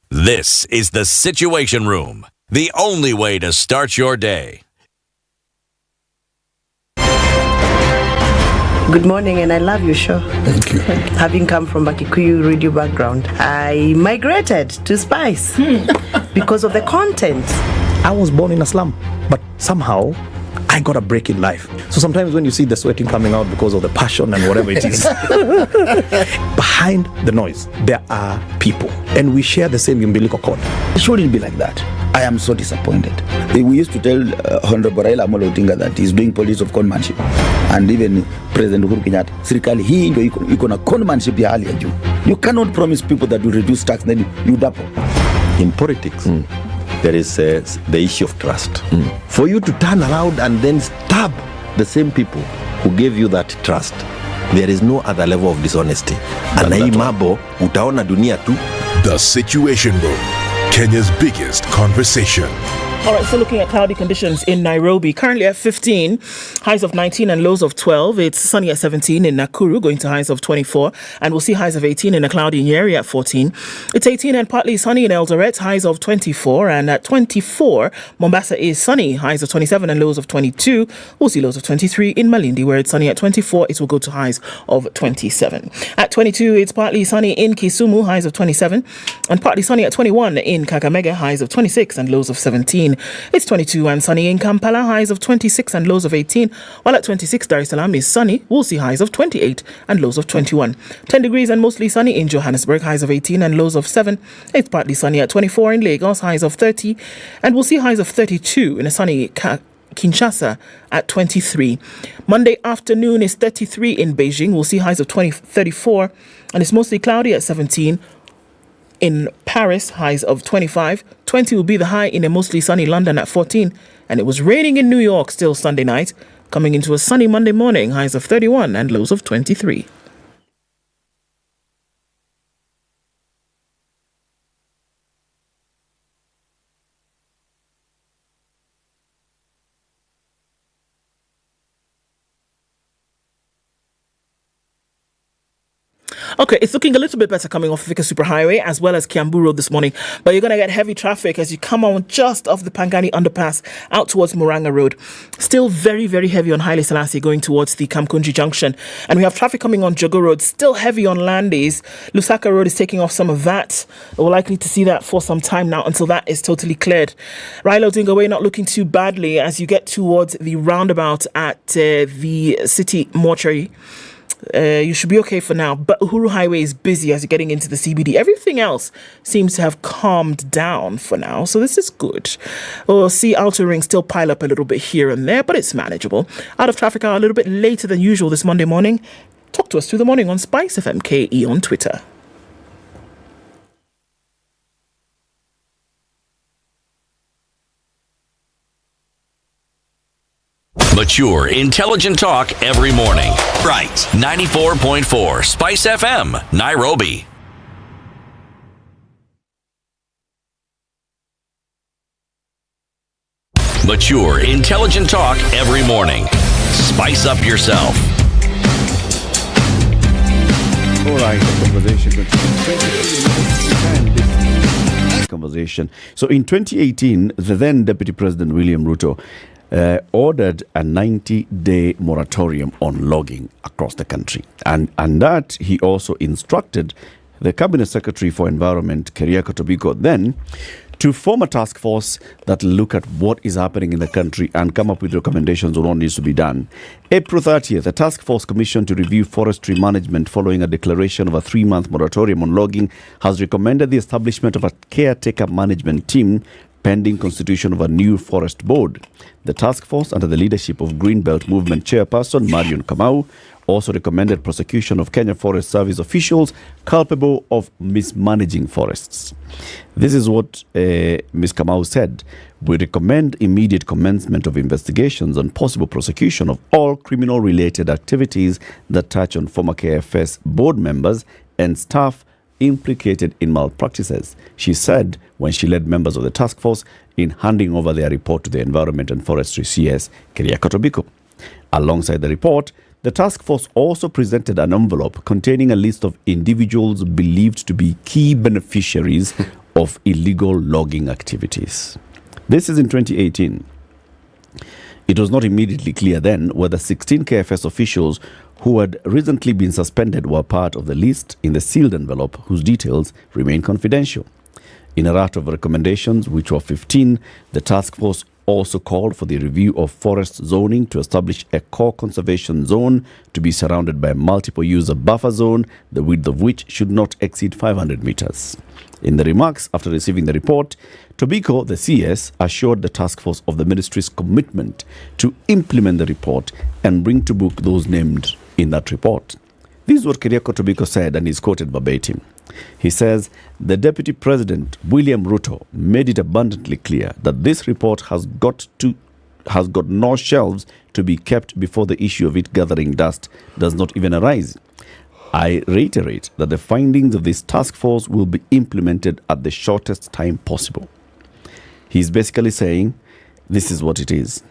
This is the Situation Room, the only way to start your day. Good morning, and I love your show. Thank you. Having come from a Kikuyu radio background, I migrated to Spice because of the content. I was born in a slum, but somehow I got a break in life. So sometimes when you see the sweating coming out because of the passion and whatever it is, behind the noise, there are people, and we share the same umbilical cord. It shouldn't be like that. I am so disappointed. We used to tell Honorable Raila Amolo Odinga that he's doing politics of conmanship. And even President Uhuru Kenyatta, serikali hii ndio iko na conmanship ya hali ya juu. You cannot promise people that you reduce tax, then you double. In politics, there is the issue of trust. For you to turn around and then stab the same people who gave you that trust, There is no other level of dishonesty. And hii mambo utaona dunia tu. The Situation Room, Kenya's biggest conversation. All right, so looking at cloudy conditions in Nairobi, currently at 15, highs of 19 and lows of 12. It's sunny at 17 in Nakuru, going to highs of 24. And we'll see highs of 18 in a cloudy Nyeri at 14. It's 18 and partly sunny in Eldoret, highs of 24. And at 24, Mombasa is sunny, highs of 27 and lows of 22. We'll see lows of 23 in Malindi, where it's sunny at 24. It will go to highs of 27. At 22, it's partly sunny in Kisumu, highs of 27. And partly sunny at 21 in Kakamega, highs of 26 and lows of 17. It's 22 and sunny in Kampala, highs of 26 and lows of 18, while at 26 Dar es Salaam is sunny. We'll see highs of 28 and lows of 21. 10 degrees and mostly sunny in Johannesburg, highs of 18 and lows of 7. It's partly sunny at 24 in Lagos, highs of 30, and we'll see highs of 32 in a sunny Kinshasa at 23. Monday afternoon is 33 in Beijing. We'll see highs of 34, and it's mostly cloudy at 17. In Paris, highs of 25. 20 will be the high in a mostly sunny London at 14. And it was raining in New York still Sunday night, coming into a sunny Monday morning, highs of 31 and lows of 23. Okay, it's looking a little bit better coming off Thika Superhighway as well as Kiambu Road this morning, but you're going to get heavy traffic as you come on just off the Pangani underpass out towards Murang'a Road. Still very, very heavy on Haile Selassie going towards the Kamkunji Junction. And we have traffic coming on Jogo Road, still heavy on Landis. Lusaka Road is taking off some of that. We're likely to see that for some time now until that is totally cleared. Raila Odinga Way not looking too badly as you get towards the roundabout at the City Mortuary. You should be okay for now, but Uhuru Highway is busy as you're getting into the CBD. Everything else seems to have calmed down for now, so this is good. We'll see outer ring still pile up a little bit here and there, but it's manageable. Out of traffic a little bit later than usual this Monday morning. Talk to us through the morning on Spice FM KE on Twitter. Mature, intelligent talk every morning. Right. 94.4 Spice FM, Nairobi. Mature, intelligent talk every morning. Spice up yourself. All right, conversation. So in 2018, the then Deputy President William Ruto ordered a 90-day moratorium on logging across the country. And that he also instructed the Cabinet Secretary for Environment, Keriako Tobiko, then to form a task force that look at what is happening in the country and come up with recommendations on what needs to be done. April 30th, the task force commission to review forestry management following a declaration of a 3-month moratorium on logging has recommended the establishment of a caretaker management team pending constitution of a new forest board. The task force, under the leadership of Greenbelt Movement chairperson Marion Kamau, also recommended prosecution of Kenya Forest Service officials culpable of mismanaging forests. This is what Ms. Kamau said. We recommend immediate commencement of investigations and possible prosecution of all criminal-related activities that touch on former KFS board members and staff implicated in malpractices, she said when she led members of the task force in handing over their report to the Environment and Forestry CS, Keriako Tobiko. Alongside the report, the task force also presented an envelope containing a list of individuals believed to be key beneficiaries of illegal logging activities. This is in 2018. It was not immediately clear then whether 16 KFS officials who had recently been suspended were part of the list in the sealed envelope whose details remain confidential. In a raft of recommendations, which were 15, the task force also called for the review of forest zoning to establish a core conservation zone to be surrounded by a multiple user buffer zone, the width of which should not exceed 500 meters. In the remarks after receiving the report, Tobiko, the CS, assured the task force of the ministry's commitment to implement the report and bring to book those named in that report. This is what Keriako Tobiko said, and is quoted verbatim. He says, the Deputy President, William Ruto, made it abundantly clear that this report has got to has got no shelves to be kept before the issue of it gathering dust does not even arise. I reiterate that the findings of this task force will be implemented at the shortest time possible. He's basically saying this is what it is.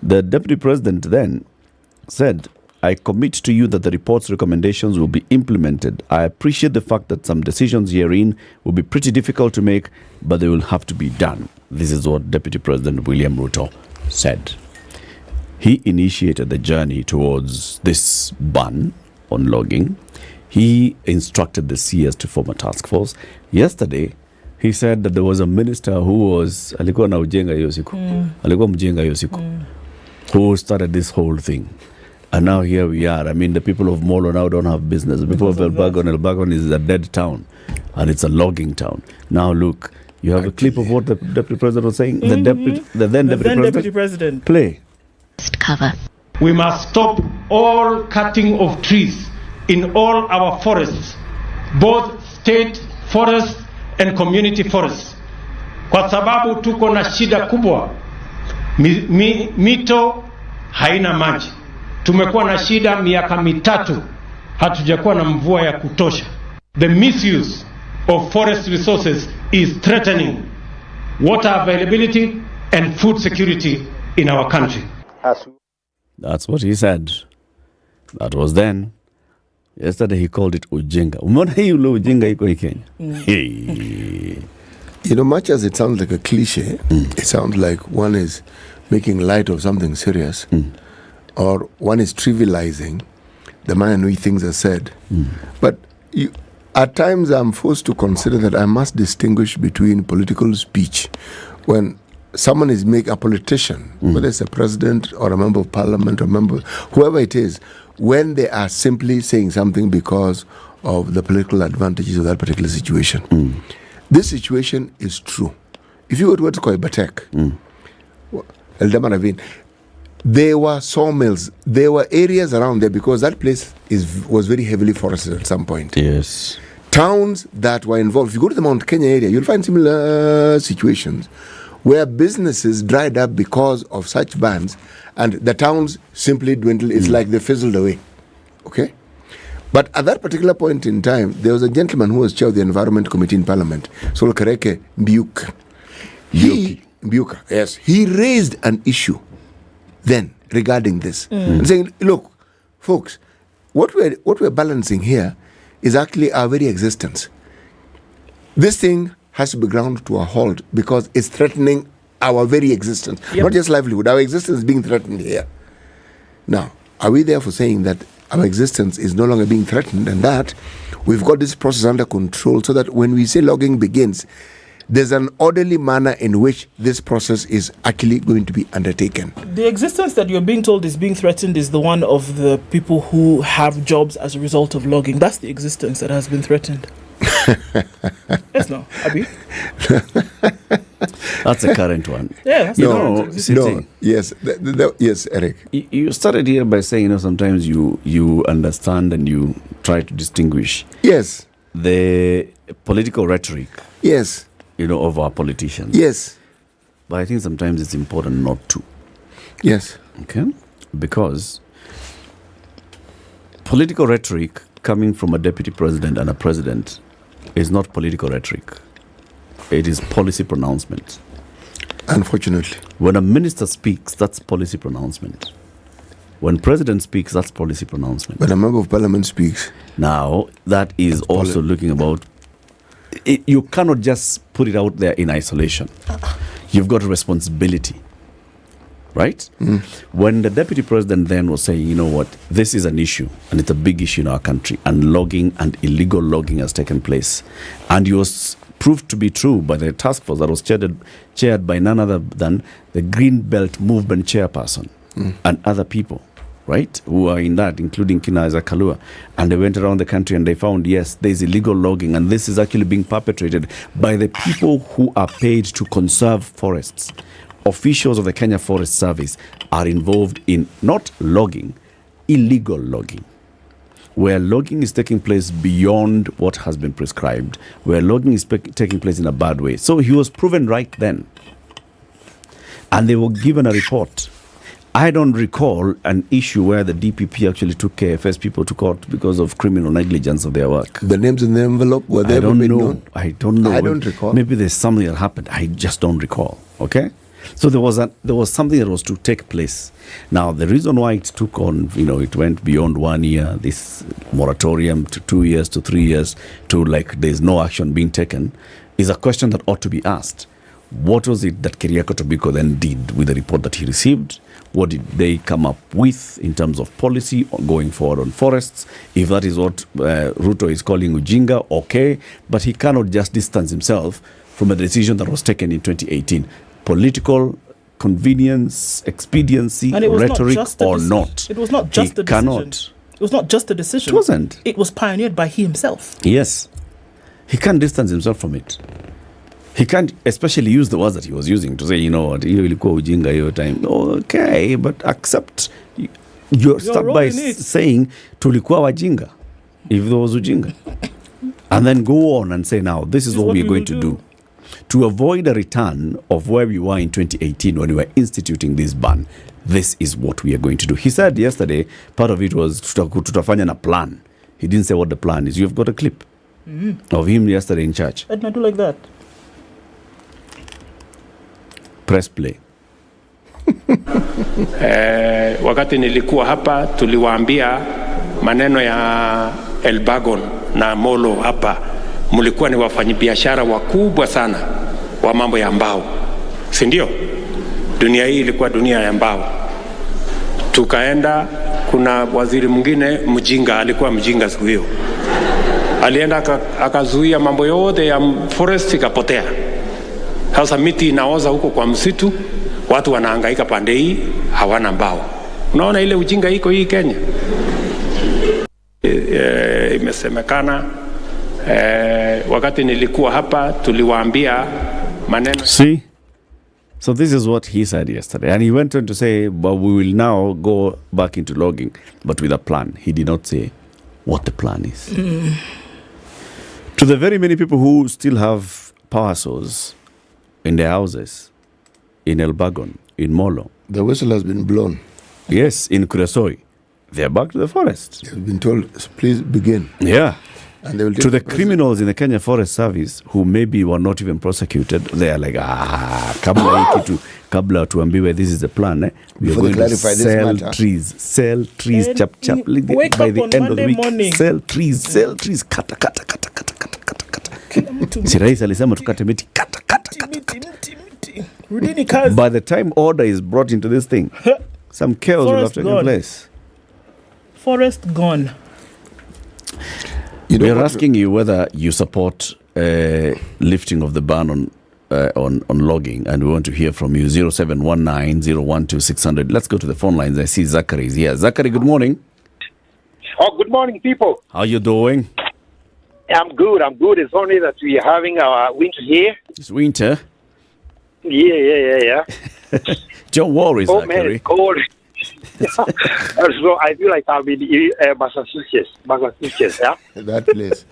The Deputy President then said, I commit to you that the report's recommendations will be implemented. I appreciate the fact that some decisions herein will be pretty difficult to make, but they will have to be done. This is what Deputy President William Ruto said. He initiated the journey towards this ban on logging. He instructed the CS to form a task force. Yesterday, he said that there was a minister who was alikuwa na ujenga hiyo siku. Alikuwa mjenga hiyo siku. Who started this whole thing. And now here we are. I mean, the people of Molo now don't have business. The people of Elbagon is a dead town. And it's a logging town. Now look, you have a clip of what the Deputy President was saying? The then Deputy President. Play. Cover. We must stop all cutting of trees in all our forests, both state forests and community forests. Kwa sababu tuko na shida kubwa. Mito haina maji. Tumekuwa na shida miaka mitatu. Hatujakuwa na mvua ya kutosha. The misuse of forest resources is threatening water availability and food security in our country. That's what he said. That was then. Yesterday he called it ujinga. Umeona hii ule ujinga iko hii Kenya? Hey. You know, much as it sounds like a cliche, it sounds like one is making light of something serious, or one is trivializing the manner in which things are said. But at times I'm forced to consider that I must distinguish between political speech. When someone is a politician, whether it's a president or a member of parliament or whoever it is, when they are simply saying something because of the political advantages of that particular situation. This situation is true. If you go to what's called Batek, Eldoret, there were sawmills, there were areas around there because that place was very heavily forested at some point. Yes. Towns that were involved, if you go to the Mount Kenya area, you'll find similar situations where businesses dried up because of such bans and the towns simply dwindled. It's like they fizzled away. Okay? But at that particular point in time, there was a gentleman who was chair of the Environment Committee in Parliament, Sol Kareke Mbiuka. Mbiuka, yes. He raised an issue then regarding this. And saying, look, folks, what we're balancing here is actually our very existence. This thing has to be ground to a halt because it's threatening our very existence. Not just livelihood, our existence is being threatened here. Now, are we therefore saying that our existence is no longer being threatened and that we've got this process under control so that when we say logging begins, there's an orderly manner in which this process is actually going to be undertaken? The existence that you're being told is being threatened is the one of the people who have jobs as a result of logging. That's the existence that has been threatened. Yes, no, Abi? That's a current one. Yeah, that's yes, yes, Eric. You started here by saying, sometimes you understand and you try to distinguish. Yes. The political rhetoric. Yes. Of our politicians. Yes. But I think sometimes it's important not to. Yes. Okay? Because political rhetoric coming from a deputy president and a president is not political rhetoric. It is policy pronouncement. Unfortunately. When a minister speaks, that's policy pronouncement. When president speaks, that's policy pronouncement. When a member of parliament speaks. Now, that is also looking about... you cannot just put it out there in isolation. You've got a responsibility. Right? When the deputy president then was saying, you know what, this is an issue, and it's a big issue in our country, and logging and illegal logging has taken place. And it was proved to be true by the task force that was chaired by none other than the Green Belt Movement chairperson and other people, right, who are in that, including Kina Kalua. And they went around the country and they found, yes, there's illegal logging, and this is actually being perpetrated by the people who are paid to conserve forests. Officials of the Kenya Forest Service are involved in not logging, illegal logging, where logging is taking place beyond what has been prescribed, where logging is taking place in a bad way. So he was proven right then. and they were given a report. I don't recall an issue where the DPP actually took KFS people to court because of criminal negligence of their work. The names in the envelope, were they I don't know. known? I don't know. I don't recall. Maybe there's something that happened. I just don't recall. Okay? So there was something that was to take place. Now, the reason why it took on, it went beyond 1 year, this moratorium to 2 years to 3 years to like there's no action being taken, is a question that ought to be asked. What was it that Keriako Tobiko then did with the report that he received? What did they come up with in terms of policy going forward on forests? If that is what Ruto is calling Ujinga, okay, but he cannot just distance himself from a decision that was taken in 2018. Political convenience, expediency, rhetoric, or not. It was not just a decision. It was not just a decision. It wasn't. It was pioneered by he himself. Yes. He can't distance himself from it. He can't especially use the words that he was using to say, you know what, ilikuwa ujinga hiyo time. Okay, but accept. You're stuck by saying tulikuwa wajinga, if there was ujinga. And then go on and say, now, this is what we're going to do. To avoid a return of where we were in 2018 when we were instituting this ban, this is what we are going to do. He said yesterday, part of it was tutafanya na plan. He didn't say what the plan is. You've got a clip of him yesterday in church. Ednah, do like that. Press play. Wakati nilikuwa hapa tuliwaambia maneno ya Elbagon na Molo hapa, mulikuwa ni wafanyabiashara wakubwa sana wa mambo ya mbao, si ndio? Dunia hii ilikuwa dunia ya mbao. Tukaenda, kuna waziri mwingine mjinga, alikuwa mjinga siku hiyo, alienda akazuia mambo yote ya forest ikapotea. Sasa miti inaoza huko kwa msitu, watu wanahangaika pande hii, hawana mbao. Unaona ile ujinga iko hii Kenya. Imesemekana wakati nilikuwa hapa tuliwaambia maneno. See? So this is what he said yesterday. And he went on to say, but we will now go back into logging, but with a plan. He did not say what the plan is. To the very many people who still have power source in their houses, in Elbagon, in Molo. The whistle has been blown. Yes, in Kuresoi. They're back to the forest. They've been told, please begin. Yeah. And they will to the criminals in the Kenya Forest Service who maybe were not even prosecuted, they are like, kabla tuambiwe this is the plan. We are going to sell trees, chap, by the end of the week. Morning. Sell trees, kata. Si rais alisema tukate miti, kata. By the time order is brought into this thing, some chaos will have taken place. Forest gone. We are asking you whether you support lifting of the ban on logging, and we want to hear from you. 0719-012-600. Let's go to the phone lines. I see Zachary is here. Zachary, good morning. Oh, good morning, people. How you doing? I'm good. It's only that we are having our winter here. It's winter? Yeah. Don't worry, Zachary. Man, it's cold. So I feel like I'm in Massachusetts, yeah? That place.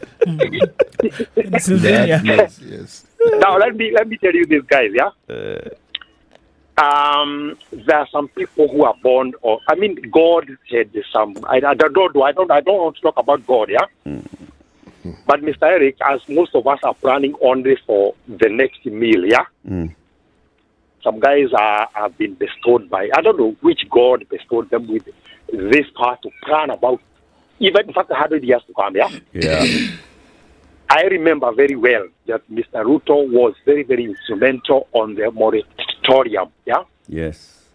Pennsylvania. Yes. Now, let me tell you this, guys, yeah? There are some people who are born, God said some, I don't want to talk about God, yeah? But Mr. Eric, as most of us are planning only for the next meal, yeah? Some guys have been bestowed by, I don't know which God bestowed them with this part to plan about, even in fact 100 years to come, yeah? Yeah. I remember very well that Mr. Ruto was very, very instrumental on the moratorium, yeah? Yes.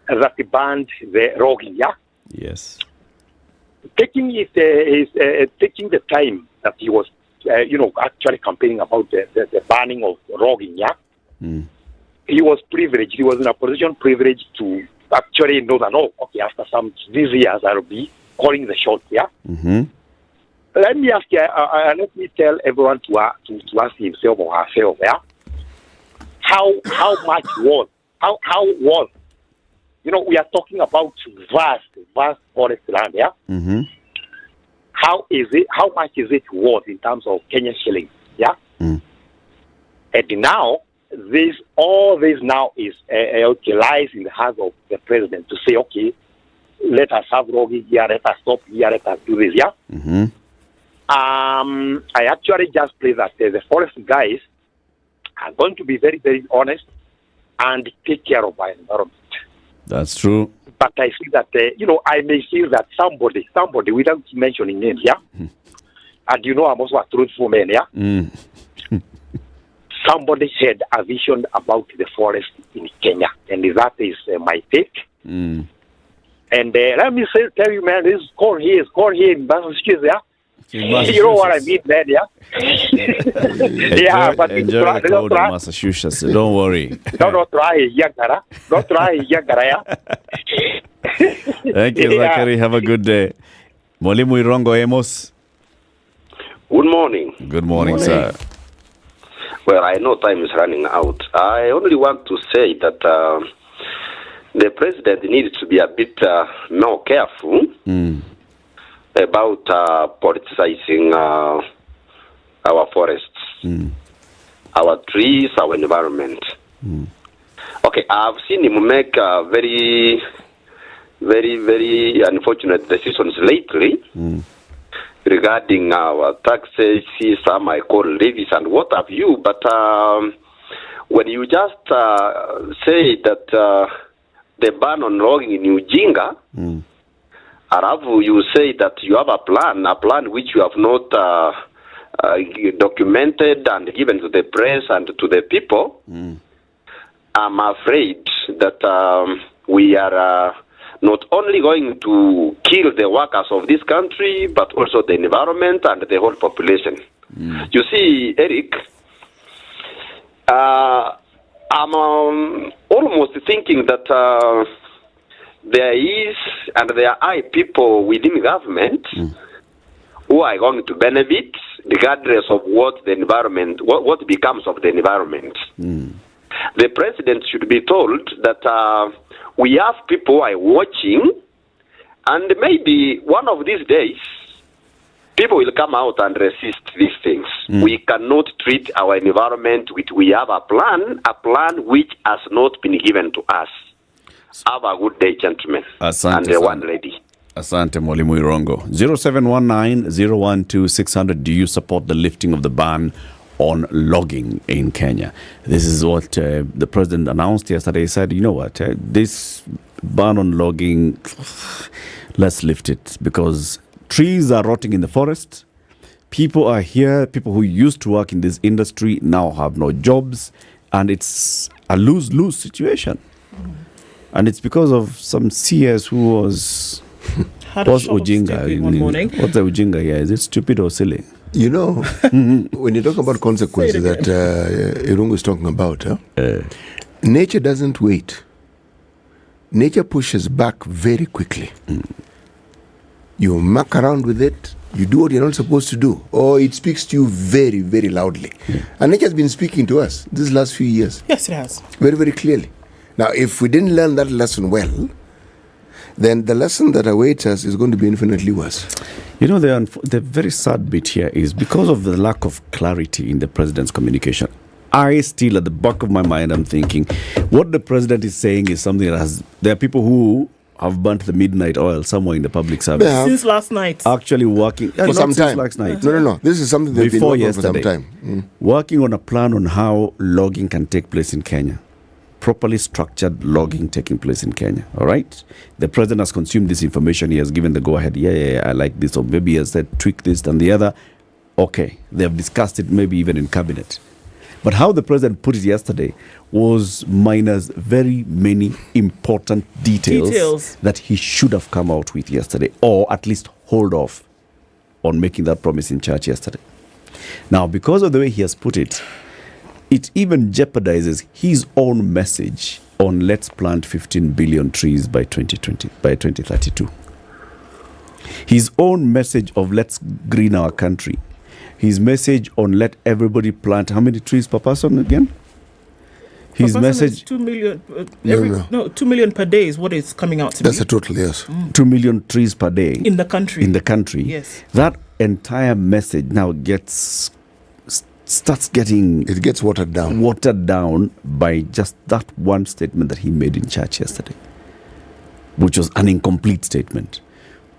That he banned the logging, yeah? Yes. Taking the time that he was, actually campaigning about the banning of logging, yeah? He was privileged. He was in a position privileged to actually know that, after these years, I'll be calling the shots, yeah? Let me ask you, let me tell everyone to ask himself or herself, yeah? How much was, we are talking about vast forest land, yeah? How much is it worth in terms of Kenyan shillings, yeah? And now, all this now is lies in the hands of the president to say, okay, let us have logging here, let us stop here, let us do this, yeah? Mm-hmm. I actually just pray that the forest guys are going to be very, very honest and take care of our environment. That's true. But I see that, I may feel that somebody, without mentioning names, yeah? And I'm also a truthful man, yeah? Somebody had a vision about the forest in Kenya, and that is my take. And let me tell you, man, this is corn here in Massachusetts, yeah? You know what I mean, man, yeah? But enjoy the cold in Massachusetts, so don't worry. Don't try, Yagara. Don't try, Yagara, yeah? Thank you, Zachary. Have a good day. Mwalimu Irongo Amos. Good morning. Good morning, sir. Well, I know time is running out. I only want to say that the president needs to be a bit more careful about politicizing our forests, our trees, our environment. Okay, I've seen him make very, very, very unfortunate decisions lately regarding our taxes, some I call levies and what have you. But when you just say that the ban on logging in Ujinga, Aravu, you say that you have a plan which you have not documented and given to the press and to the people. I'm afraid that we are not only going to kill the workers of this country, but also the environment and the whole population. You see, Eric, I'm almost thinking that there is and there are people within government who are going to benefit regardless of what the environment, what becomes of the environment. The president should be told that we have people who are watching, and maybe one of these days, people will come out and resist these things. We cannot treat our environment with, we have a plan which has not been given to us. Have a good day, gentlemen. Asante, and one lady. Asante, Mwalimu Irongo. 0719-012-600. Do you support the lifting of the ban on logging in Kenya? This is what the president announced yesterday. He said, you know what, this ban on logging, let's lift it because trees are rotting in the forest. People are here, people who used to work in this industry now have no jobs, and it's a lose-lose situation. And it's because of some CS who was Ojinga. One morning. What's the Ojinga here? Is it stupid or silly? You know, when you talk about consequences that Irungu is talking about, nature doesn't wait. Nature pushes back very quickly. You muck around with it, you do what you're not supposed to do, or it speaks to you very, very loudly. And nature has been speaking to us these last few years. Yes, it has. Very, very clearly. Now, if we didn't learn that lesson well, then the lesson that awaits us is going to be infinitely worse. You know, the very sad bit here is because of the lack of clarity in the president's communication. I still, at the back of my mind, I'm thinking, what the president is saying is something that there are people who have burnt the midnight oil somewhere in the public service. Since last night. Actually working. For some time. Last night. No. This is something they've been working on for some time. Working on a plan on how logging can take place in Kenya. Properly structured logging taking place in Kenya. All right? The president has consumed this information. He has given the go-ahead. Yeah, I like this. Or maybe he has said, tweak this and the other. Okay. They have discussed it maybe even in cabinet. But how the president put it yesterday was minus very many important details that he should have come out with yesterday, or at least hold off on making that promise in church yesterday. Now, because of the way he has put it, it even jeopardizes his own message on let's plant 15 billion trees by 2032. His own message of let's green our country. His message on let everybody plant how many trees per person again? His message 2 million 2 million per day is what is coming out to That's me. a total, yes. 2 million trees per day in the country. In the country. Yes. That entire message now gets starts getting... It gets watered down. Watered down by just that one statement that he made in church yesterday, which was an incomplete statement,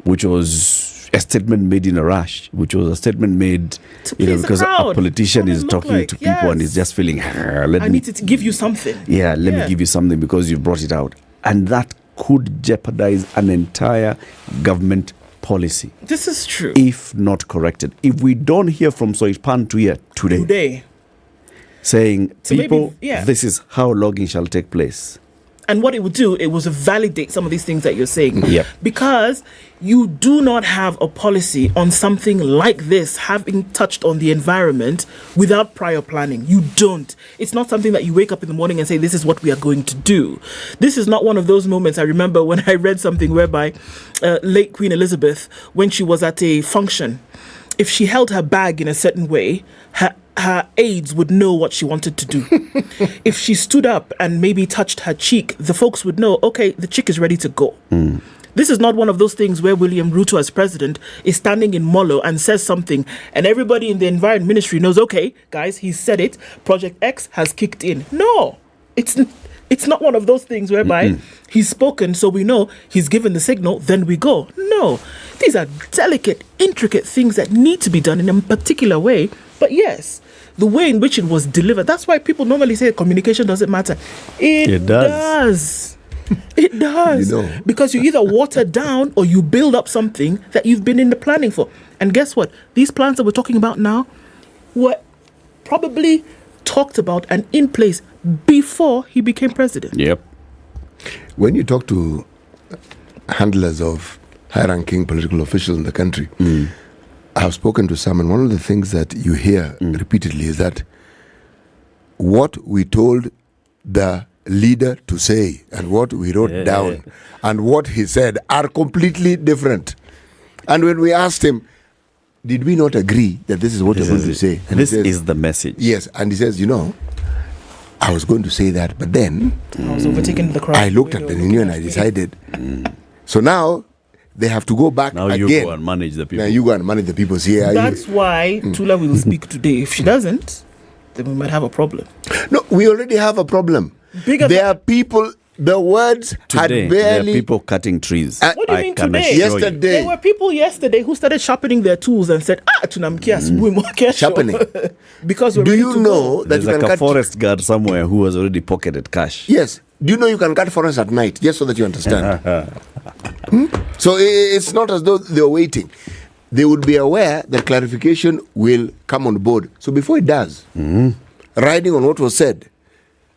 which was a statement made in a rush, which was a statement made, because a politician is talking to people and is just feeling, I need to give you something. Let me give you something because you brought it out. And that could jeopardize an entire government policy. This is true. If not corrected. If we don't hear from Soipan Tuya today saying, so people, maybe, this is how logging shall take place. And what it would do, it was to validate some of these things that you're saying. Yep. Because you do not have a policy on something like this, having touched on the environment without prior planning. You don't. It's not something that you wake up in the morning and say, this is what we are going to do. This is not one of those moments. I remember when I read something whereby late Queen Elizabeth, when she was at a function, if she held her bag in a certain way, her aides would know what she wanted to do. If she stood up and maybe touched her cheek, the folks would know, okay, the chick is ready to go. This is not one of those things where William Ruto as president is standing in Molo and says something and everybody in the environment ministry knows, okay, guys, he said it, Project X has kicked in. No, it's not one of those things whereby he's spoken, so we know he's given the signal, then we go. No, these are delicate, intricate things that need to be done in a particular way. But yes, the way in which it was delivered, that's why people normally say communication doesn't matter. It does. It does. Because you either water down or you build up something that you've been in the planning for. And guess what? These plans that we're talking about now were probably talked about and in place before he became president. Yep. When you talk to handlers of high-ranking political officials in the country, I've spoken to some, and one of the things that you hear repeatedly is that what we told the leader to say and what we wrote down and what he said are completely different. And when we asked him, did we not agree that this is what you're going to say? And this is the message. Yes, and he says, I was going to say that, but then I was overtaken the crowd. I looked at the menu and I decided. So now they have to go back now again. You go and manage the people. Now you go and manage the people. That's why Tula will speak today. If she doesn't, then we might have a problem. No, we already have a problem. There are people. The words today, had barely. There are people cutting trees. What do you mean today? Yesterday. There were people yesterday who started sharpening their tools and said, sharpening. Because we're do ready you to know go. that There's you like can a cut forest guard somewhere who has already pocketed cash? Yes. Do you know you can cut forests at night? Just so that you understand. So it's not as though they're waiting. They would be aware that clarification will come on board. So before it does, riding on what was said,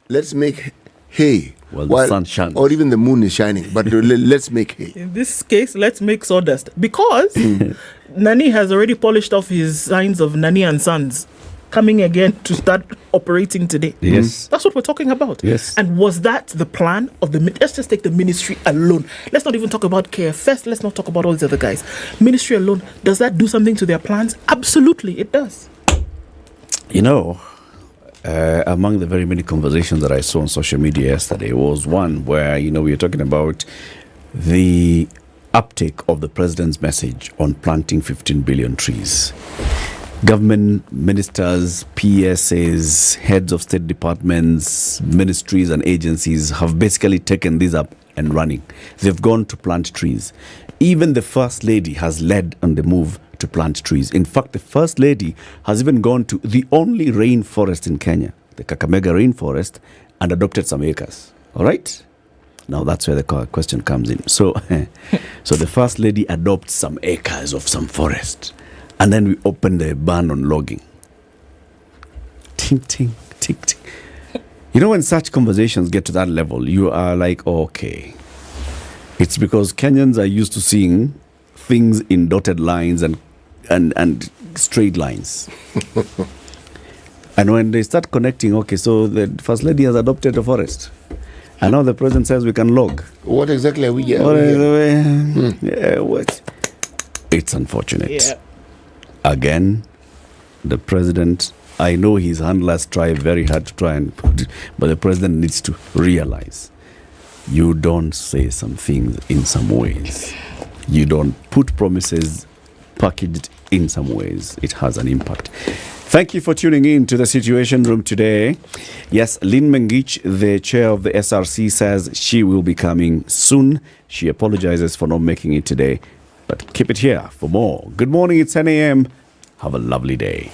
let's make hay. Well, the sun shines. Or even the moon is shining. But let's make hay. In this case, let's make sawdust. Because Nani has already polished off his signs of Nani and Sons coming again to start operating today. Yes. That's what we're talking about. Yes. And was that the plan of the... Let's just take the ministry alone. Let's not even talk about KFS. Let's not talk about all these other guys. Ministry alone, does that do something to their plans? Absolutely, it does. Among the very many conversations that I saw on social media yesterday was one where, we were talking about the uptake of the president's message on planting 15 billion trees. Government ministers, PSAs, heads of state departments, ministries and agencies have basically taken this up and running. They've gone to plant trees. Even the First Lady has led on the move to plant trees. In fact, the First Lady has even gone to the only rainforest in Kenya, the Kakamega rainforest, and adopted some acres. All right? Now that's where the question comes in. So the First Lady adopts some acres of some forest. And then we open the ban on logging. Ting, ting, ting, ting. When such conversations get to that level, you are like, okay. It's because Kenyans are used to seeing things in dotted lines and straight lines. And when they start connecting, okay, so the First Lady has adopted a forest. And now the president says we can log. What exactly are we what? It's unfortunate. Yeah. Again, the president, I know his handlers try very hard to try and put it, but the president needs to realize you don't say some things in some ways. You don't put promises packaged in some ways. It has an impact. Thank you for tuning in to the Situation Room today. Yes, Lynn Mengich, the chair of the SRC, says she will be coming soon. She apologizes for not making it today, but keep it here for more. Good morning, it's 10 a.m. Have a lovely day.